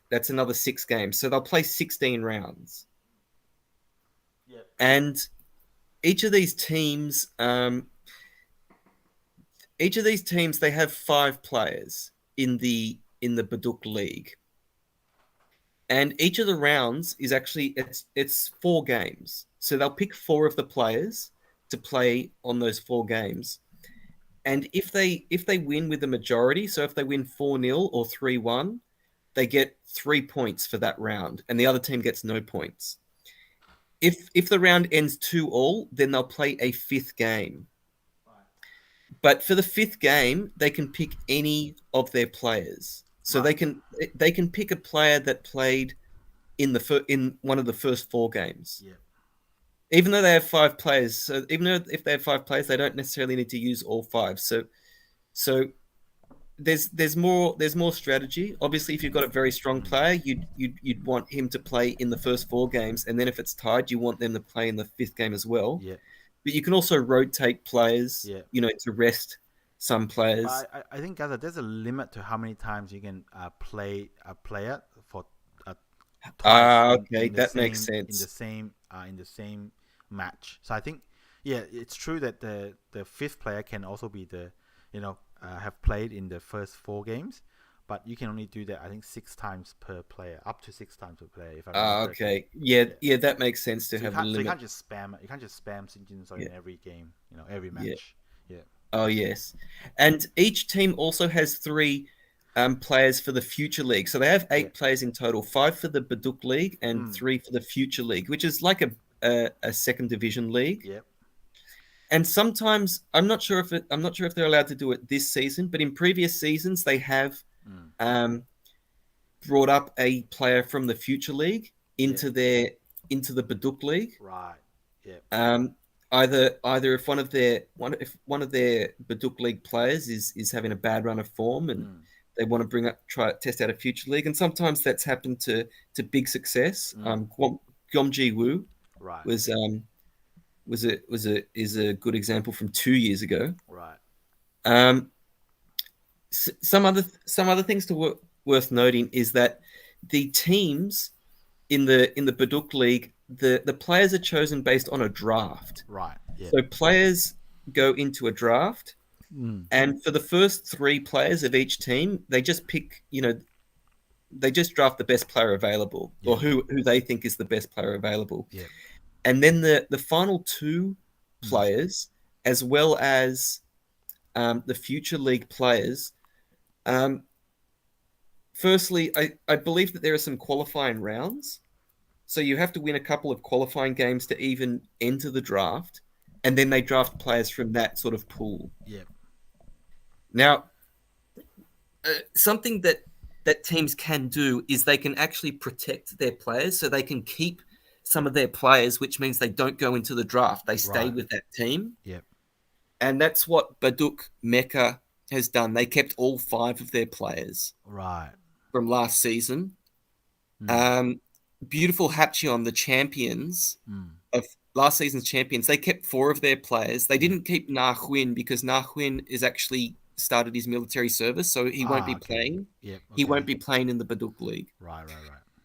Speaker 2: that's another 6 games. So they'll play 16 rounds.
Speaker 1: yep,
Speaker 2: And each of these teams, they have 5 players in the Baduk League. And each of the rounds is actually it's 4 games. So they'll pick 4 of the players to play on those 4 games. And if they win with the majority, so if they win 4-0 or 3-1, they get 3 points for that round, and the other team gets no points. If the round ends 2-2, then they'll play a 5th game. But for the 5th game, they can pick any of their players. So
Speaker 1: right,
Speaker 2: they can pick a player that played in one of the first 4 games.
Speaker 1: yeah,
Speaker 2: Even though they have 5 players, so even though if they have 5 players, they don't necessarily need to use all 5. So there's more strategy. Obviously, if you've got a very strong player, you'd want him to play in the first 4 games, and then if it's tied, you want them to play in the 5th game as well.
Speaker 1: yeah,
Speaker 2: But you can also rotate players,
Speaker 1: yeah.
Speaker 2: to rest some players.
Speaker 1: But I think guys, there's a limit to how many times you can play a player for twice
Speaker 2: Okay, that makes sense.
Speaker 1: in the same match. So I think yeah, it's true that the 5th player can also be the have played in the first 4 games, but you can only do that I think 6 times per player, up to 6 times per player if I remember correctly.
Speaker 2: Okay, yeah,
Speaker 1: Yeah.
Speaker 2: yeah, that makes sense to
Speaker 1: So you
Speaker 2: have a
Speaker 1: can't
Speaker 2: limit.
Speaker 1: just spam it. You can't just spam Sinjin
Speaker 2: Yeah,
Speaker 1: in every game, every
Speaker 2: yeah.
Speaker 1: match. Yeah.
Speaker 2: Oh, yes. And each team also has 3 players for the Future League. So they have 8 players in total, 5 for the Baduk League and 3 for the Future League, which is like a second division league.
Speaker 1: Yep.
Speaker 2: And sometimes I'm not sure if they're allowed to do it this season, but in previous seasons they have brought up a player from the Future League into the Baduk League.
Speaker 1: Right. Yep.
Speaker 2: Either if one of their Baduk League players is having a bad run of form and they want to test out a Future League, and sometimes that's happened to big success. Myongji Woo
Speaker 1: Right.
Speaker 2: is a good example from 2 years ago.
Speaker 1: Right.
Speaker 2: Some other things worth noting is that the teams in the Baduk League, the players are chosen based on a draft.
Speaker 1: Right. Yeah.
Speaker 2: So players go into a draft, and for the first 3 players of each team, they just pick, they just draft the best player available, or who they think is the best player available.
Speaker 1: Yeah.
Speaker 2: And then the final 2 players, as well as the Future League players, firstly, I believe that there are some qualifying rounds. So you have to win a couple of qualifying games to even enter the draft, and then they draft players from that sort of pool.
Speaker 1: Yeah.
Speaker 2: Now, something that teams can do is they can actually protect their players, so they can keep some of their players, which means they don't go into the draft. They stay with that team.
Speaker 1: Yep.
Speaker 2: And that's what Baduk Mecca has done. They kept all 5 of their players from last season. Beautiful Hachion, the champions of last season's champions, they kept 4 of their players. They didn't keep Na Huin because Na Huin is actually started his military service, so he won't be playing.
Speaker 1: Yep. Okay.
Speaker 2: He won't be playing in the Baduk League.
Speaker 1: Right.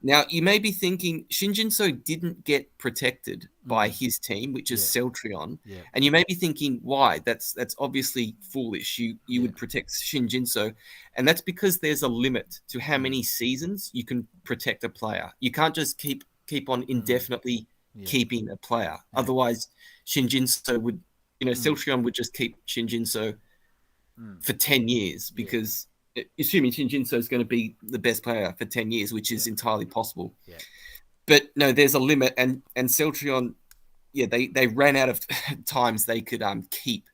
Speaker 2: Now, you may be thinking Shinjinso didn't get protected by his team, which is
Speaker 1: Yeah.
Speaker 2: Celtrion.
Speaker 1: Yeah.
Speaker 2: And you may be thinking, why? That's obviously foolish. You would protect Shinjinso. And that's because there's a limit to how many seasons you can protect a player. You can't just keep on indefinitely keeping a player. Otherwise, Shinjinso would, Celtrion would just keep Shinjinso for 10 years because assuming Shinjinso is going to be the best player for 10 years, which is entirely possible.
Speaker 1: Yeah.
Speaker 2: But no, there's a limit, and Celtrion, they ran out of times they could keep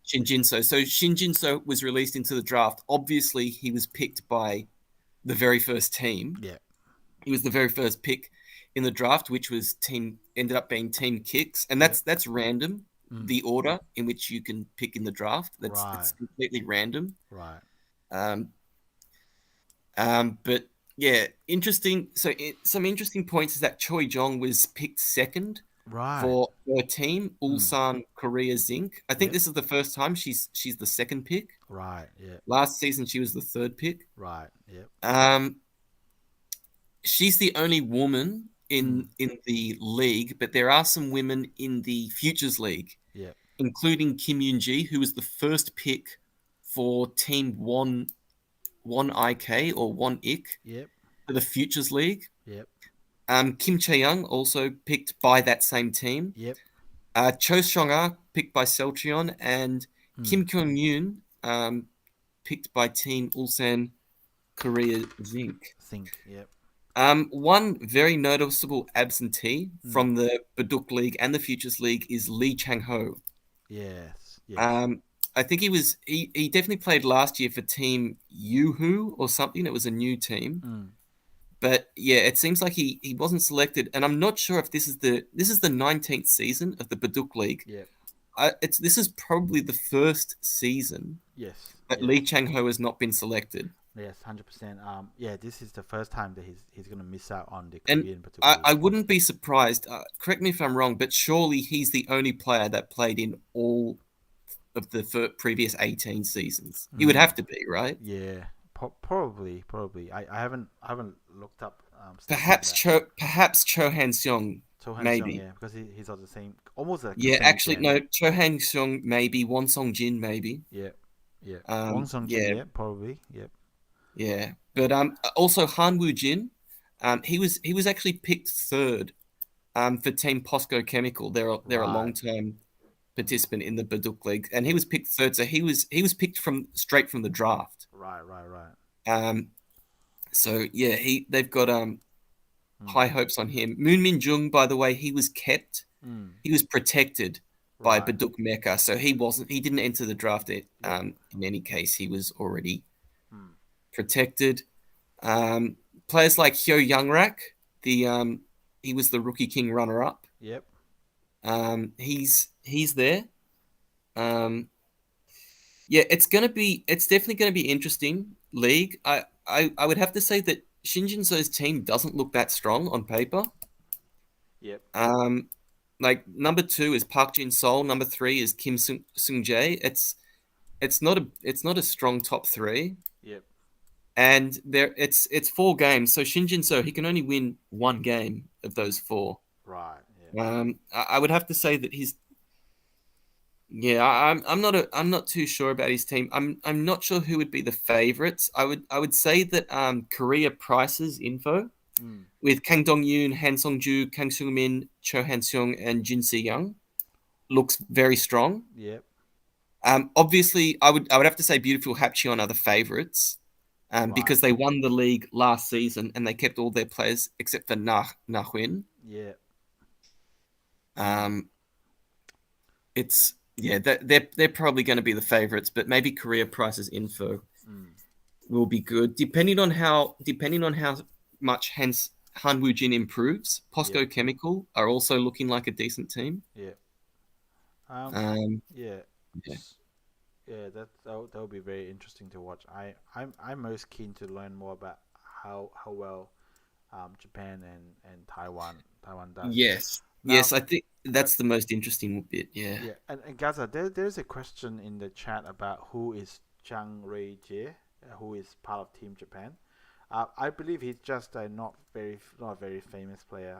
Speaker 2: Shinjinso. So Shinjinso was released into the draft. Obviously, he was picked by the very first team.
Speaker 1: Yeah.
Speaker 2: He was the very first pick in the draft, which was ended up being Team Kicks, and that's random. The order in which you can pick in the draft, it's completely random.
Speaker 1: Right.
Speaker 2: But yeah, interesting. So some interesting points is that Choi Jong was picked second for her team, Ulsan Korea Zinc. I think this is the first time she's the second pick.
Speaker 1: Right. Yeah.
Speaker 2: Last season she was the third pick.
Speaker 1: Right. Yeah.
Speaker 2: She's the only woman in the league, but there are some women in the Futures League.
Speaker 1: Yeah.
Speaker 2: Including Kim Yoon-ji, who was the first pick for Team One IK or One Ik for the Futures League.
Speaker 1: Yep.
Speaker 2: Kim Chae-young also picked by that same team.
Speaker 1: Yep.
Speaker 2: Cho Song-ah picked by Celtrion, and Kim Kyung-yoon picked by Team Ulsan Korea Zinc.
Speaker 1: Yep.
Speaker 2: One very noticeable absentee from the Baduk League and the Futures League is Lee Chang-ho.
Speaker 1: Yes.
Speaker 2: I think he definitely played last year for Team Yuhu or something. It was a new team. But yeah, it seems like he wasn't selected, and I'm not sure if this is the 19th season of the Baduk League.
Speaker 1: Yeah.
Speaker 2: This is probably the first season that Lee Chang-ho has not been selected.
Speaker 1: Yes, 100%. Yeah, this is the first time that he's going to miss out on the Korean Baduk League.
Speaker 2: I wouldn't be surprised. Correct me if I'm wrong, but surely he's the only player that played in all of the previous 18 seasons. He would have to be, right?
Speaker 1: Yeah, probably. I haven't looked up.
Speaker 2: Perhaps Cho Han-seong, maybe.
Speaker 1: Yeah, because he's on the same, almost like
Speaker 2: actually no. Cho Han-seong maybe. Won Song-jin maybe.
Speaker 1: Yeah. Wang Song-jin, yeah, probably. Yep.
Speaker 2: Yeah, but also Han Woo-jin, he was actually picked third, for Team POSCO Chemical. They're a long-term participant in the Baduk League, and he was picked third. So he was picked straight from the draft.
Speaker 1: Right.
Speaker 2: So yeah, they've got high hopes on him. Moon Min Jung, by the way, he was kept. He was protected by Baduk Mecca, so he didn't enter the draft. In any case, he was already protected. Players like Hyo Young-rak, he was the Rookie King runner-up.
Speaker 1: Yep.
Speaker 2: He's there. Yeah, it's definitely gonna be interesting league. I would have to say that Shinjinso's team doesn't look that strong on paper.
Speaker 1: Yep.
Speaker 2: Like number 2 is Park Jin-sol, number 3 is Kim Sung-jae. It's not a strong top 3.
Speaker 1: Yep.
Speaker 2: And it's 4 games, so Shinjinso, he can only win 1 game of those 4.
Speaker 1: Right. Yeah.
Speaker 2: I would have to say that he's. Yeah, I'm not too sure about his team. I'm not sure who would be the favorites. I would say that Korea Prices info with Kang Dong-yoon, Han Song-ju, Kang Seung-min, Cho Han-seong, and Jin Se-young looks very strong.
Speaker 1: Yep.
Speaker 2: Obviously, I would have to say Beautiful Hapcheon are the favorites. Because they won the league last season and they kept all their players except for Na Huyn.
Speaker 1: Yeah.
Speaker 2: They're probably going to be the favorites, but maybe Korea Prices info will be good depending on how much Han Woo-jin improves. POSCO Chemical are also looking like a decent team.
Speaker 1: Yeah. Yeah, that will be very interesting to watch. I'm most keen to learn more about how well Japan and Taiwan does.
Speaker 2: Yes. Yes, I think that's the most interesting bit. Yeah.
Speaker 1: Yeah, and Gaza, there's a question in the chat about who is Chang Rui-jie, who is part of Team Japan. I believe he's just a not a very famous player.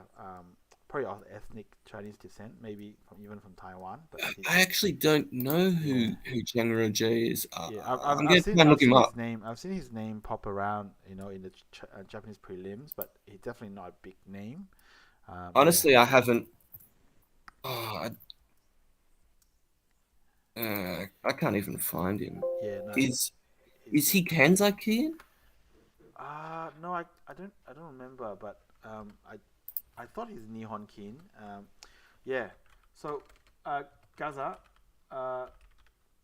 Speaker 1: Probably of ethnic Chinese descent, maybe even from Taiwan. But
Speaker 2: I actually don't know
Speaker 1: yeah,
Speaker 2: who Django is.
Speaker 1: yeah.
Speaker 2: I'm going to try and
Speaker 1: I've
Speaker 2: look him
Speaker 1: seen his
Speaker 2: up.
Speaker 1: name. I've seen his name pop around, in the Japanese prelims, but he's definitely not a big name. Yeah,
Speaker 2: Honestly, I haven't. I can't even find him.
Speaker 1: yeah. No,
Speaker 2: Is he Kanzaki?
Speaker 1: no, I don't remember, but I thought he's Nihon Kin. Yeah. So, Gaza, uh,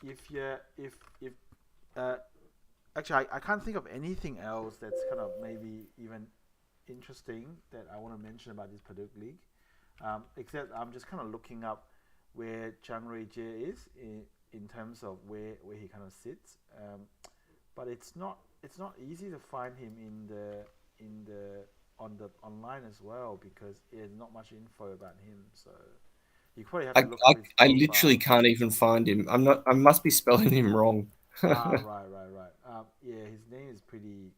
Speaker 1: if uh, actually I can't think of anything else that's kind of maybe even interesting that I want to mention about this Baduk League. Except I'm just kind of looking up where Chang Rui-jie is in terms of where he kind of sits. But it's not easy to find him in the on the online as well because there's not much info about him. So you probably have
Speaker 2: I,
Speaker 1: to look
Speaker 2: I,
Speaker 1: up his
Speaker 2: I
Speaker 1: profile.
Speaker 2: literally can't even find him. I'm not. I must be spelling him wrong.
Speaker 1: Right. Yeah, his name is pretty easy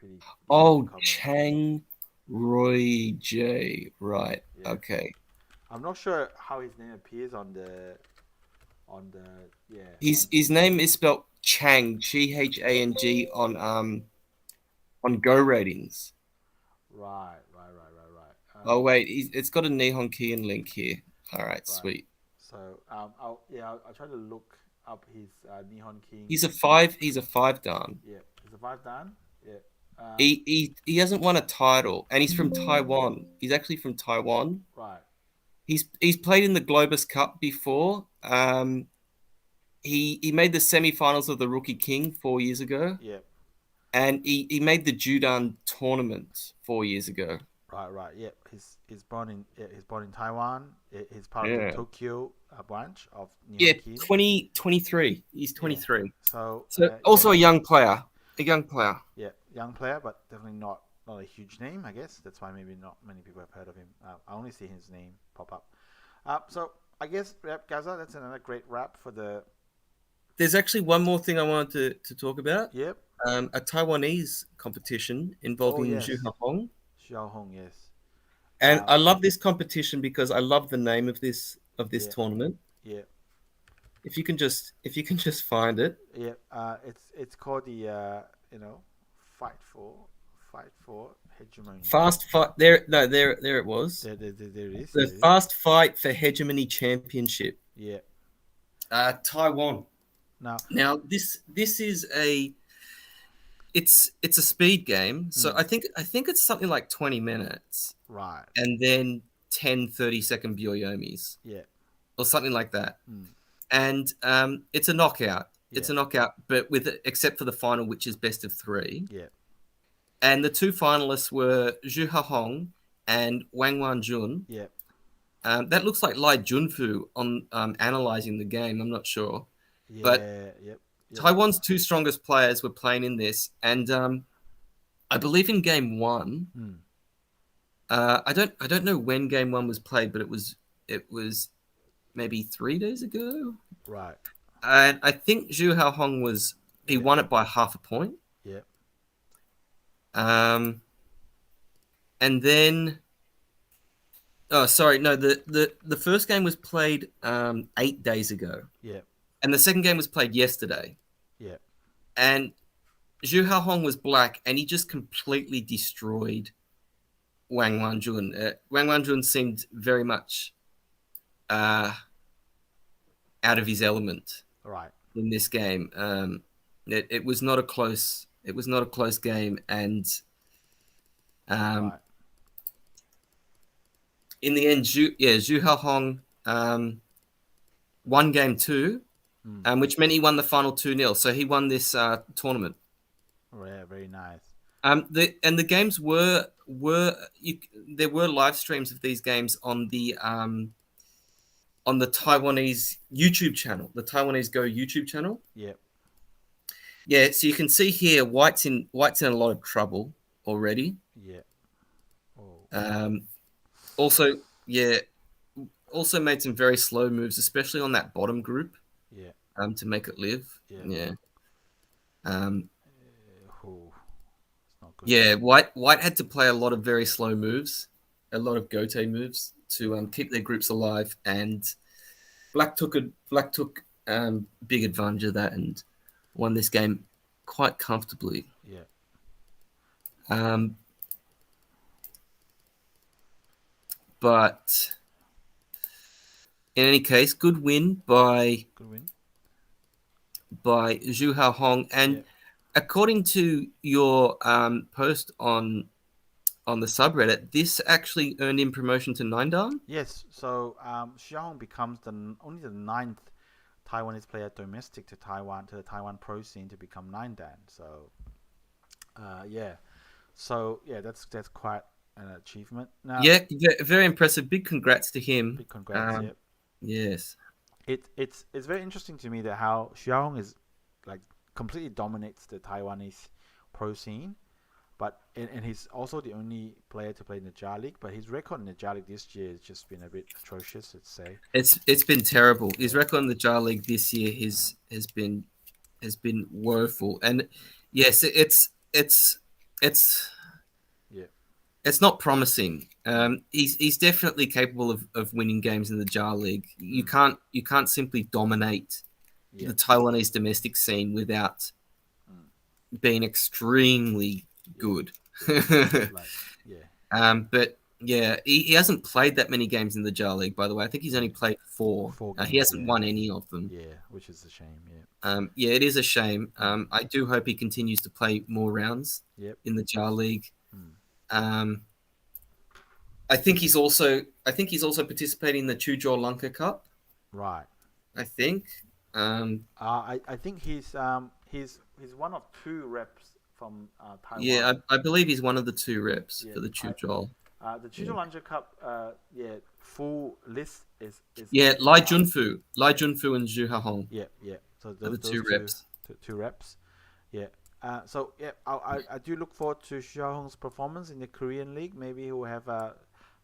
Speaker 1: to
Speaker 2: Oh,
Speaker 1: comment.
Speaker 2: Chang Roy J. Right.
Speaker 1: Yeah,
Speaker 2: Okay.
Speaker 1: I'm not sure how his name appears on the yeah
Speaker 2: His name is spelled Chang, Chang, on Go ratings.
Speaker 1: right.
Speaker 2: Oh wait, it's got a Nihon Kiin link here. All right,
Speaker 1: Right.
Speaker 2: sweet.
Speaker 1: So I'll try to look up his Nihon King.
Speaker 2: He's a five. He's a 5 dan.
Speaker 1: Yeah, he's a five dan. Yeah.
Speaker 2: He hasn't won a title, and he's from Taiwan. He's actually from Taiwan.
Speaker 1: Right.
Speaker 2: He's played in the Globus Cup before. He made the semi-finals of the Rookie King 4 years ago,
Speaker 1: Yeah.
Speaker 2: and he made the Judan tournament 4 years ago.
Speaker 1: Right. Yeah. He's born in Taiwan. He's part of the
Speaker 2: Yeah,
Speaker 1: Tokyo branch of
Speaker 2: yeah,
Speaker 1: Nihon Kin.
Speaker 2: 2023. He's
Speaker 1: Yeah.
Speaker 2: 23.
Speaker 1: So
Speaker 2: So also a young player. A young player.
Speaker 1: yeah, young player, but definitely not a huge name. I guess that's why maybe not many people have heard of him. I only see his name pop up. So I guess Gaza. That's another great wrap for the.
Speaker 2: There's actually one more thing I wanted to talk about.
Speaker 1: Yep.
Speaker 2: A Taiwanese competition
Speaker 1: Oh
Speaker 2: involving
Speaker 1: yes,
Speaker 2: Zhu Hong.
Speaker 1: Xiaohong. Yes.
Speaker 2: And
Speaker 1: Uh,
Speaker 2: I love this competition because I love the name of this
Speaker 1: yeah.
Speaker 2: tournament.
Speaker 1: Yeah.
Speaker 2: If you can just find it.
Speaker 1: Yeah, it's called the fight for hegemony.
Speaker 2: Fast fight there no there it was.
Speaker 1: There it is.
Speaker 2: The Fast Fight for Hegemony Championship.
Speaker 1: Yeah.
Speaker 2: Taiwan.
Speaker 1: Now.
Speaker 2: Now this is it's a speed game. So I think it's something like 20 minutes.
Speaker 1: Right.
Speaker 2: And then 10 30-second byoyomis.
Speaker 1: Yeah.
Speaker 2: Or something like that.
Speaker 1: Mm.
Speaker 2: And it's a knockout. It's
Speaker 1: Yeah.
Speaker 2: a knockout, but except for the final, which is best of 3.
Speaker 1: Yeah.
Speaker 2: And the 2 finalists were Zhu Hong and Wang Yuanjun.
Speaker 1: Yeah.
Speaker 2: That looks like Lai Junfu on analyzing the game. I'm not sure,
Speaker 1: Yeah.
Speaker 2: but
Speaker 1: Yep.
Speaker 2: Taiwan's 2 strongest players were playing in this, and I believe in game 1.
Speaker 1: Mm.
Speaker 2: I don't know when game 1 was played, but it was maybe 3 days ago.
Speaker 1: Right.
Speaker 2: And I think Zhu Hong won it by half a point.
Speaker 1: Yeah.
Speaker 2: And then, oh, sorry, no, the first game was played 8 days ago.
Speaker 1: Yeah.
Speaker 2: And the second game was played yesterday.
Speaker 1: Yeah.
Speaker 2: And Zhu Hong was black, and he just completely destroyed Wang Yuanjun. Wang Yuanjun seemed very much out of his element.
Speaker 1: Right.
Speaker 2: In this game. It was not a close game, and
Speaker 1: Right.
Speaker 2: in the end, Zhu Hong won game 2, which meant he won the final 2-0. So he won this tournament.
Speaker 1: Oh, yeah, very nice.
Speaker 2: The games there were live streams of these games on the Taiwanese YouTube channel, the Taiwanese Go YouTube channel.
Speaker 1: Yep.
Speaker 2: Yeah, so you can see here White's in a lot of trouble already.
Speaker 1: Yeah. Oh.
Speaker 2: Also made some very slow moves, especially on that bottom group.
Speaker 1: Yeah.
Speaker 2: To make it live.
Speaker 1: Yeah.
Speaker 2: Yeah.
Speaker 1: It's
Speaker 2: Yeah, White had to play a lot of very slow moves, a lot of gote moves to keep their groups alive, and Black took big advantage of that and won this game quite comfortably.
Speaker 1: Yeah.
Speaker 2: But in any case, good win by Zhu Haohong, and according to your post on the subreddit, this actually earned him promotion to 9-dan?
Speaker 1: Yes, so Xiaohong becomes only the 9th Taiwanese player domestic to the Taiwan pro scene to become 9-dan. So, that's quite an achievement. Now,
Speaker 2: yeah, very impressive. Big congrats to him.
Speaker 1: Big congrats.
Speaker 2: Yes.
Speaker 1: It's very interesting to me that how Xiaohong is like completely dominates the Taiwanese pro scene. But and he's also the only player to play in the JAR League. But his record in the JAR League this year has just been a bit atrocious, let's say.
Speaker 2: It's been terrible. His record in the JAR League this year has been woeful. And yes, it's not promising. He's definitely capable of winning games in the JAR League. You can't simply dominate the Taiwanese domestic scene without being extremely good. But yeah, he hasn't played that many games in the JAR League, by the way. I think he's only played 4. He hasn't won any of them.
Speaker 1: Yeah, which is a shame.
Speaker 2: It is a shame. I do hope he continues to play more rounds in the JAR League. I think he's also participating in the Chuzhou Lanka Cup.
Speaker 1: Right.
Speaker 2: I think.
Speaker 1: I think he's one of 2 reps from Taiwan.
Speaker 2: Yeah, I believe he's one of the 2 reps for the Chuzhou.
Speaker 1: The Chuzhou Lanka Cup, full list is
Speaker 2: Lai Junfu and Zhu Haohong.
Speaker 1: Yeah. So those
Speaker 2: are the 2 reps.
Speaker 1: 2 reps. Yeah. I do look forward to Xiaohong's performance in the Korean League. Maybe he will have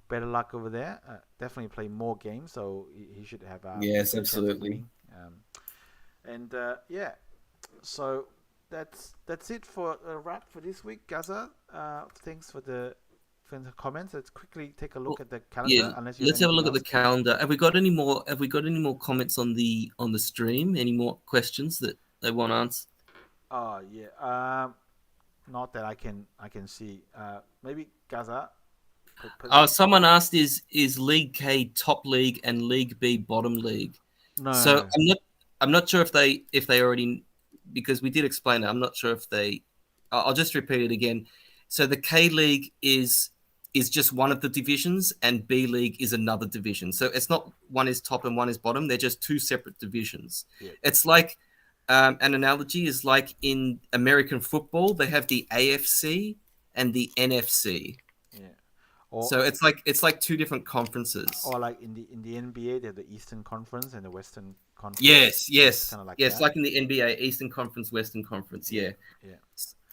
Speaker 1: better luck over there. Definitely play more games, so he should have.
Speaker 2: Yes, absolutely.
Speaker 1: So that's it for a wrap for this week, Gaza. Thanks for the comments. Let's quickly take a look at the calendar.
Speaker 2: Yeah, let's have a look at the calendar. Have we got any more comments on the stream? Any more questions that they want answered?
Speaker 1: Not that I can see. Maybe Gaza.
Speaker 2: Someone asked, is League K top league and League B bottom league?
Speaker 1: No.
Speaker 2: So I'm not sure if they already, because we did explain it. I'm not sure if they. I'll just repeat it again. So the K League is just one of the divisions, and B League is another division. So it's not one is top and one is bottom. They're just 2 separate divisions. Yeah. It's like an analogy is like in American football, they have the AFC and the NFC. Yeah. So it's like 2 different conferences.
Speaker 1: Or like in the NBA, they have the Eastern Conference and the Western Conference.
Speaker 2: Yes.
Speaker 1: Kind of
Speaker 2: like like in the NBA, Eastern Conference, Western Conference. Yeah.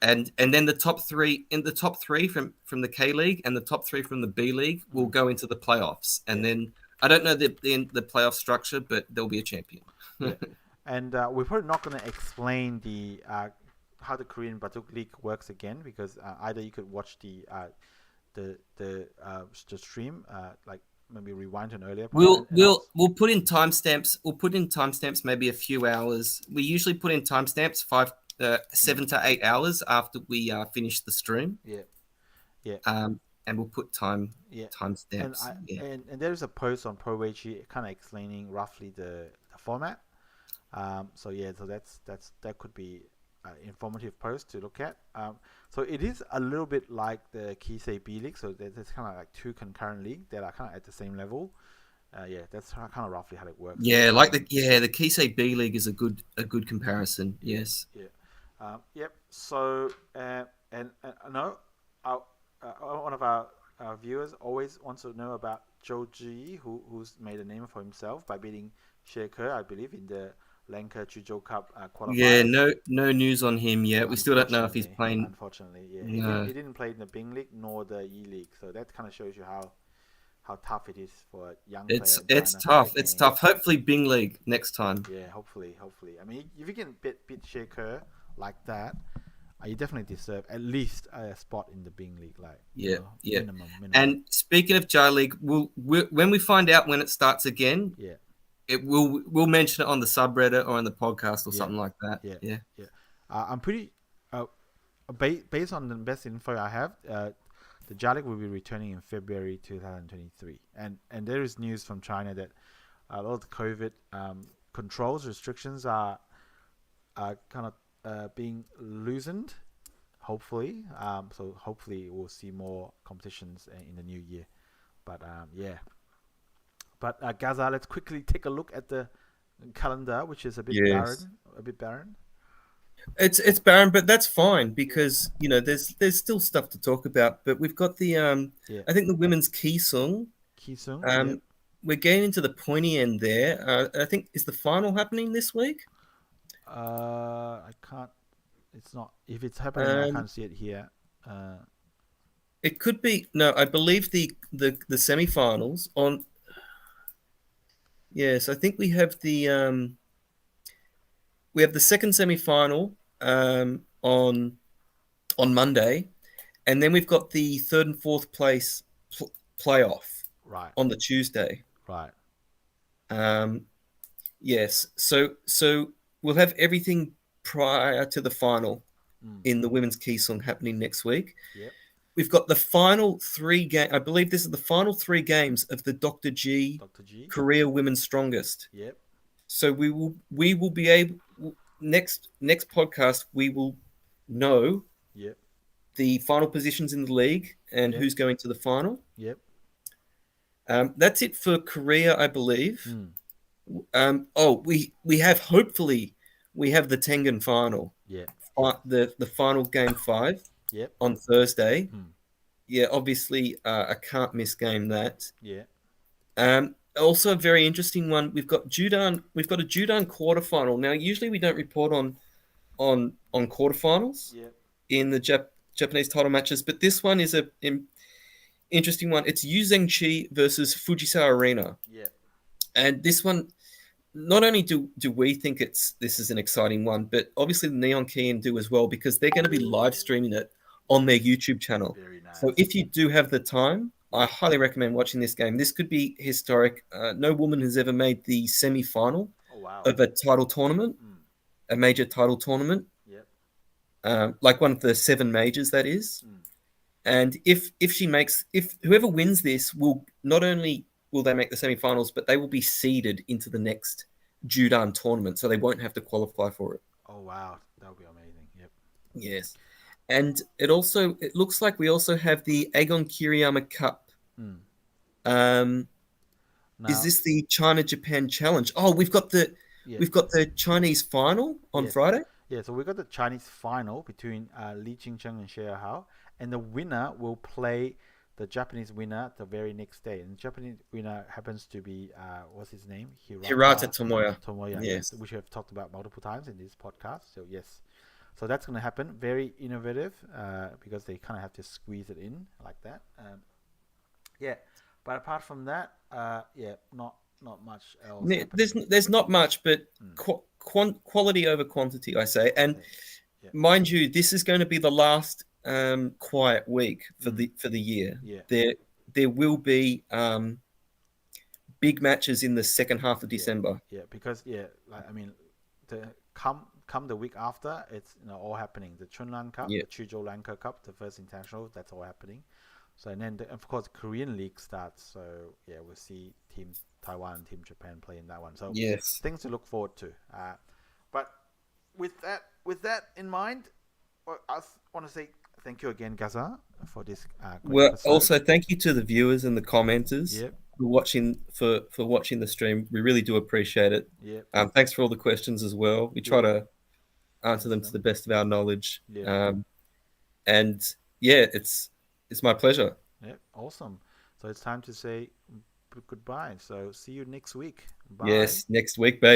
Speaker 2: And then the top 3 from the K League and the top 3 from the B League will go into the playoffs. And then I don't know the playoff structure, but there'll be a champion.
Speaker 1: And we're probably not going to explain the how the Korean Baduk League works again, because either you could watch the stream, like maybe rewind to an earlier point.
Speaker 2: We'll put in timestamps. We'll put in timestamps maybe a few hours. We usually put in timestamps 7 to 8 hours after we finish the stream. And we'll put timestamps.
Speaker 1: And there's a post on Weiqi kind of explaining roughly the format. So that could be an informative post to look at. So it is a little bit like the Kisei B League. So there's kind of like 2 concurrent leagues that are kind of at the same level. That's kind of roughly how it works.
Speaker 2: Yeah, like the Kisei B League is a good comparison. Yes.
Speaker 1: Yep. So and I know one of our viewers always wants to know about Dr.G, who's made a name for himself by beating Shaker, I believe, in the Lanka Chuzhou Cup qualifier.
Speaker 2: Yeah, no news on him yet. We still don't know if he's playing.
Speaker 1: Unfortunately, yeah. He didn't play in the Bing League nor the E League, so that kind of shows you how tough it is for a young player.
Speaker 2: It's tough. It's tough. Hopefully Bing League next time.
Speaker 1: Yeah, hopefully. I mean, if you can beat Shaker like that, you definitely deserve at least a spot in the Bing League, like minimum.
Speaker 2: And speaking of J League, when we find out when it starts again, we'll mention it on the subreddit or on the podcast or something like that. Yeah.
Speaker 1: I'm pretty based on the best info I have. The J League will be returning in February 2023, and there is news from China that a lot of the COVID controls restrictions are kind of being loosened. Hopefully, so hopefully we'll see more competitions in the new year. But Gaza, let's quickly take a look at the calendar, which is a bit barren.
Speaker 2: It's barren, but that's fine because there's still stuff to talk about. But we've got the I think the women's Kisung. We're getting into the pointy end there. I think is the final happening this week?
Speaker 1: I can't. It's not. If it's happening, I can't see it here.
Speaker 2: It could be. No, I believe the semi-finals on. Yes, I think we have the second semi-final on Monday, and then we've got the third and fourth place playoff on the Tuesday.
Speaker 1: Right.
Speaker 2: Yes. So we'll have everything prior to the final in the women's Kisung happening next week.
Speaker 1: Yep.
Speaker 2: We've got the final 3 games. I believe this is the final 3 games of the Dr.G Korea Women's Strongest.
Speaker 1: Yep.
Speaker 2: So we will be able next podcast we will know the final positions in the league and who's going to the final.
Speaker 1: Yep.
Speaker 2: That's it for Korea, I believe. We have hopefully we have the Tengen final.
Speaker 1: Yeah.
Speaker 2: The final game 5.
Speaker 1: Yep.
Speaker 2: On Thursday. Yeah, obviously I can't miss game that.
Speaker 1: Yeah.
Speaker 2: Also a very interesting one. We've got a Judan quarterfinal. Now usually we don't report on quarterfinals in the Japanese title matches, but this one is an interesting one. It's Yuanjun versus Fujisawa Rina.
Speaker 1: Yeah.
Speaker 2: And this one, not only do we think this is an exciting one, but obviously the Neon Keiin do as well because they're going to be live streaming it on their YouTube channel.
Speaker 1: Very nice.
Speaker 2: So if you do have the time, I highly recommend watching this game. This could be historic. No woman has ever made the semi-final of a title tournament, a major title tournament.
Speaker 1: Yep.
Speaker 2: Like one of the 7 majors, that is. And if whoever wins this will not only will they make the semi-finals, but they will be seeded into the next Judan tournament, so they won't have to qualify for it.
Speaker 1: Oh wow, that would be amazing. Yep.
Speaker 2: Yes. And it looks like we also have the Aegon Kiriyama Cup. Is this the China-Japan Challenge? Oh, we've got the Chinese final on Friday.
Speaker 1: Yeah, so we've got the Chinese final between Li Qingcheng and Xie Hao, and the winner will play the Japanese winner the very next day. And the Japanese winner happens to be what's his name?
Speaker 2: Hirata Tomoya.
Speaker 1: Yes, which we have talked about multiple times in this podcast. So yes. So that's going to happen. Very innovative because they kind of have to squeeze it in like that. But apart from that, not much else.
Speaker 2: There's not much, but quality over quantity, I say. And mind you, this is going to be the last quiet week for the year.
Speaker 1: Yeah.
Speaker 2: There will be big matches in the second half of December.
Speaker 1: Yeah, because come the week after, it's all happening. The Chunlan Cup, the Chuzhou Lanka Cup, the first international, that's all happening. So and then of course the Korean League starts. So we'll see Team Taiwan and Team Japan play in that one. So things to look forward to. But with that in mind, I want to say thank you again, Gaza, for this.
Speaker 2: Episode. Also thank you to the viewers and the commenters.
Speaker 1: Yep.
Speaker 2: For watching the stream. We really do appreciate it.
Speaker 1: Yep.
Speaker 2: Thanks for all the questions as well. We try to answer them to the best of our knowledge. It's my pleasure.
Speaker 1: Awesome. So it's time to say goodbye. So see you next week. Bye.
Speaker 2: Yes, next week, baby.